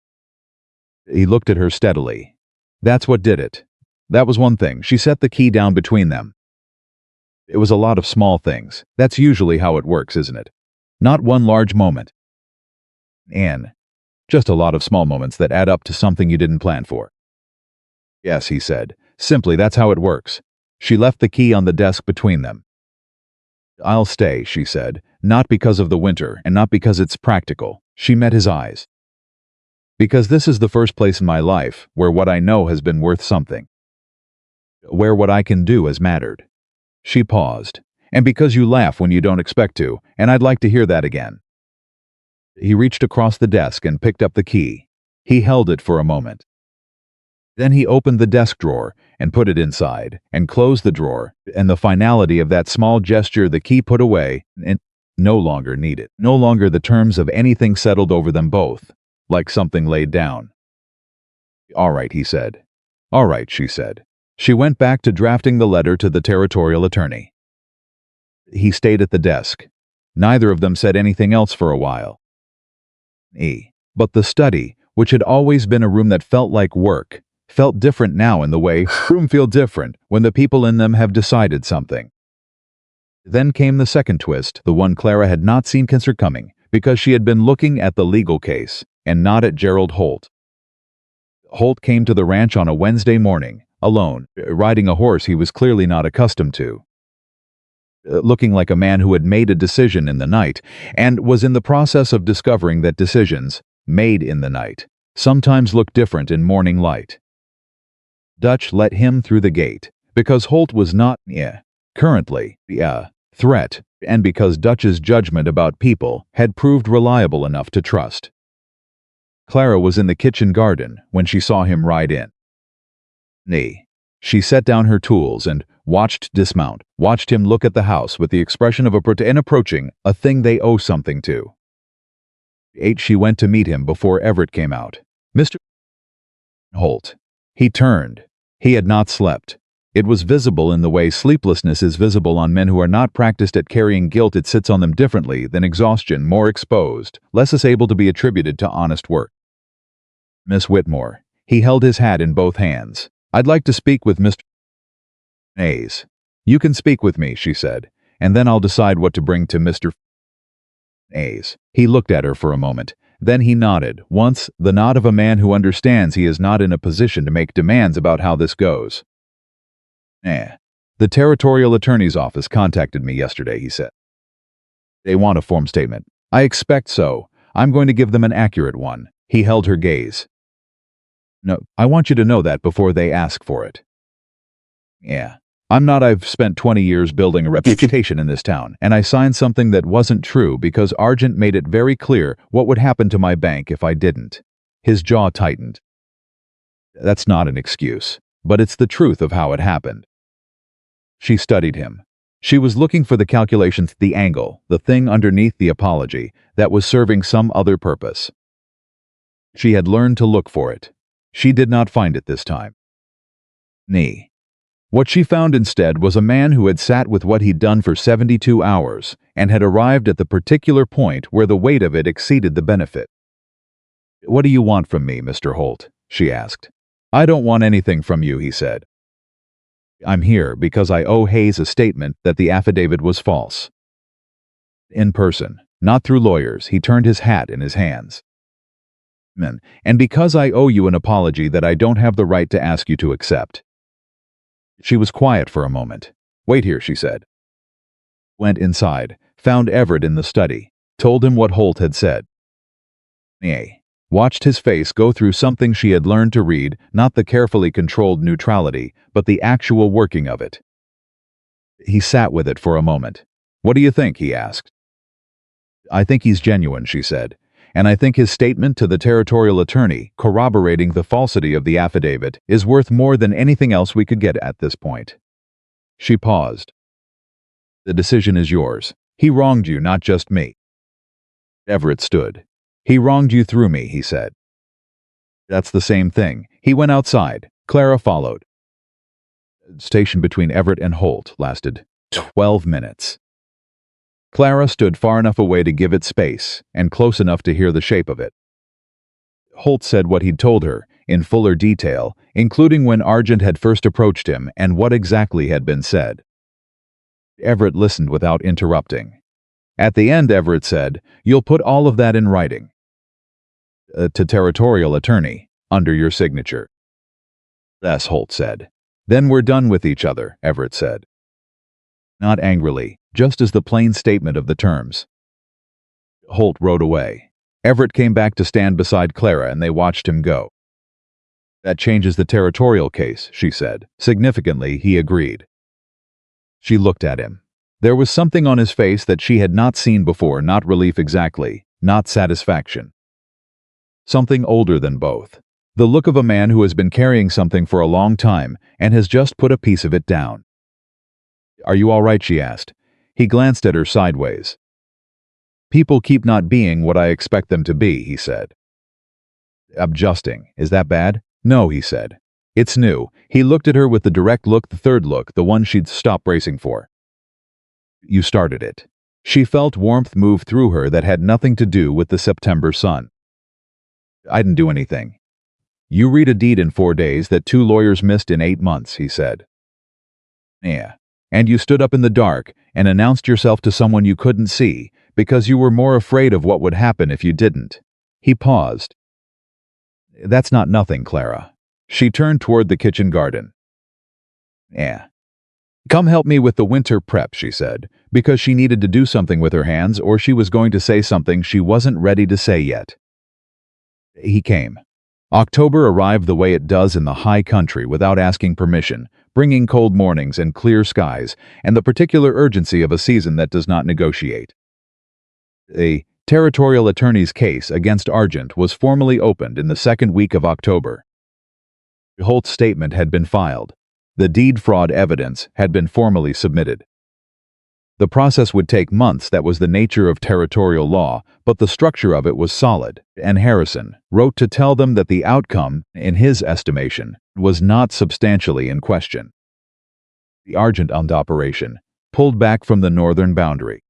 He looked at her steadily. That's what did it. That was one thing. She set the key down between them. It was a lot of small things. That's usually how it works, isn't it? Not one large moment. And just a lot of small moments that add up to something you didn't plan for. Yes, he said. Simply, that's how it works. She left the key on the desk between them. I'll stay, she said, not because of the winter and not because it's practical. She met his eyes. Because this is the first place in my life where what I know has been worth something. Where what I can do has mattered. She paused. And because you laugh when you don't expect to, and I'd like to hear that again. He reached across the desk and picked up the key. He held it for a moment. Then he opened the desk drawer and put it inside, and closed the drawer, and the finality of that small gesture the key put away, and no longer needed. No longer the terms of anything settled over them both, like something laid down. All right, he said. All right, she said. She went back to drafting the letter to the territorial attorney. He stayed at the desk. Neither of them said anything else for a while. But the study, which had always been a room that felt like work, felt different now in the way rooms feel different when the people in them have decided something. Then came the second twist, the one Clara had not seen coming, because she had been looking at the legal case, and not at Gerald Holt. Holt came to the ranch on a Wednesday morning, alone, riding a horse he was clearly not accustomed to. looking like a man who had made a decision in the night and was in the process of discovering that decisions, made in the night, sometimes look different in morning light. Dutch let him through the gate because Holt was not, currently, threat, and because Dutch's judgment about people had proved reliable enough to trust. Clara was in the kitchen garden when she saw him ride in. She set down her tools and watched him look at the house with the expression of approaching a thing they owe something to. She went to meet him before Everett came out. Mr. Holt. He turned. He had not slept. It was visible in the way sleeplessness is visible on men who are not practiced at carrying guilt. It sits on them differently than exhaustion, more exposed, less able to be attributed to honest work. Miss Whitmore. He held his hat in both hands. I'd like to speak with Mr. Hayes. You can speak with me, she said, and then I'll decide what to bring to Mr. Hayes. He looked at her for a moment. Then he nodded, once the nod of a man who understands he is not in a position to make demands about how this goes. The Territorial Attorney's Office contacted me yesterday, he said. They want a form statement. I expect so. I'm going to give them an accurate one. He held her gaze. No, I want you to know that before they ask for it. I'm not. I've spent 20 years building a reputation in this town, and I signed something that wasn't true because Argent made it very clear what would happen to my bank if I didn't. His jaw tightened. That's not an excuse, but it's the truth of how it happened. She studied him. She was looking for the calculations, the angle, the thing underneath the apology that was serving some other purpose. She had learned to look for it. She did not find it this time. What she found instead was a man who had sat with what he'd done for 72 hours and had arrived at the particular point where the weight of it exceeded the benefit. What do you want from me, Mr. Holt? She asked. I don't want anything from you, he said. I'm here because I owe Hayes a statement that the affidavit was false. In person, not through lawyers, he turned his hat in his hands. And because I owe you an apology that I don't have the right to ask you to accept. She was quiet for a moment. Wait here, she said. Went inside, found Everett in the study, told him what Holt had said. Watched his face go through something she had learned to read, not the carefully controlled neutrality, but the actual working of it. He sat with it for a moment. What do you think? He asked. I think he's genuine, she said, and I think his statement to the territorial attorney, corroborating the falsity of the affidavit, is worth more than anything else we could get at this point. She paused. The decision is yours. He wronged you, not just me. Everett stood. He wronged you through me, he said. That's the same thing. He went outside. Clara followed. Station between Everett and Holt lasted 12 minutes. Clara stood far enough away to give it space, and close enough to hear the shape of it. Holt said what he'd told her, in fuller detail, including when Argent had first approached him and what exactly had been said. Everett listened without interrupting. At the end, Everett said, "You'll put all of that in writing. To territorial attorney, under your signature." Yes, Holt said. Then we're done with each other, Everett said. Not angrily, just as the plain statement of the terms. Holt rode away. Everett came back to stand beside Clara and they watched him go. That changes the territorial case, she said. Significantly, he agreed. She looked at him. There was something on his face that she had not seen before, not relief exactly, not satisfaction. Something older than both. The look of a man who has been carrying something for a long time and has just put a piece of it down. Are you all right? She asked. He glanced at her sideways. People keep not being what I expect them to be, he said. Adjusting. Is that bad? No, he said. It's new. He looked at her with the direct look, the third look, the one she'd stopped bracing for. You started it. She felt warmth move through her that had nothing to do with the September sun. I didn't do anything. You read a deed in 4 days that 2 lawyers missed in 8 months, he said. And you stood up in the dark and announced yourself to someone you couldn't see because you were more afraid of what would happen if you didn't. He paused. That's not nothing, Clara. She turned toward the kitchen garden. Come help me with the winter prep, she said, because she needed to do something with her hands or she was going to say something she wasn't ready to say yet. He came. October arrived the way it does in the high country without asking permission, bringing cold mornings and clear skies, and the particular urgency of a season that does not negotiate. A territorial attorney's case against Argent was formally opened in the second week of October. Holt's statement had been filed. The deed fraud evidence had been formally submitted. The process would take months. That was the nature of territorial law, but the structure of it was solid, and Harrison wrote to tell them that the outcome, in his estimation, was not substantially in question. The Argent operation pulled back from the northern boundary.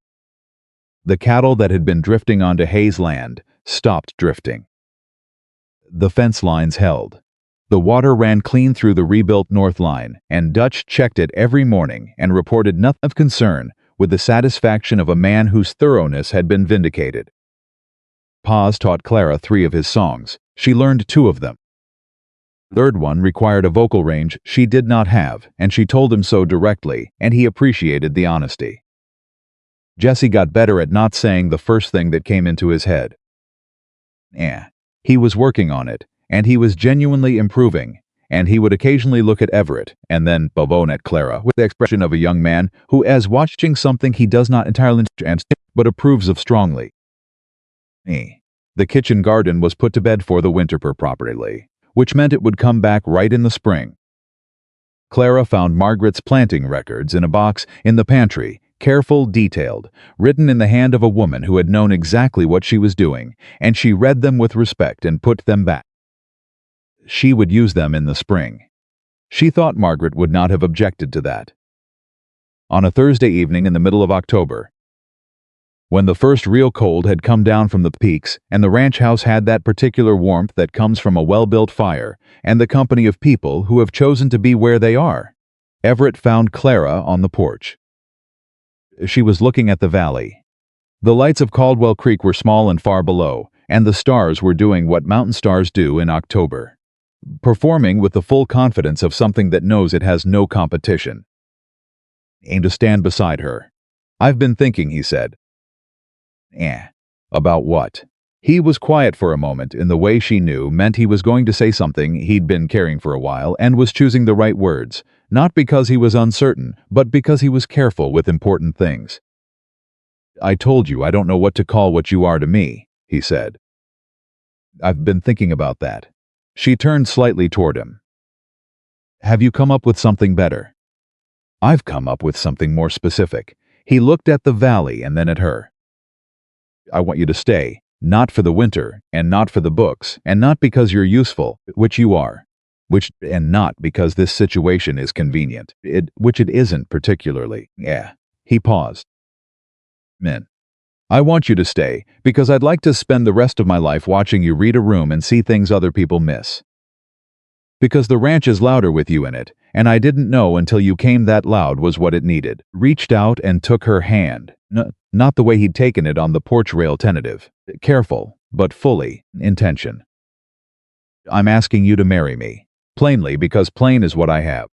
The cattle that had been drifting onto Hayes land stopped drifting. The fence lines held. The water ran clean through the rebuilt North Line, and Dutch checked it every morning and reported nothing of concern, with the satisfaction of a man whose thoroughness had been vindicated. Paz taught Clara 3 of his songs. She learned 2 of them. The third one required a vocal range she did not have, and she told him so directly, and he appreciated the honesty. Jesse got better at not saying the first thing that came into his head. He was working on it, and he was genuinely improving, and he would occasionally look at Everett, and then bobone at Clara, with the expression of a young man who is watching something he does not entirely understand, but approves of strongly. The kitchen garden was put to bed for the winter properly, which meant it would come back right in the spring. Clara found Margaret's planting records in a box in the pantry, careful, detailed, written in the hand of a woman who had known exactly what she was doing, and she read them with respect and put them back. She would use them in the spring. She thought Margaret would not have objected to that. On a Thursday evening in the middle of October, when the first real cold had come down from the peaks and the ranch house had that particular warmth that comes from a well-built fire and the company of people who have chosen to be where they are, Everett found Clara on the porch. She was looking at the valley. The lights of Caldwell Creek were small and far below, and the stars were doing what mountain stars do in October, performing with the full confidence of something that knows it has no competition. Aimed to stand beside her. "I've been thinking," he said. About what? He was quiet for a moment in the way she knew meant he was going to say something he'd been carrying for a while and was choosing the right words, not because he was uncertain, but because he was careful with important things. "I told you I don't know what to call what you are to me," he said. "I've been thinking about that." She turned slightly toward him. "Have you come up with something better?" "I've come up with something more specific." He looked at the valley and then at her. "I want you to stay, not for the winter, and not for the books, and not because you're useful, which you are, and not because this situation is convenient, which it isn't particularly." He paused. "Men. I want you to stay, because I'd like to spend the rest of my life watching you read a room and see things other people miss. Because the ranch is louder with you in it, and I didn't know until you came that loud was what it needed." Reached out and took her hand, not the way he'd taken it on the porch rail, tentative, careful, but fully, intention. "I'm asking you to marry me, plainly because plain is what I have."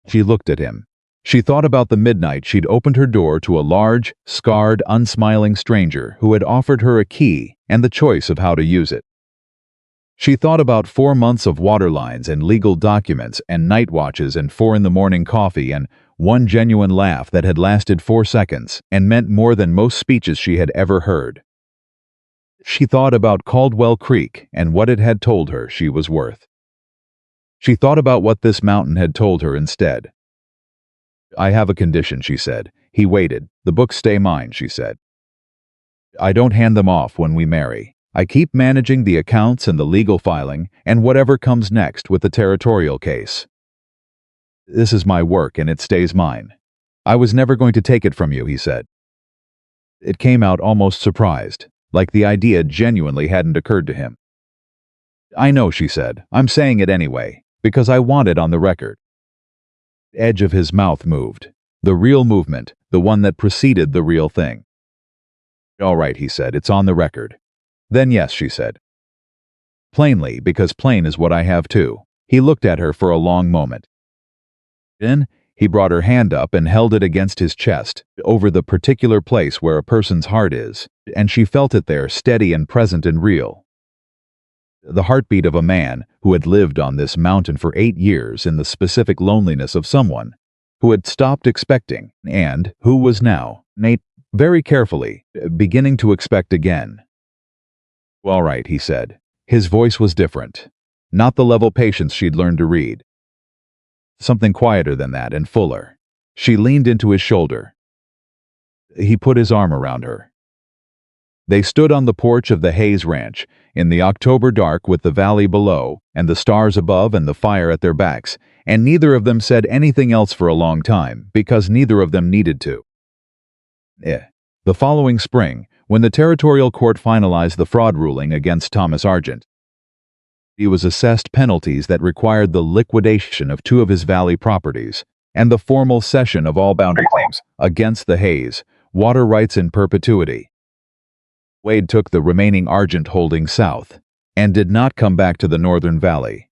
She looked at him. She thought about the midnight she'd opened her door to a large, scarred, unsmiling stranger who had offered her a key and the choice of how to use it. She thought about 4 months of water lines and legal documents and night watches and 4 in the morning coffee and one genuine laugh that had lasted 4 seconds and meant more than most speeches she had ever heard. She thought about Caldwell Creek and what it had told her she was worth. She thought about what this mountain had told her instead. "I have a condition," she said. He waited. "The books stay mine," she said. "I don't hand them off when we marry. I keep managing the accounts and the legal filing and whatever comes next with the territorial case. This is my work and it stays mine. I was never going to take it from you," he said. It came out almost surprised, like the idea genuinely hadn't occurred to him. "I know," she said. "I'm saying it anyway, because I want it on the record." The edge of his mouth moved. The real movement, the one that preceded the real thing. "All right," he said. "It's on the record." "Then yes," she said. "Plainly, because plain is what I have too." He looked at her for a long moment. Then He brought her hand up and held it against his chest, over the particular place where a person's heart is, and she felt it there, steady and present and real. The heartbeat of a man who had lived on this mountain for 8 years in the specific loneliness of someone who had stopped expecting and who was now, Nate, very carefully, beginning to expect again. "All right," he said. His voice was different. Not the level patience she'd learned to read. Something quieter than that and fuller. She leaned into his shoulder. He put his arm around her. They stood on the porch of the Hayes Ranch, in the October dark with the valley below, and the stars above and the fire at their backs, and neither of them said anything else for a long time, because neither of them needed to. The following spring, when the territorial court finalized the fraud ruling against Thomas Argent, he was assessed penalties that required the liquidation of 2 of his valley properties, and the formal cession of all boundary claims against the Hayes, water rights in perpetuity. Wade took the remaining Argent holdings south, and did not come back to the Northern Valley,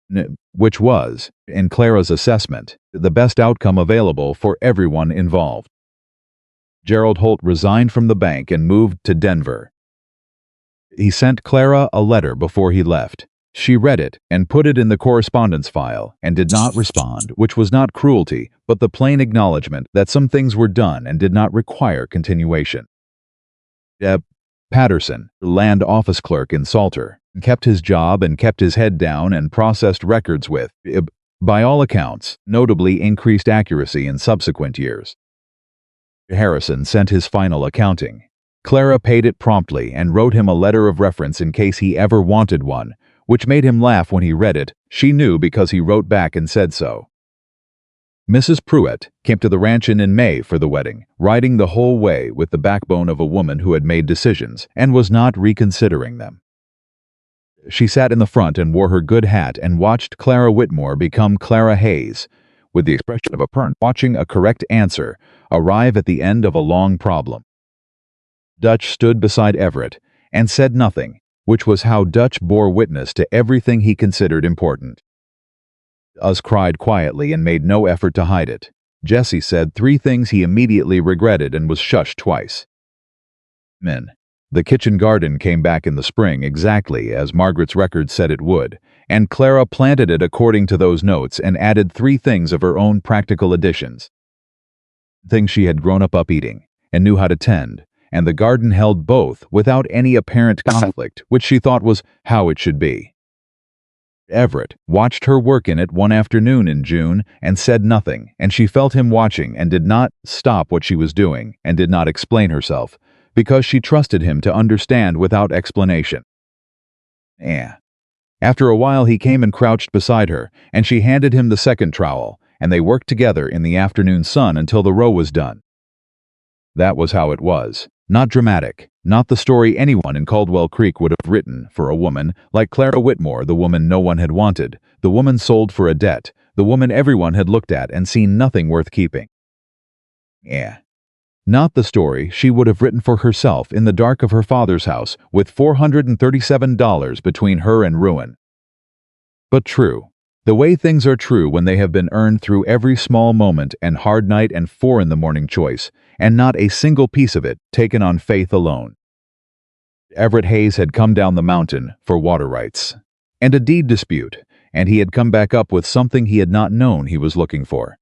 which was, in Clara's assessment, the best outcome available for everyone involved. Gerald Holt resigned from the bank and moved to Denver. He sent Clara a letter before he left. She read it and put it in the correspondence file and did not respond, which was not cruelty, but the plain acknowledgement that some things were done and did not require continuation. Patterson, land office clerk in Salter, kept his job and kept his head down and processed records with, by all accounts, notably increased accuracy in subsequent years. Harrison sent his final accounting. Clara paid it promptly and wrote him a letter of reference in case he ever wanted one, which made him laugh when he read it. She knew because he wrote back and said so. Mrs. Pruitt came to the ranch in May for the wedding, riding the whole way with the backbone of a woman who had made decisions and was not reconsidering them. She sat in the front and wore her good hat and watched Clara Whitmore become Clara Hayes, with the expression of a parent watching a correct answer arrive at the end of a long problem. Dutch stood beside Everett and said nothing, which was how Dutch bore witness to everything he considered important. Us cried quietly and made no effort to hide it. Jesse said 3 things he immediately regretted and was shushed twice. The kitchen garden came back in the spring exactly as Margaret's record said it would, and Clara planted it according to those notes and added 3 things of her own practical additions. Things she had grown up eating and knew how to tend, and the garden held both without any apparent conflict, which she thought was how it should be. Everett watched her work in it one afternoon in June and said nothing, and she felt him watching and did not stop what she was doing and did not explain herself, because she trusted him to understand without explanation. After a while he came and crouched beside her, and she handed him the second trowel, and they worked together in the afternoon sun until the row was done. That was how it was. Not dramatic, not the story anyone in Caldwell Creek would have written for a woman like Clara Whitmore, the woman no one had wanted, the woman sold for a debt, the woman everyone had looked at and seen nothing worth keeping. Not the story she would have written for herself in the dark of her father's house with $437 between her and ruin. But true. The way things are true when they have been earned through every small moment and hard night and 4 in the morning choice, and not a single piece of it taken on faith alone. Everett Hayes had come down the mountain for water rights and a deed dispute, and he had come back up with something he had not known he was looking for.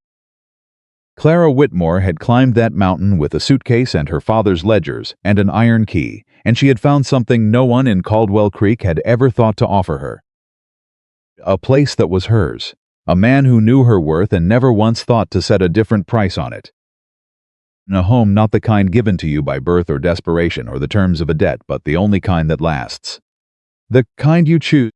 Clara Whitmore had climbed that mountain with a suitcase and her father's ledgers and an iron key, and she had found something no one in Caldwell Creek had ever thought to offer her. A place that was hers, a man who knew her worth and never once thought to set a different price on it. A home not the kind given to you by birth or desperation or the terms of a debt, but the only kind that lasts. The kind you choose